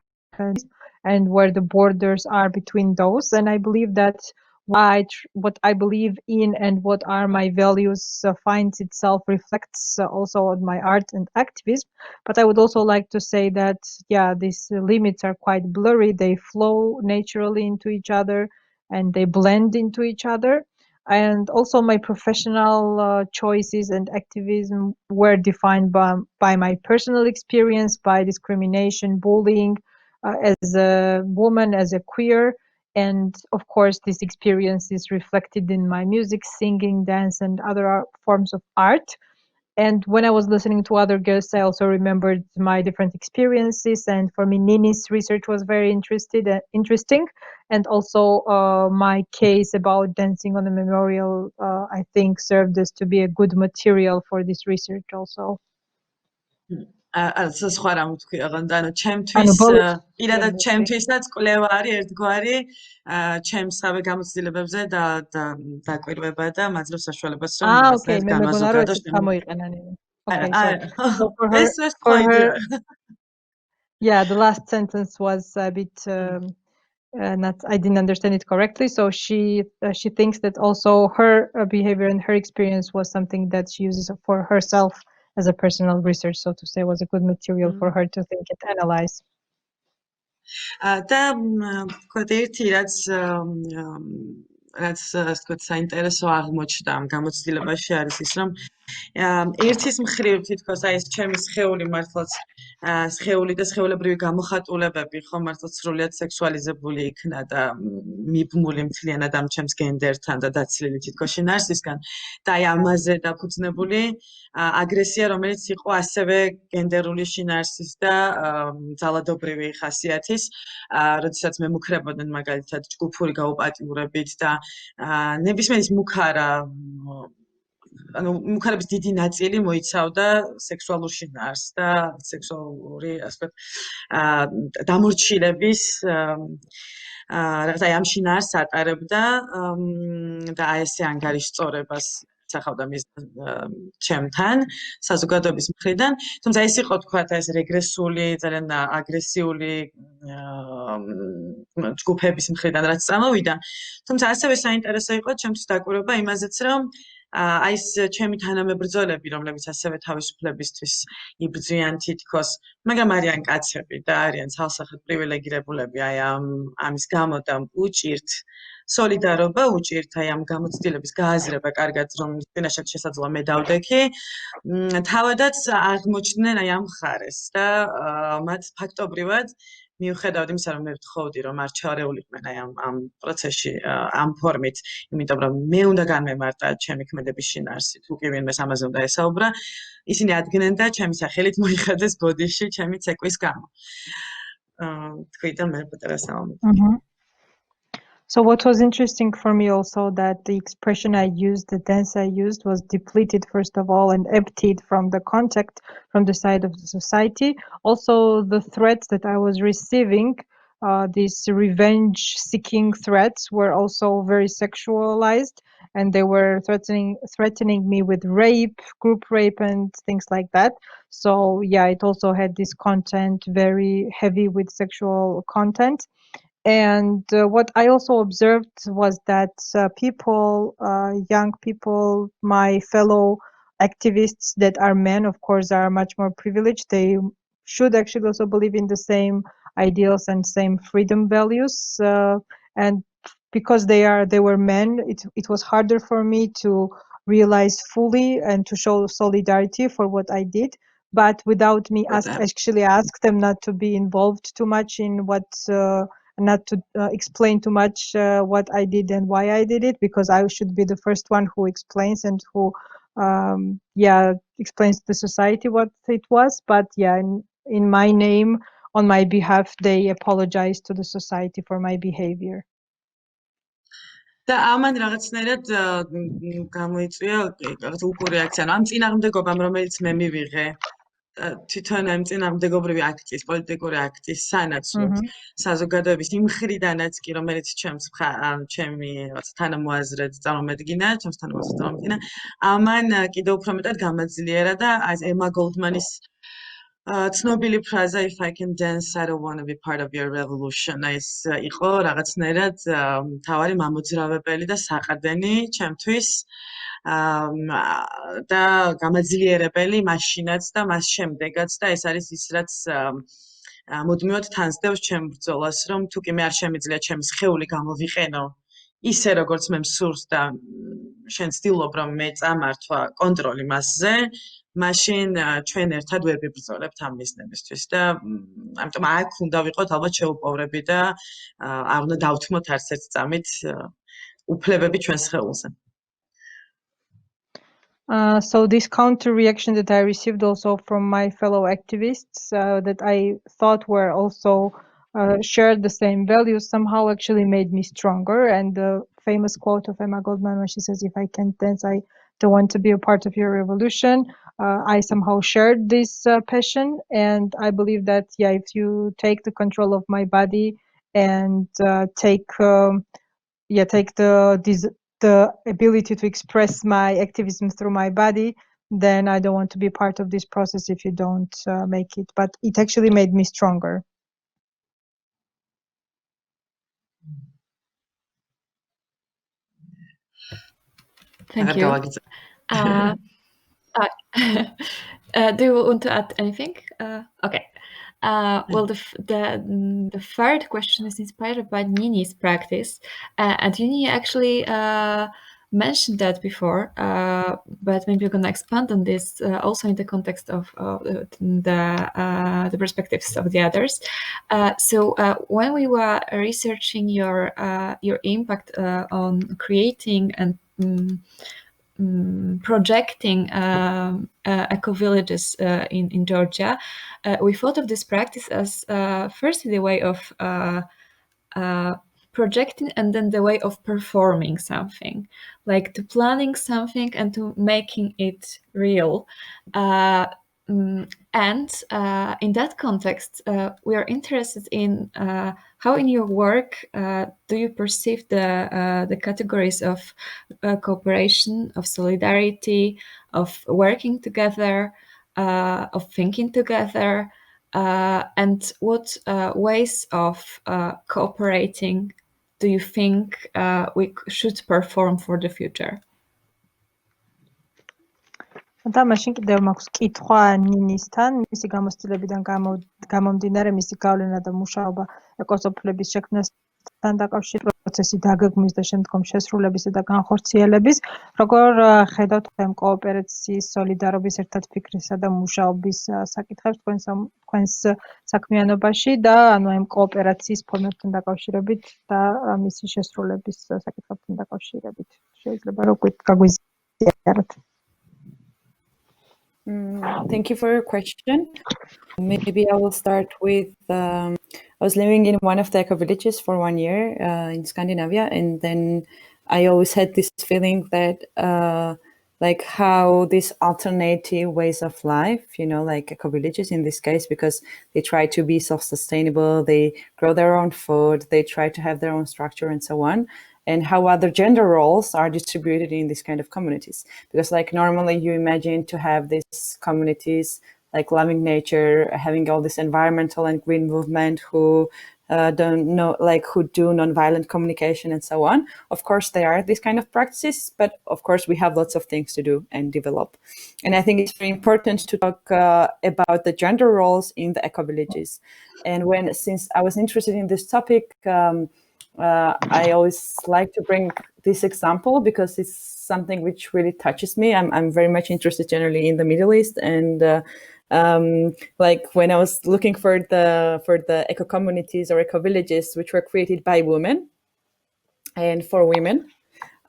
and where the borders are between those. And I believe that what I believe in and what are my values finds itself reflects also on my art and activism. But I would also like to say that, yeah, these limits are quite blurry. They flow naturally into each other and they blend into each other. And also my professional choices and activism were defined by my personal experience, by discrimination, bullying, as a woman, as a queer. And of course, this experience is reflected in my music, singing, dance, and other forms of art. And when I was listening to other guests, I also remembered my different experiences. And for me, Nini's research was very interesting. And also my case about dancing on the memorial, I think, served as to be a good material for this research also. სხვა რამ ვთქვი, ოღონდ ანუ ჩემთვის პირადად ჩემთვისაც კვლევა არის ერთგვარი ჩემსავე გამოცდილებებზე და დაკვირვება და მაძლევს საშუალებას რომ რაღაცნაირად გამაზოგადო Yeah, the last sentence was a bit I didn't understand it correctly. So she thinks that also her behavior and her experience was something that she uses for herself as a personal research, so to say, was a good material for her to think and analyze. და თქვათ ერთი რაც თქვათ საინტერესო აღმოჩნდა ამ გამოცდილებაში არის ის რომ ერთის მხრივ თითქოს აი ეს ჩემი სხეული მართლაც სხეული და სხეულებრივი გამოხატულებები ხო მართლაც სრულიად სექსუალიზებული იქნა და მიბმული მთლიანად ამ ჩემს გენდერთან და დაცლილი თითქოს შინაარსისგან და აი ამაზე დაფუძნებული აგრესია რომელიც იყო ასევე გენდერული შინაარსის და ძალადობრივი ხასიათის როდესაც მემუქრებოდნენ მაგალითად ჯგუფური გაუპატიურებით და ნებისმიერი მუქარა ანუ მუქარების დიდი ნაწილი მოიცავდა სექსუალურ შინაარსს და სექსუალური ასე დამორჩილების რაღაცა ამ შინაარსს ატარებდა და აი ესე ანგარიშწორებას სახავდა მის ჩემთან საზოგადოების მხრიდან თუმცა ეს იყო თქვა ეს რეგრესული ძალიან აგრესიული ჯგუფების მხრიდან რაც წამოვიდა თუმცა ასევე საინტერესო იყო ჩემთვის დაკვირვება იმაზეც რომ აი ეს ჩემი თანამებრძოლები რომლებიც ასევე თავისუფლებისთვის იბრძვიან თითქოს მაგრამ არიან კაცები და არიან ცალსახად პრივილეგირებულები აი ამის გამო და უჭირთ სოლიდარობა უჭირთ აი ამ გამოცდილების გააზრება კარგად რომ წინაშე შესაძლოა მე დავდექი თავადაც აღმოჩნდნენ აი ამ ხარეს და მათ ფაქტობრივად მიუხედავად იმისა რომ მე ვთხოვდი რომ არ ჩარეულიყვნენ აი ამ პროცესში ამ ფორმით იმიტომ რომ მე უნდა განმემარტა ჩემი ქმედების შინაარსი თუ კი ვინმეს ამაზე უნდა ესაუბრა ისინი ადგენენ და ჩემი სახელით მოიხადეს ბოდიში ჩემი ცეკვის გამო თქვი და მე პატარა სამომი So what was interesting for me also that the expression I used, the dance I used was depleted first of all and emptied from the contact from the side of the society. Also the threats that I was receiving, these revenge-seeking threats were also very sexualized and they were threatening me with rape, group rape and things like that. So yeah, it also had this content very heavy with sexual content. And what I also observed was that people, young people, my fellow activists that are men, of course, are much more privileged. They should actually also believe in the same ideals and same freedom values. And because they were men, it was harder for me to realize fully and to show solidarity for what I did. But without me actually ask them not to be involved too much in what not to explain too much what I did and why I did it, because I should be the first one who explains and who explains to society what it was. But yeah, in my name on my behalf, they apologize to the society for my behavior. და ამან რაღაცნაირად გამოიწვია რაღაც უკუ რეაქცია. ამ წინააღმდეგობამ, რომელიც მე მივიღე თვითონ ამ წინააღმდეგობრივი აქტის, პოლიტიკური აქტის სანაცვლოდ, საზოგადოების იმ მხრიდანაც კი, რომელიც ჩემი რაღაც თანამოაზრედ წარმომედგინა, ჩემს თანამოაზრედ წარმომედგინა, ამან კიდევ უფრო მეტად გამაძლიერა და ემა გოლდმანის ცნობილი ფრაზა if I can dance I don't want to be part of your revolution. ეს იყო რაღაცნაირად მთავარი მამოძრავებელი და საყრდენი ჩემთვის და გამაძლიერებელი მაშინაც და მას შემდეგაც და ეს არის ის რაც მუდმივად თანსდევს ჩემ ბრძოლას, რომ თუ კი მე არ შემიძლია ჩემი სხეული გამოვიყენო ისე როგორც მე მსურს და შენ ცდილობ რომ მე წამართვა კონტროლი მასზე, მაშინ ჩვენ ერთად ვერ ვიბრძოლებთ ამ მიზნებისთვის და ამიტომ აქ უნდა ვიყოთ ალბათ შეუპოვრები და არ უნდა დავთმოთ არც ერთ წამით უფლებები ჩვენს სხეულზე. So this counter reaction that I received also from my fellow activists that I thought were also shared the same values somehow actually made me stronger. And the famous quote of Emma Goldman when she says, if I can't dance, I don't want to be a part of your revolution. I somehow shared this passion. And I believe that, yeah, if you take the control of my body and take the ability to express my activism through my body, then I don't want to be part of this process if you don't make it. But it actually made me stronger. Thank you. Do you want to add anything? Okay. Well, the third question is inspired by Nini's practice, and Nini actually mentioned that before, but maybe we're going to expand on this also in the context of the perspectives of the others. So when we were researching your impact on creating and projecting eco-villages in Georgia, we thought of this practice as firstly the way of projecting and then the way of performing something, like to planning something and to making it real. And in that context, we are interested in how in your work do you perceive the categories of cooperation, of solidarity, of working together, of thinking together, and what ways of cooperating do you think we should perform for the future? და მაშინ კიდევ მაქვს კითხვა ნინისთან, მისი გამოცდილებიდან გამომდინარე მისი გავლენა და მუშაობა ეკოსოფლების შექმნასთან დაკავშირებით პროცესი დაგეგმვის და შემდგომ შესრულებისა და განხორციელების, როგორ ხედავთ ამ კოოპერაციის, სოლიდარობის, ერთად ფიქრისა და მუშაობის საკითხებს თქვენს საქმიანობაში და ანუ ამ კოოპერაციის ფორმებთან დაკავშირებით და მისი შესრულების საკითხებთან დაკავშირებით. შეიძლება რომ გაგვიზიაროთ. Thank you for your question. Maybe I will start with, I was living in one of the eco-villages for 1 year in Scandinavia, and then I always had this feeling that like how these alternative ways of life, you know, like eco-villages in this case, because they try to be self-sustainable, they grow their own food, they try to have their own structure and so on, and how other gender roles are distributed in this kind of communities. Because like normally you imagine to have these communities like loving nature, having all this environmental and green movement who don't know, like who do non-violent communication and so on. Of course, there are these kind of practices, but of course we have lots of things to do and develop. And I think it's very important to talk about the gender roles in the eco-villages. And since I was interested in this topic, I always like to bring this example because it's something which really touches me. I'm very much interested generally in the Middle East, and like when I was looking for the eco communities or eco villages which were created by women and for women,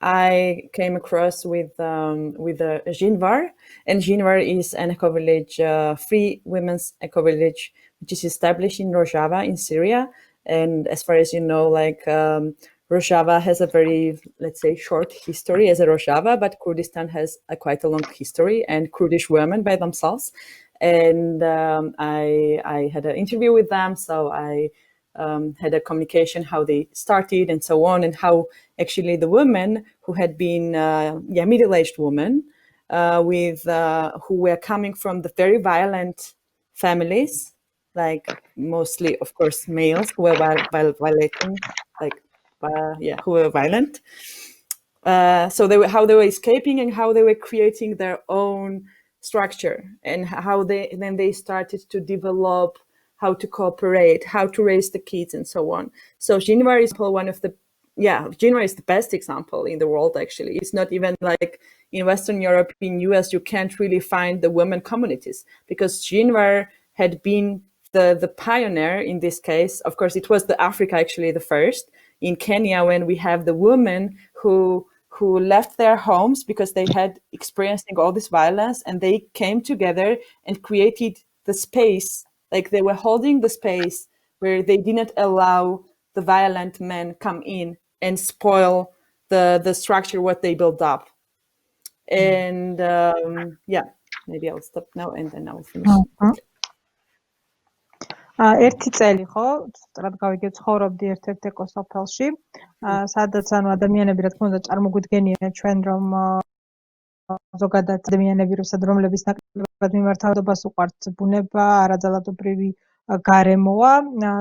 I came across with Jinvar, and Jinvar is an eco-village, free women's eco-village, which is established in Rojava in Syria. And as far as you know, like Rojava has a very, let's say, short history as a Rojava, but Kurdistan has quite a long history, and Kurdish women by themselves. And I had an interview with them, so I had a communication how they started and so on, and how actually the women who had been middle-aged women who were coming from the very violent families, like mostly, of course, males who were violating, like who were violent. So how they were escaping and how they were creating their own structure, and how they started to develop how to cooperate, how to raise the kids, and so on. So Jinvar is one of the Jinvar is the best example in the world. Actually, it's not even like in Western Europe, in US, you can't really find the women communities, because Jinvar had been the pioneer in this case. Of course, it was the Africa actually the first in Kenya, when we have the women who left their homes because they had experiencing all this violence, and they came together and created the space, like they were holding the space where they didn't allow the violent men come in and spoil the structure what they built up. And maybe I'll stop now and then I'll finish. ერთი წელი ხო, სწორად გავიგე, ცხოვრობდი ერთ-ერთ ეკოსოფელში, სადაც ანუ ადამიანები, რა თქმა უნდა, წარმოგვიდგენია ჩვენ, რომ ზოგადად ადამიანები, რომლებიც ნაკლებად მიმართავობას უყვართ ბუნება, არაძალადობრივი გარემოა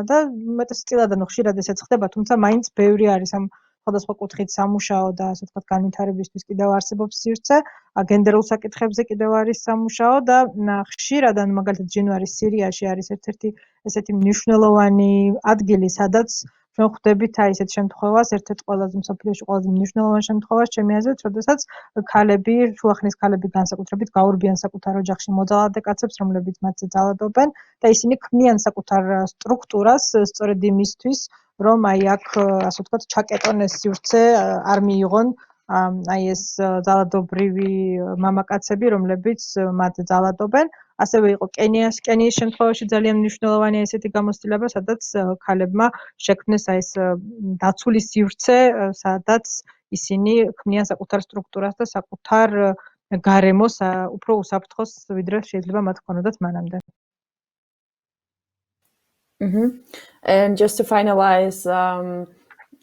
და მეტწილად ანუ ხშირად ესეც ხდება, თუმცა მაინც ბევრი არის ამ სხვადასხვა კუთხით სამუშაო და ასე ვთქვათ განვითარებისთვის კიდევ არსებობს სივრცე, გენდერულ საკითხებზე კიდევ არის სამუშაო და ხშირად ანუ მაგალითად ჯინვარის სირიაში არის ერთ-ერთი ესეთი მნიშვნელოვანი ადგილი, სადაც ჩვენ ხვდებით აი ესეთ შემთხვევას, ერთ-ერთ ყველაზე მსოფლიოში ყველაზე მნიშვნელოვან შემთხვევას, ჩემი აზრით, როდესაც ქალები, შუახნის ქალები განსაკუთრებით გაურბიან საკუთარ ოჯახში მოძალადე კაცებს, რომლებიც მათზე ძალადობენ და ისინი ქმნიან საკუთარ სტრუქტურას სწორედ იმისთვის, რომ აი აქ, ასე ვთქვათ, ჩაკეტონ ეს სივრცე, არ მიიღონ აი ეს ძალადობრივი მამაკაცები, რომლებიც მათ ძალადობენ. ასევე იყო კენიის შემთხვევაში ძალიან მნიშვნელოვანი ესეთი გამოცდილება, სადაც ქალებმა შექმნეს აი ეს დაცული სივრცე, სადაც ისინი ქმნიან საკუთარ სტრუქტურას და საკუთარ გარემოს უფრო უსაფრთხოს, ვიდრე შეიძლება მათ ჰქონოდათ მანამდე. And just to finalize,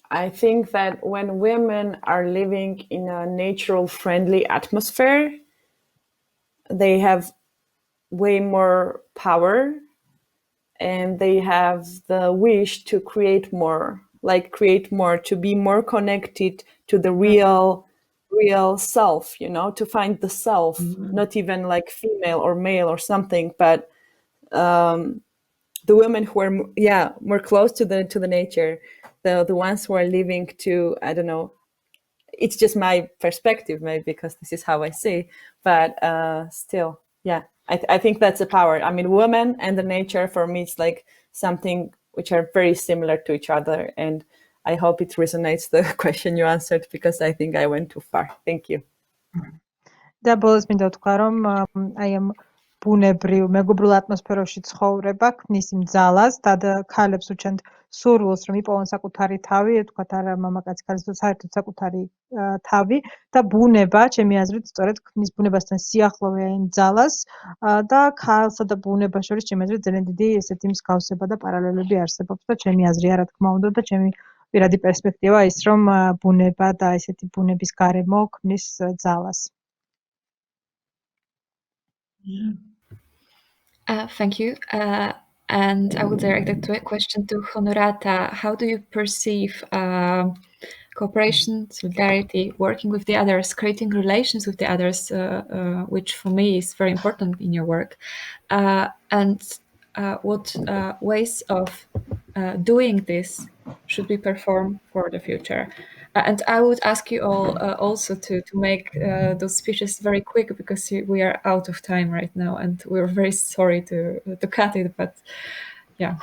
I think that when women are living in a natural, friendly atmosphere, they have way more power, and they have the wish to create more, to be more connected to the real self, to find the self, not even like female or male or something, but the women who are more close to the nature, the ones who are living to, I don't know, it's just my perspective maybe, because this is how I see, but still, I think that's the power. I mean, women and the nature for me, it's like something which are very similar to each other, and I hope it resonates the question you answered, because I think I went too far. Thank you. და ბოლოს მინდა ვთქვა, რომ აი ამ ბუნებრივ მეგობრულ ატმოსფეროში ცხოვრება ქმნის იმ ძალას და ქალებს უჩენთ სურვილს, რომ იპოვონ საკუთარი თავი, ვთქვათ, არა მამაკაცი ქალის, საერთოდ საკუთარი თავი და ბუნება, ჩემი აზრით, სწორედ ქმნის ბუნებასთან სიახლოვე იმ ძალას და ქალსა და ბუნებას შორის, ჩემი აზრით, ძალიან დიდი ესეთი მსგავსება და პარალელები არსებობს და ჩემი აზრია, რა თქმა უნდა, და ჩემი პირადი პერსპექტივა ის, რომ ბუნება და ესეთი ბუნების გარემო ქმნის ძალას. Thank you. And I will direct a question to Honorata. How do you perceive cooperation, solidarity, working with the others, creating relations with the others, which for me is very important in your work? And what ways of doing this should be performed for the future? And I would ask you all also to make those speeches very quick, because we are out of time right now, and we're very sorry to cut it, but yeah.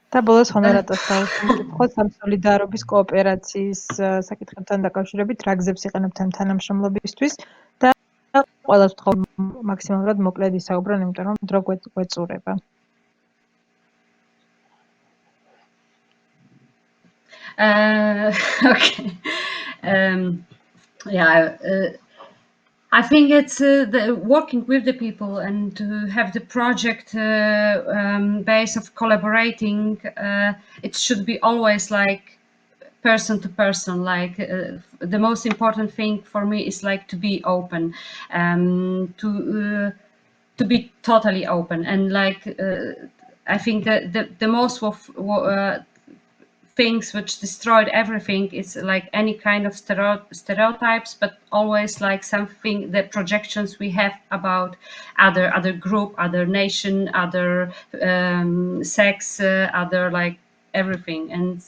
და ბოლოს ჰონორატას დაუსამკითხოთ სამსოლიდარობის კოოპერაციის საკითხებთან დაკავშირებით რა გზებს იყენებთ ამ თანამშრომლობისთვის და ყველას ვთხოვ მაქსიმალურად მოკლედ ისაუბრონ, იმიტომ რომ დრო გვეწურება. Okay. I think it's working with the people and to have the project base of collaborating. It should be always like person to person. Like the most important thing for me is like to be open, to be totally open, and like I think that the most things which destroyed everything is like any kind of stereotypes, but always like something, the projections we have about other group, other nation, other sex, other like everything. And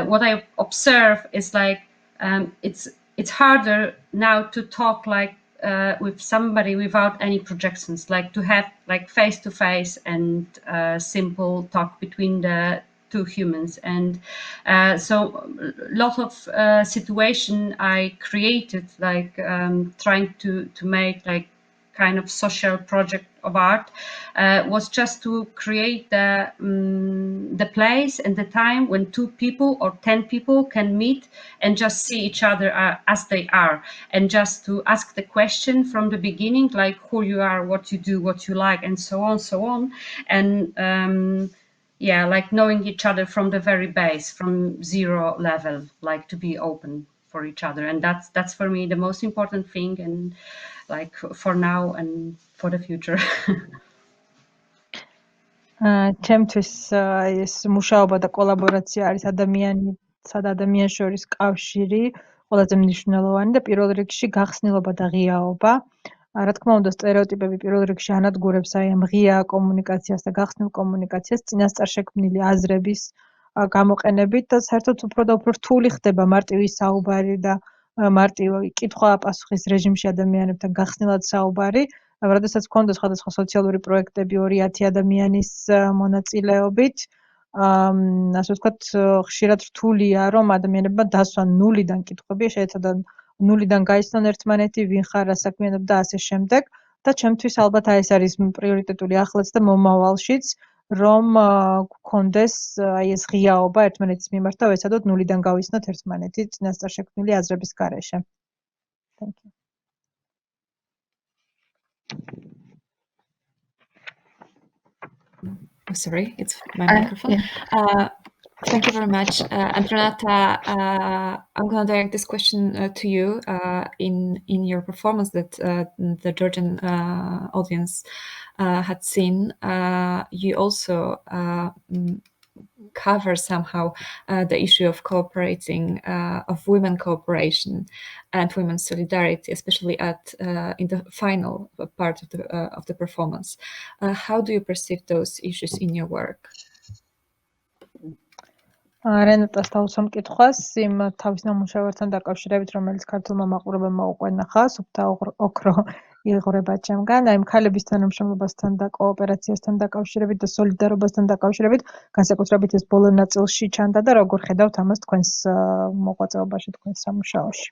what I observe is like it's harder now to talk like with somebody without any projections, like to have like face to face and simple talk between the two humans. And so a lot of situation I created, like trying to make like kind of social project of art, was just to create the place and the time when 2 people or 10 people can meet and just see each other as they are, and just to ask the question from the beginning, like who you are, what you do, what you like, and so on. And yeah, like knowing each other from the very base, from zero level, like to be open for each other. And that's for me the most important thing, and like for now and for the future. ჩემთვის ეს მუშაობა და კოლაბორაცია არის ადამიანსა და ადამიანს შორის კავშირი, ყველაზე მნიშვნელოვანი და პირველ რიგში გახსნილობა და ღიაობა. რა თქმა უნდა, სტერეოტიპები პირველ რიგში ანადგურებს აი ამ ღია კომუნიკაციას და გახსნილ კომუნიკაციას წინასწარ შექმნილი აზრების გამოყენებით და საერთოდ უფრო და უფრო რთული ხდება მარტივი საუბარი და მარტივი კითხვა-პასუხის რეჟიმში ადამიანებთან გახსნილად საუბარი. როდესაც გქონდა სხვადასხვა სოციალური პროექტები 2-10 ადამიანის მონაწილეობით, ასე ვთქვათ, ხშირად რთულია, რომ ადამიანებმა დასვან ნულიდან კითხვები, შეეცადონ ნულიდან გაიცნონ ერთმანეთი, ვინ ხარ, რა საქმიანობ და ასე შემდეგ. და ჩემთვის ალბათ ეს არის პრიორიტეტული ახლაც და მომავალშიც, რომ გქონდეს აი ეს ღიაობა ერთმანეთის მიმართ და ვეცადოთ ნულიდან გავიცნოთ ერთმანეთი წინასწარ შექმნილი აზრების გარეშე. Thank you. Oh, sorry, it's my microphone. Yeah. Thank you very much. And Renata, I'm going to direct this question to you. In your performance that the Georgian audience had seen, you also cover somehow the issue of cooperating, of women cooperation and women's solidarity, especially in the final part of the performance. How do you perceive those issues in your work? რენატას თავსამ კითხვას იმ თავის ნამუშევართან დაკავშირებით, რომელიც ქართულმა მაყურებელმა უყვენახა, სუფთა ოქრო იღვრება ჩემგან, აი ქალების თანამშრომლობასთან და კოოპერაციასთან დაკავშირებით და სოლიდარობასთან დაკავშირებით, განსაკუთრებით ეს ბოლო ნაწილში ჩანდა და როგორ ხედავთ ამას თქვენს მოღვაწეობაში, თქვენს სამუშაოში?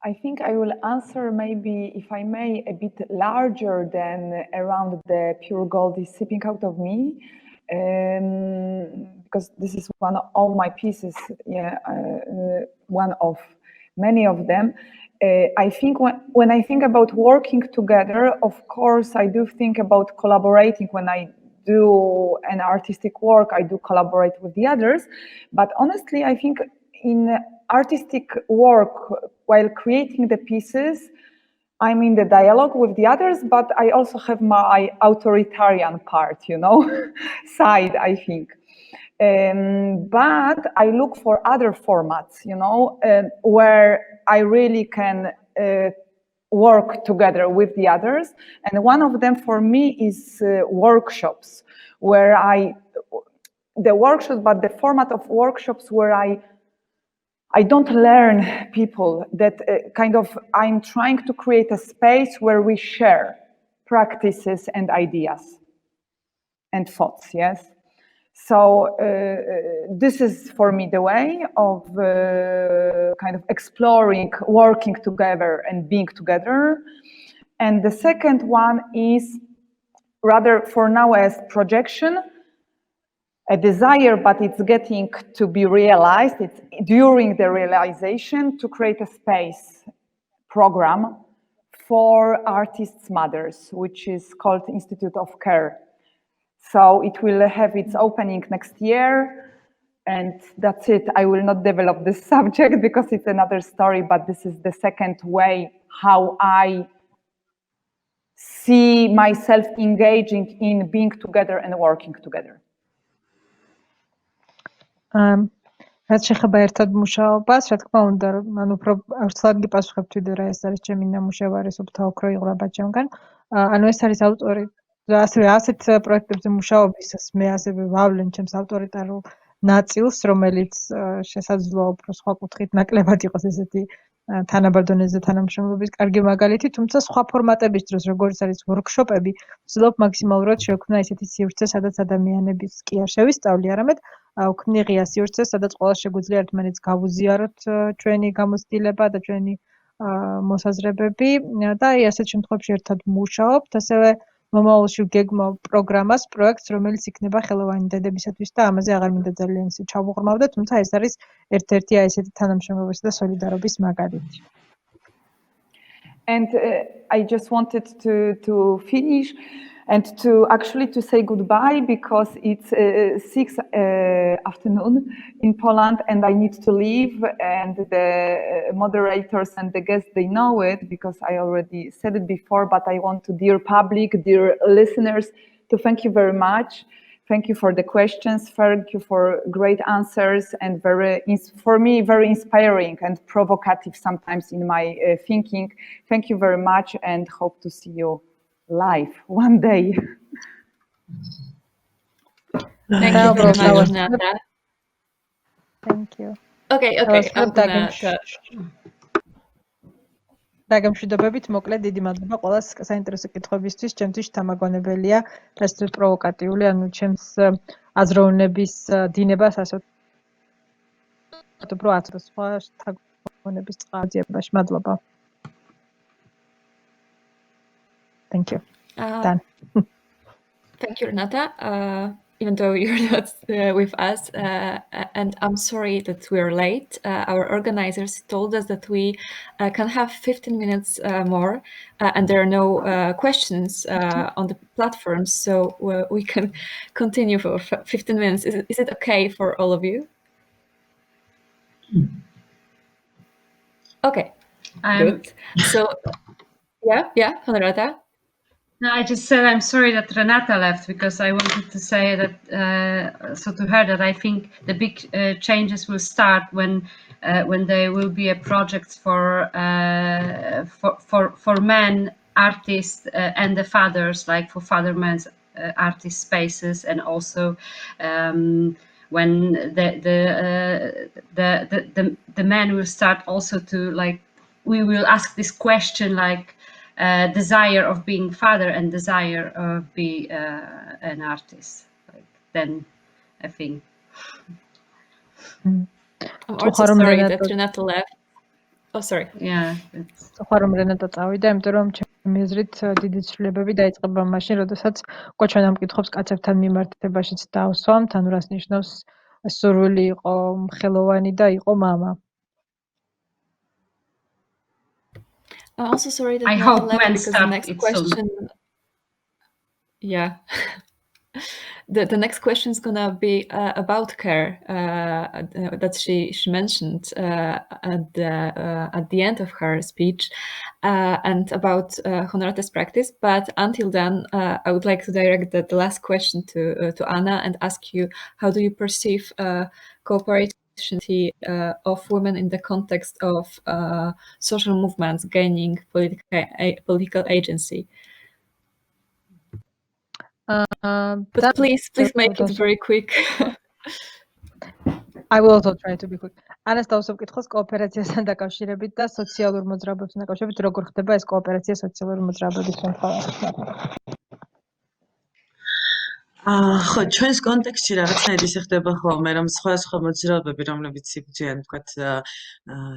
I think I will answer maybe, if I may, a bit larger than around the pure gold is seeping out of me. Because this is one of my pieces, one of many of them. I think when I think about working together, of course, I do think about collaborating. When I do an artistic work, I do collaborate with the others. But honestly, I think in artistic work, while creating the pieces, I'm in the dialogue with the others, but I also have my authoritarian part, side, I think. But I look for other formats, where I really can work together with the others. And one of them for me is workshops, where but the format of workshops where I don't learn people, that I'm trying to create a space where we share practices and ideas. and thoughts, yes? So this is for me the way of kind of exploring, working together and being together. And the second one is rather for now as projection, a desire, but it's getting to be realized. It's during the realization to create a space program for artists' mothers, which is called Institute of Care. So it will have its opening next year, and that's it. I will not develop this subject because it's another story, but this is the second way how I see myself engaging in being together and working together. რაც შეხება ერთად მუშაობას, რა თქმა უნდა, მან უფრო ვრცლად გიპასუხებ თვითონ რა ეს არის ჩემი ნამუშევარი სუფთა ოქრო იღრება ჩემგან. ანუ ეს არის ავტორი და ასევე ასეთ პროექტებზე მუშაობისას მე ასევე ვავლენ ჩემს ავტორიტარულ ნაწილს, რომელიც შესაძლოა უფრო სხვა კუთხით ნაკლებად იყოს ესეთი თანაბარ დონეზე თანამშრომლობის კარგი მაგალითი, თუმცა სხვა ფორმატების დროს, როგორც არის ვორქშოპები, ვცდილობ მაქსიმალურად შევქმნა ესეთი სივრცე, სადაც ადამიანების კი არ შევისწავლი, არამედ ვქმნი ღია სივრცე, სადაც ყველას შეგვიძლია ერთმანეთს გავუზიაროთ ჩვენი გამოცდილება და ჩვენი მოსაზრებები და აი ასეთ შემთხვევებში ერთად მუშაობთ, ასევე მომავალში ვგეგმავ პროგრამას, პროექტს, რომელიც იქნება ხელოვანი დედებისათვის და ამაზე აღარ მინდა ძალიან ისე ჩავუღრმავდე, თუმცა ეს არის ერთ-ერთი აი ესეთი თანამშრომლობის და солиდარობის მაგალითი. And I just wanted to finish and to actually to say goodbye because it's 6 afternoon in Poland and I need to leave, and the moderators and the guests, they know it because I already said it before, but I want to, dear public, dear listeners, to thank you very much. Thank you for the questions. Thank you for great answers and for me, very inspiring and provocative sometimes in my thinking. Thank you very much and hope to see you live one day. Thank you very much, Renata. Thank you. Okay. I'm gonna დაგემშვიდობებით, მოკლედ დიდი მადლობა ყველას საინტერესო კითხვებისთვის. ჩემთვის თამაგონებელია ეს პროვოკატიული, ანუ ჩემს აზროვნების დინებას ასე უფრო აწვევს სხვა თაგონების წყალძიებაში. მადლობა. Thank you. Done. Thank you, Renata. Even though you're not with us, and I'm sorry that we're late. Our organizers told us that we can have 15 minutes more, and there are no questions on the platform, so we can continue for 15 minutes. Is it okay for all of you? Okay, good. So, yeah, Renata. No, I just said I'm sorry that Renata left because I wanted to say that so to her that I think the big changes will start when there will be a project for men artists and the fathers, like for father men's artist spaces, and also when the men will start also to like we will ask this question like. Desire of being father and desire of being an artist. Like then, I think. I'm also sorry that Renata left. Oh, sorry. Yeah. ხარ რომ რენატა წავიდა, იმიტომ რომ ჩემი აზრით დიდი ცვლილებები დაიწყება მაშინ, როდესაც უკვე ჩვენ ამ კითხვებს კაცებთან მიმართებაშიც დავსვამთ, ანუ რას ნიშნავს სურვილი იყო ხელოვანი და იყო მამა. I'm also sorry that I hope men because the next question. Soon. Yeah. The next question is gonna be about care that she mentioned at the end of her speech and about Honorate's practice. But until then, I would like to direct the last question to Anna and ask you: how do you perceive cooperation of women in the context of social movements gaining political agency? But please make it very quick. I will also try to be quick. ანას დავსვამ კითხოს კოოპერაციასთან დაკავშირებით და სოციალურ მოძრაობებთან დაკავშირებით, როგორ ხდება ეს კოოპერაცია სოციალური მოძრაობების შემთხვევაში. ხო, ჩვენს კონტექსტში რაღაცნაირად ისე ხდება ხოლმე, რომ სხვადასხვა მოძრაობები, რომლებიც იბრძვიან, თქვათ,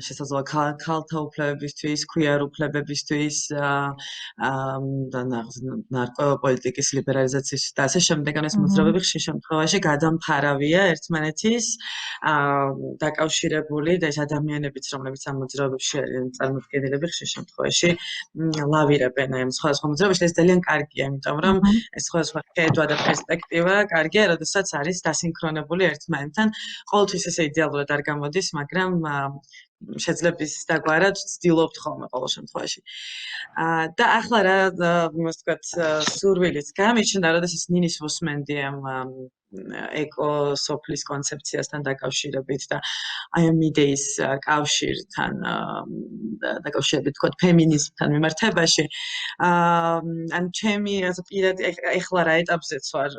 შესაძლოა ქალთა უფლებებისთვის, ქვიარ უფლებებისთვის, და ნარკოპოლიტიკის ლიბერალიზაციის და ასე შემდეგ, ამ ეს მოძრაობები ხშირ შემთხვევაში გადამფარავია ერთმანეთის, დაკავშირებული და ეს ადამიანებიც, რომლებიც ამ მოძრაობებში არიან წარმოდგენილები, ხშირ შემთხვევაში ლავირებენ აი ამ სხვადასხვა მოძრაობაში, ეს ძალიან კარგია, იმიტომ რომ ეს სხვადასხვა ხედვა და პერსპექტივა კარგია, როდესაც არის დასინქრონებული ერთმანეთთან. ყოველთვის ესე იდეალურად არ გამოდის, მაგრამ შეძლებს დაგვარად ვცდილობთ ხოლმე ყოველ შემთხვევაში. და ახლა რა იმას ვთქვათ, სურვილიც გამიჩნდა, როდესაც ნინის ვუსმენდი ამ ეკო-სოფლის კონცეფციასთან დაკავშირებით და აი ამ იდეის კავშირთან დაკავშირებით, ვთქვათ, ფემინიზმთან მიმართებაში. ან ჩემი პირადი ეხლა რა ეტაპზეც ვარ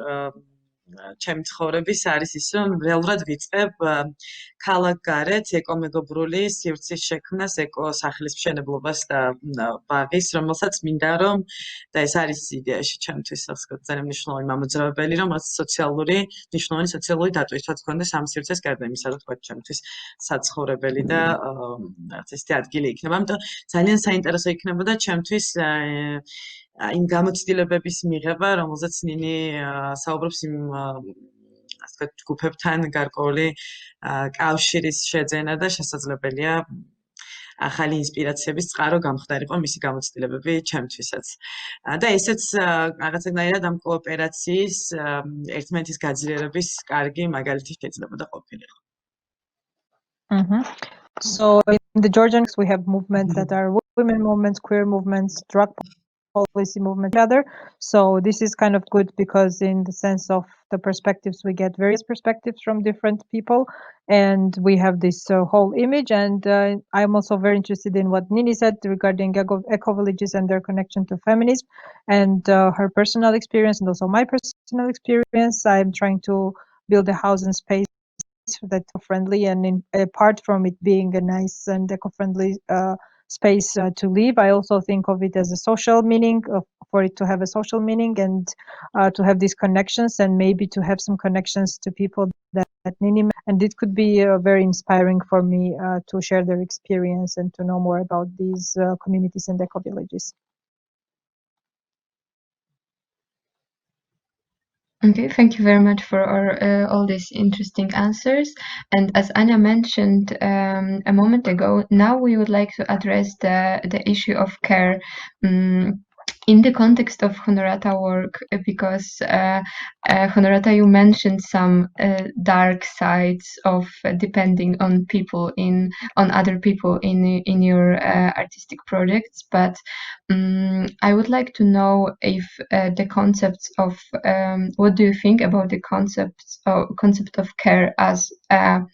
ჩემი ცხოვრების არის ის, რომ რეალურად ვიწყებ ქალაქგარეთ ეკომეგობრული სივრცის შექმნას, ეკოსახლის მშენებლობას და ბაღის, რომელსაც მინდა რომ და ეს არის იდეაში ჩემთვის ძალიან მნიშვნელოვანი მამოძრავებელი, რომ რაც მნიშვნელოვანი სოციალური დატვირთვაც გქონდეს ამ სივრცეს გარდა იმისა, რომ თქვა ჩემთვის საცხოვრებელი და რაღაც ესეთი ადგილი იქნება. ამიტომ ძალიან საინტერესო იქნებოდა ჩემთვის იმ გამოცდილებების მიღება, რომელზეც ნინი საუბრობს იმ ასე ვთქვათ, ჯგუფებთან გარკვეული კავშირის შეძენა და შესაძლებელია ახალი ინსპირაციების წყარო გამხდარიყო მისი გამოცდილებები ჩემთვისაც. და ესეც რაღაცნაირად ამ კოოპერაციის ერთმანეთის გაძლიერების კარგი მაგალითი შეიძლება ყოფილიყო. So in the Georgian we have movements that are women movements, queer movements, drug policy movement together. So this is kind of good because in the sense of the perspectives, we get various perspectives from different people and we have this whole image. And I'm also very interested in what Nini said regarding eco-villages and their connection to feminism and her personal experience and also my personal experience. I'm trying to build a house and space that's friendly and apart from it being a nice and eco-friendly space to live, I also think of it as a social meaning, for it to have a social meaning and to have these connections and maybe to have some connections to people that Nini, and it could be very inspiring for me to share their experience and to know more about these communities and eco-villages. Okay, thank you very much for all these interesting answers. And as Anya mentioned a moment ago, now we would like to address the issue of care in the context of Honorata work, because Honorata, you mentioned some dark sides of depending on people on other people in your artistic projects, but I would like to know if the concepts of what do you think about the concept of care as a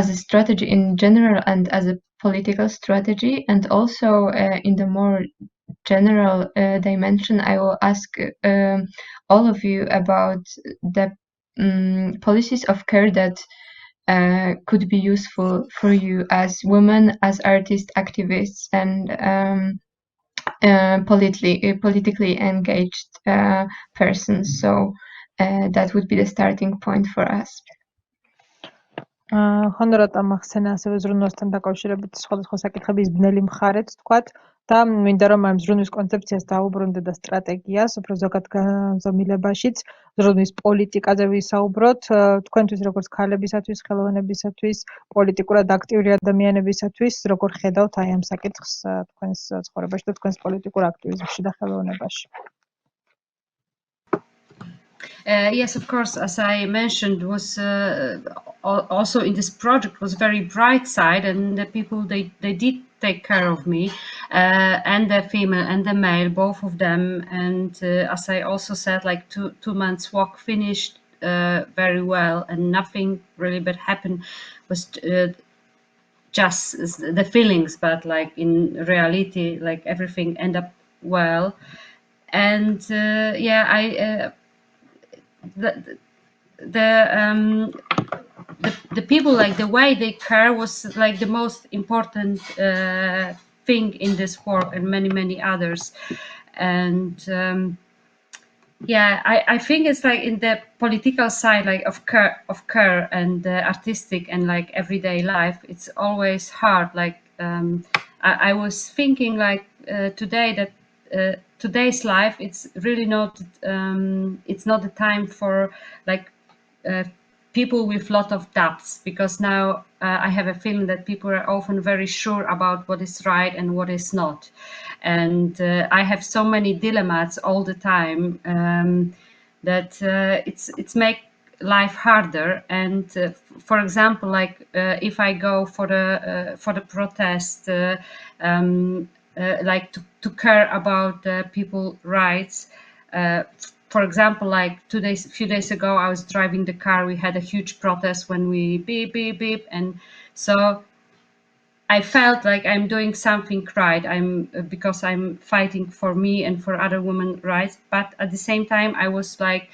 strategy in general and as a political strategy, and also in the more general dimension, I will ask all of you about the policies of care that could be useful for you as women, as artists, activists, and politically engaged persons. So that would be the starting point for us. Honorata მახსენა ასევე ზრუნვასთან დაკავშირებით სხვადასხვა საკითხების ბნელი მხარეც თქვათ და მინდა რომ ამ ზრუნვის კონცეფციას დაუბრუნდე და სტრატეგიას უფრო ზოგად განზომილებაშიც ზრუნვის პოლიტიკაზე ვისაუბროთ თქვენთვის როგორც ქალებისათვის, ხელოვნებისათვის, პოლიტიკურად აქტიური ადამიანებისათვის, როგორ ხედავთ აი ამ საკითხს თქვენს ცხოვრებაში და თქვენს პოლიტიკურ აქტივიზმში და ხელოვნებაში. Yes, of course, as I mentioned, was also in this project was very bright side, and the people they did take care of me, and the female and the male, both of them. And as I also said, like two months walk finished very well, and nothing really bad happened. Was just the feelings, but like in reality, like everything ended up well. And yeah, I. The people, like the way they care was like the most important thing in this work and many others. And Yeah, I think it's like in the political side, like of care and artistic and like everyday life, it's always hard. Like I was thinking like today that today's life, it's really not it's not the time for like uh, people with lot of doubts, because now I have a feeling that people are often very sure about what is right and what is not, and I have so many dilemmas all the time that it's make life harder. And for example, like if I go for the protest, like to care about people rights. uh, for example, like few days ago, I was driving the car. We had a huge protest when we beep beep beep, and so I felt like I'm doing something right. Because I'm fighting for me and for other women rights. But at the same time, I was like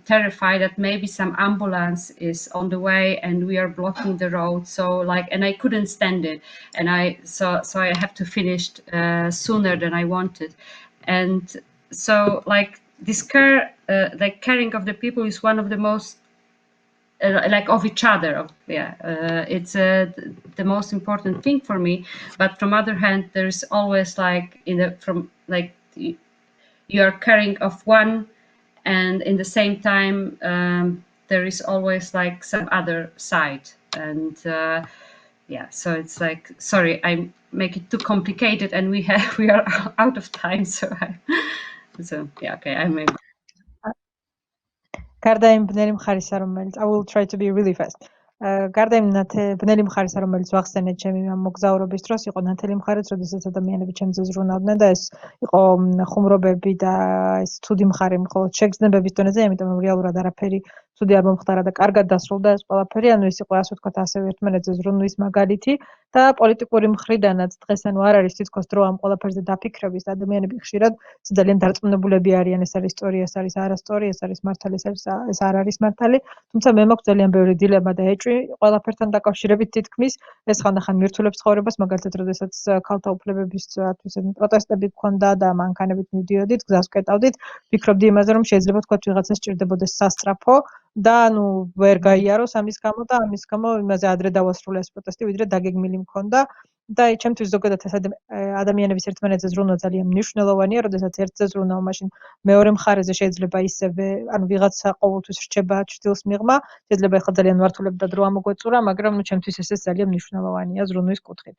terrified that maybe some ambulance is on the way and we are blocking the road. So like, and I couldn't stand it, and so I have to finish sooner than I wanted, and so like this care, like caring of the people, is one of the most like of each other. It's the most important thing for me. But from other hand, there's always like from like you are caring of one, and in the same time there is always like some other side. And yeah, so it's like, sorry, I make it too complicated, and we are out of time. So yeah, okay, I may. გარდა იმ ბნელი მხარისა, რომელიც I will try to be really fast. გარდა იმ ბნელი მხარისა, რომელიც ვახსენეთ ჩემი ამ მოგზაურობის დროს, იყო ნათელი მხარეც, როდესაც ადამიანები ჩემზე ზრუნავდნენ და ეს იყო ხუმრობები და ეს ცუდი მხარე, მხოლოდ შეგრძნებების დონეზე, იმიტომ რომ რეალურად არაფერი ცუდი არ მომხდარა და კარგად დასრულდა ეს ყველაფერი. ანუ ეს იყო, ასე ვთქვათ, ასევე ერთმანეთზე ზრუნვის მაგალითი და პოლიტიკური მხრიდანაც დღეს ანუ არ არის თითქოს დრო ამ ყველაფერზე დაფიქრების. ადამიანები ხშირად ძალიან დარწმუნებულები არიან, ეს არის სწორი, ეს არის არასწორი, ეს არის მართალი, ეს არ არის მართალი. თუმცა მე მაქვს ძალიან ბევრი დილემა და ეჭვი ყველაფერთან დაკავშირებით. თითქმის ეს ხანდახან მირთულებს ცხოვრებას, მაგალითად, როდესაც ქალთა უფლებებისათვის პროტესტები გქონდა და მანქანებით მივდიოდით, გზას ვკეტავდით, ვფიქრობდი იმაზე, რომ შეიძლება თქვა ვიღაცას სჭირდებოდეს სასწრაფო და ანუ ვერ გაიაროს ამის გამო და ამის გამო იმაზე ადრე დავასრულე ეს პროტესტი, ვიდრე დაგეგმილი მქონდა. და ჩემთვის ზოგადად ეს ადამიანების ერთმანეთზე ზრუნვა ძალიან მნიშვნელოვანია, როდესაც ერთზე ზრუნავ, მაშინ მეორე მხარეზე შეიძლება ისევე, ანუ ვიღაცა ყოველთვის რჩება ჭრილს მიღმა, შეიძლება ახლა ძალიან მართულებ და დრო ამოგვეწურა, მაგრამ ნუ ჩემთვის ეს ძალიან მნიშვნელოვანია ზრუნვის კუთხით.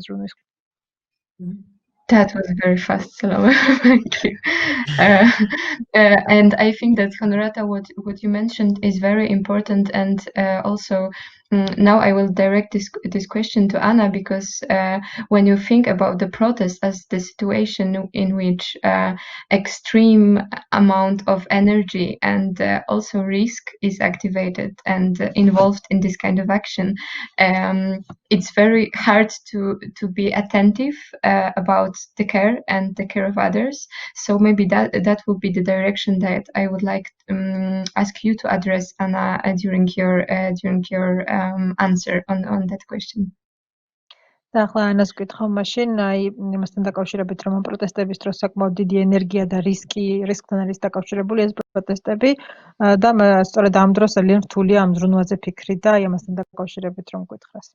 ზრუნვის. That was very fast, Salome. Thank you. And I think that, Honorata, what you mentioned is very important. And also, now I will direct this question to Anna, because when you think about the protest as the situation in which extreme amount of energy and also risk is activated and involved in this kind of action, it's very hard to be attentive about the care and the care of others. So maybe that would be the direction that I would like ask you to address, Anna, during your answer on that question. და ახლა ანას ვკითხავ მაშინ, აი იმასთან დაკავშირებით, რომ პროტესტების დროს საკმაოდ დიდი ენერგია და რისკთან არის დაკავშირებული ეს პროტესტები და სწორედ ამ დროს ძალიან რთულია ამ ზრუნვაზე ფიქრი და აი ამასთან დაკავშირებით რომ გითხრას.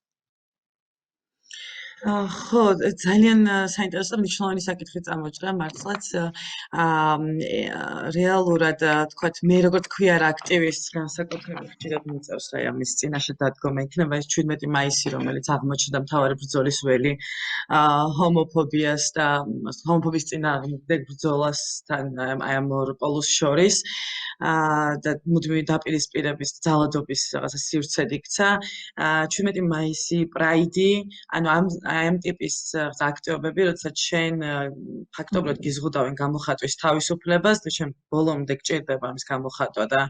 ხო, ძალიან საინტერესო მნიშვნელოვანი საკითხი წამოჭრა მართლაც. რეალურად თქვათ, მე როგორც თქვი არა აქტივისტს, განსაკუთრებით ხშირად მიწევს აი ამის წინაშე დადგომა იქნება ეს 17 მაისი, რომელიც აღმოჩნდა მთავარი ბრძოლის ველი ჰომოფობიას და ჰომოფობის წინააღმდეგ ბრძოლასთან აი ამ ორ პოლუს შორის. და მუდმივი დაპირისპირების ძალადობის რაღაცა სივრცედ იქცა. 17 მაისი, პრაიდი, ანუ ამ ტიპის აქტივობები, როდესაც შენ ფაქტობრივად გიზღუდავენ გამოხატვის თავისუფლებას და შენ ბოლომდე გჭირდება ამის გამოხატვა და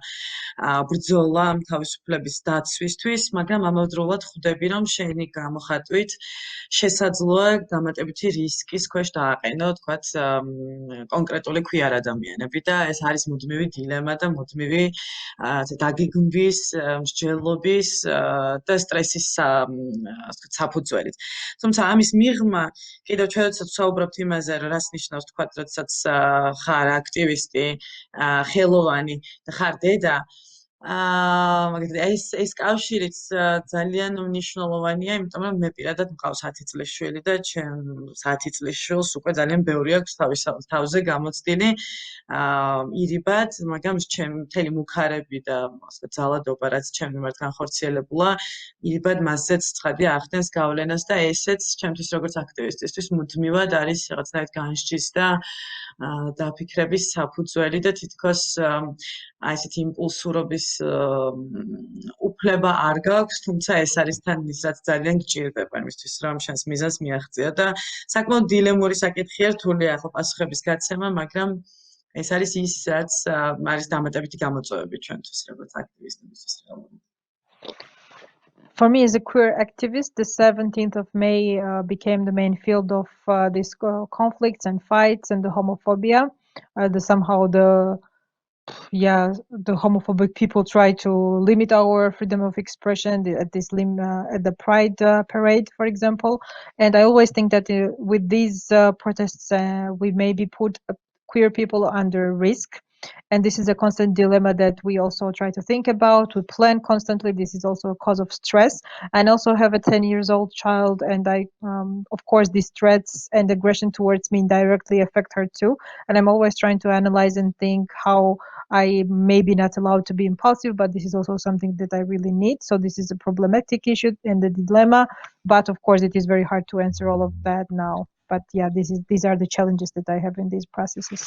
ბრძოლა ამ თავისუფლების დაცვისთვის, მაგრამ ამავდროულად ხვდები, რომ შენი გამოხატვით შესაძლოა დამატებითი რისკის ქვეშ დააყენო, თქვათ, კონკრეტული ქუიარ ადამიანები და ეს არის მუდმივი დილემა და მუდმივი დაგეგმვის, მსჯელობის და სტრესის საფუძველიც. თუმცა ამის მიღმა კიდევ ჩვენ როდესაც ვსაუბრობთ იმაზე, რომ რას ნიშნავს თქვა, როდესაც ხარ აქტივისტი, ხელოვანი და ხარ დედა, მაგალითად ეს კავშირიც ძალიან მნიშვნელოვანია, იმიტომ რომ მე პირადად მყავს 10 წლის შვილი და ჩემ 10 წლის შვილს უკვე ძალიან ბევრი აქვს თავზე გამოცდილი ირიბად, მაგრამ ჩემ მთელი მუქარები და ასე ძალადობა, რაც ჩემ მიმართ განხორციელებულა, ირიბად მასზეც ცხადია ახდენს გავლენას და ესეც ჩემთვის როგორც აქტივისტისთვის მუდმივად არის რაღაცნაირად განსჯის და დაფიქრების საფუძველი და თითქოს აი ესეთი იმპულსურობის უფლება არ გაქვს, თუმცა ეს არის თან ის რაც ძალიან გჭირდება იმისთვის, რომ შენს მიზანს მიაღწიო და საკმაოდ დილემური საკითხია, რთულია ახლა პასუხების გაცემა, მაგრამ ეს არის ის რაც არის დამატებითი გამოწვევები ჩვენთვის როგორც აქტივისტებისთვის რეალურად. For me, as a queer activist, the 17th of May became the main field of these conflicts and fights and the homophobia. The homophobic people try to limit our freedom of expression at the Pride parade, for example. And I always think that with these protests, we maybe put queer people under risk. And this is a constant dilemma that we also try to think about. We plan constantly. This is also a cause of stress. I also have a 10-year-old child, and of course, these threats and aggression towards me directly affect her too. And I'm always trying to analyze and think how I may be not allowed to be impulsive, but this is also something that I really need. So this is a problematic issue and a dilemma. But of course, it is very hard to answer all of that now. But yeah, these are the challenges that I have in these processes.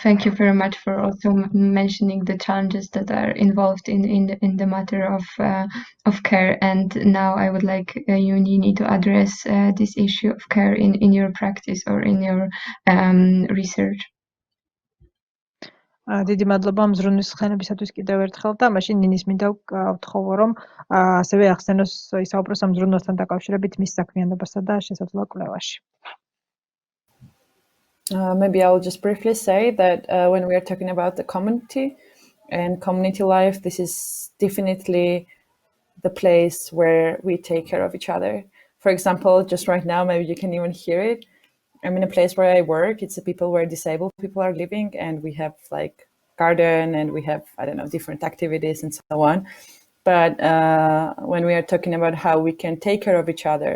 Thank you very much for also mentioning the challenges that are involved in the matter of care. And now I would like you, Nini, to address this issue of care in your practice or in your research. დიდი მადლობა მზრუნვის ხსენებისათვის კიდევ ერთხელ და მაშინ ნინის მინდა ვთხოვო რომ ასევე ახსენოს ისაუბროს ამ მზრუნვასთან დაკავშირებით მის საქმიანობასა და შესაძლო კვლევაში. Maybe I'll just briefly say that when we are talking about the community and community life, this is definitely the place where we take care of each other. For example, just right now, maybe you can even hear it. I'm in a place where I work. It's the people where disabled people are living, and we have like garden and we have, I don't know, different activities and so on. But when we are talking about how we can take care of each other,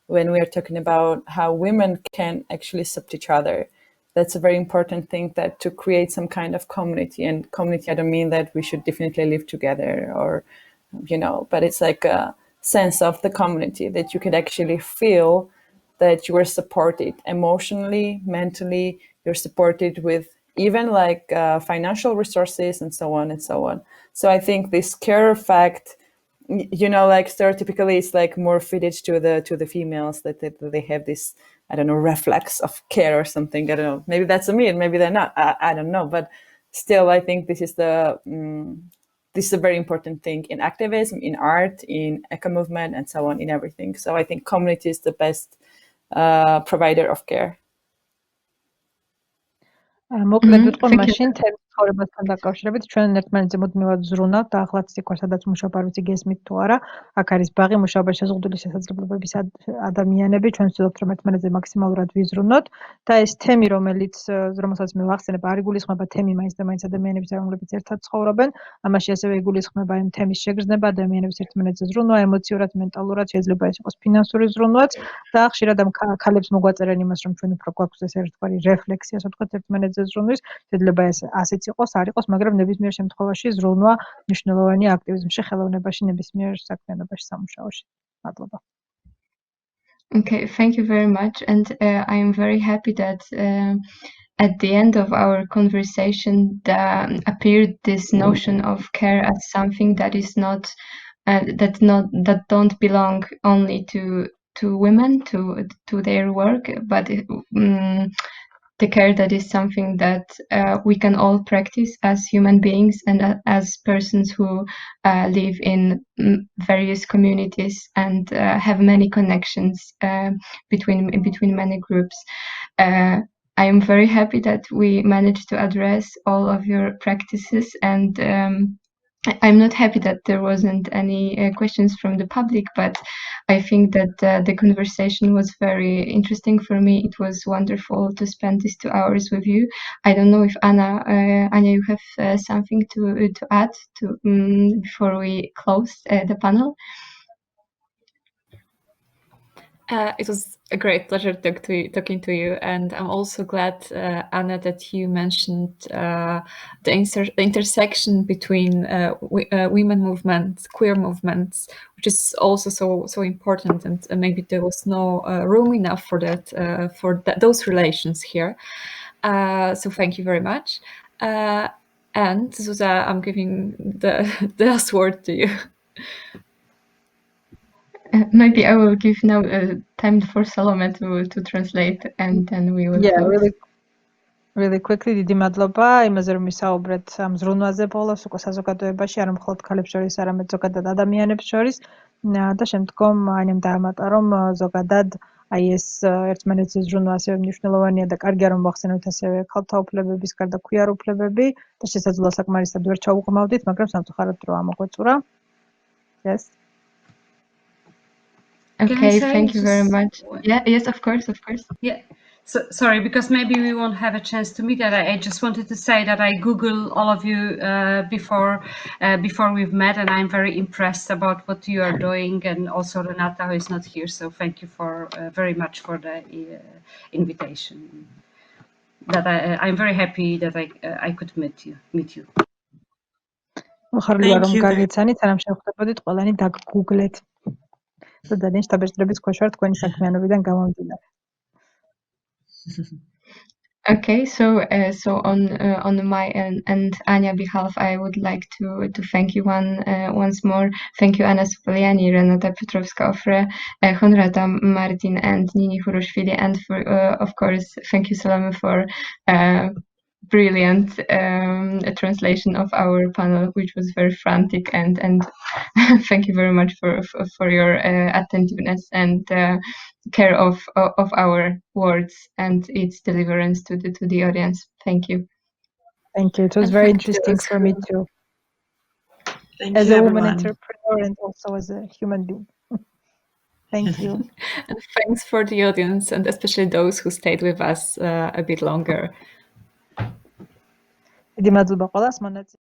when we are talking about how women can actually support each other, that's a very important thing, that to create some kind of community. And community, I don't mean that we should definitely live together or, you know, but it's like a sense of the community that you could actually feel that you are supported emotionally, mentally, you're supported with even like financial resources and so on and so on. So I think this care fact, you know, like stereotypically it's like more fitted to the females, that they have this, I don't know, reflex of care or something. I don't know. Maybe that's a myth. Maybe they're not. I don't know. But still, I think this is a very important thing in activism, in art, in eco movement, and so on, in everything. So I think community is the best provider of care. მოკლედ ვიტყვი მაშინ თემის ცხოვრებასთან დაკავშირებით ჩვენ ერთმანეთზე მუდმივად ვზრუნავთ და ახლაც სიყვარს სადაც მუშაობ არ ვიცი გესმით თუ არა აქ არის ბაღი მუშაობაში შეზღუდული შესაძლებლობების ადამიანები ჩვენ ვცდილობთ რომ ერთმანეთზე მაქსიმალურად ვიზრუნოთ და ეს თემი რომელსაც მე ვახსენებ არ იგულისხმება თემი მაინც და მაინც ადამიანების რომლებიც ერთად ცხოვრობენ ამაში ასევე იგულისხმება იმ თემის შეგრძნება ადამიანების ერთმანეთზე ზრუნვა ემოციურად მენტალურად შეიძლება ეს იყოს ფინანსური ზრუნვაც და ხშირად ამ ქალებს მოგვაწერენ იმას რომ ჩვენ უფრო გვაქვს ეს ერთგვარი რეფლექსია ასე ვთქვათ ერთმანეთზე ზრუნვის შეიძლება ეს ასეც იყოს არ იყოს მაგრამ ნებისმიერ შემთხვევაში ზრუნვა მნიშვნელოვანია აქტივიზმში ხელოვნებაში ნებისმიერ საქმიანობაში სამუშაოში მადლობა Okay, thank you very much and I am very happy that at the end of our conversation appeared this notion of care as something that is not that don't belong only to women to their work but the care that is something that we can all practice as human beings and as persons who live in various communities and have many connections between many groups. I am very happy that we managed to address all of your practices and I'm not happy that there wasn't any questions from the public, but I think that the conversation was very interesting for me. It was wonderful to spend these 2 hours with you. I don't know if Anna, you have something to add before we close the panel? It was a great pleasure talking to you, and I'm also glad, Anna, that you mentioned the intersection between women movements, queer movements, which is also so important, and maybe there was no room enough for that those relations here. So thank you very much. And Zuzá, I'm giving the last word to you. Maybe I will give now time for Salome to translate, and then we will close. Really quickly, დიდი მადლობა იმაზე, რომ ვისაუბრეთ ამ ზრუნვაზე ბოლოს უკვე საზოგადოებაში, არა მხოლოდ ქალებს შორის, არამედ ზოგადად ადამიანებს შორის და შემდგომ ანემ დაამატა, რომ ზოგადად აი ეს ერთმანეთის ზრუნვა ასევე მნიშვნელოვანია და კარგია, რომ ვახსენოთ ასევე ქალთა უფლებების გარდა ქვიარ უფლებები და შესაძლოა საკმარისად ვერ ჩაუღმავდით, მაგრამ სამწუხაროდ დროა მოგვეწურა. Yes. Okay, thank you very much. Yeah, yes, of course. Yeah. So, sorry, because maybe we won't have a chance to meet. I just wanted to say that I Googled all of you before we've met, and I'm very impressed about what you are doing, and also Renata, who is not here. So thank you for very much for the invitation. That I'm very happy that I could meet you. მოხარულია რომ გაგეცანით, სანამ შევხვდებოდით, ყველანი დაგგუგლეთ. და ძალიან შთაბეჭდილების ქვეშ ვარ თქვენი საქმიანობიდან გამომდინარე. Okay, so on my and Anya behalf, I would like to thank you once more. Thank you, Anna Sopoliani, Renata Petrovska-Ofre, Konrada Martin, and Nini Hurushvili, and for of course, thank you, Salome, for brilliant translation of our panel, which was very frantic, and thank you very much for your attentiveness and care of our words and its deliverance to the audience. Thank you. Thank you. It was very interesting for me too. Thank as you, a woman everyone. entrepreneur and also as a human being. Thank you. And thanks for the audience, and especially those who stayed with us a bit longer. დიდი მადლობა ყველას მონაწილეობისთვის.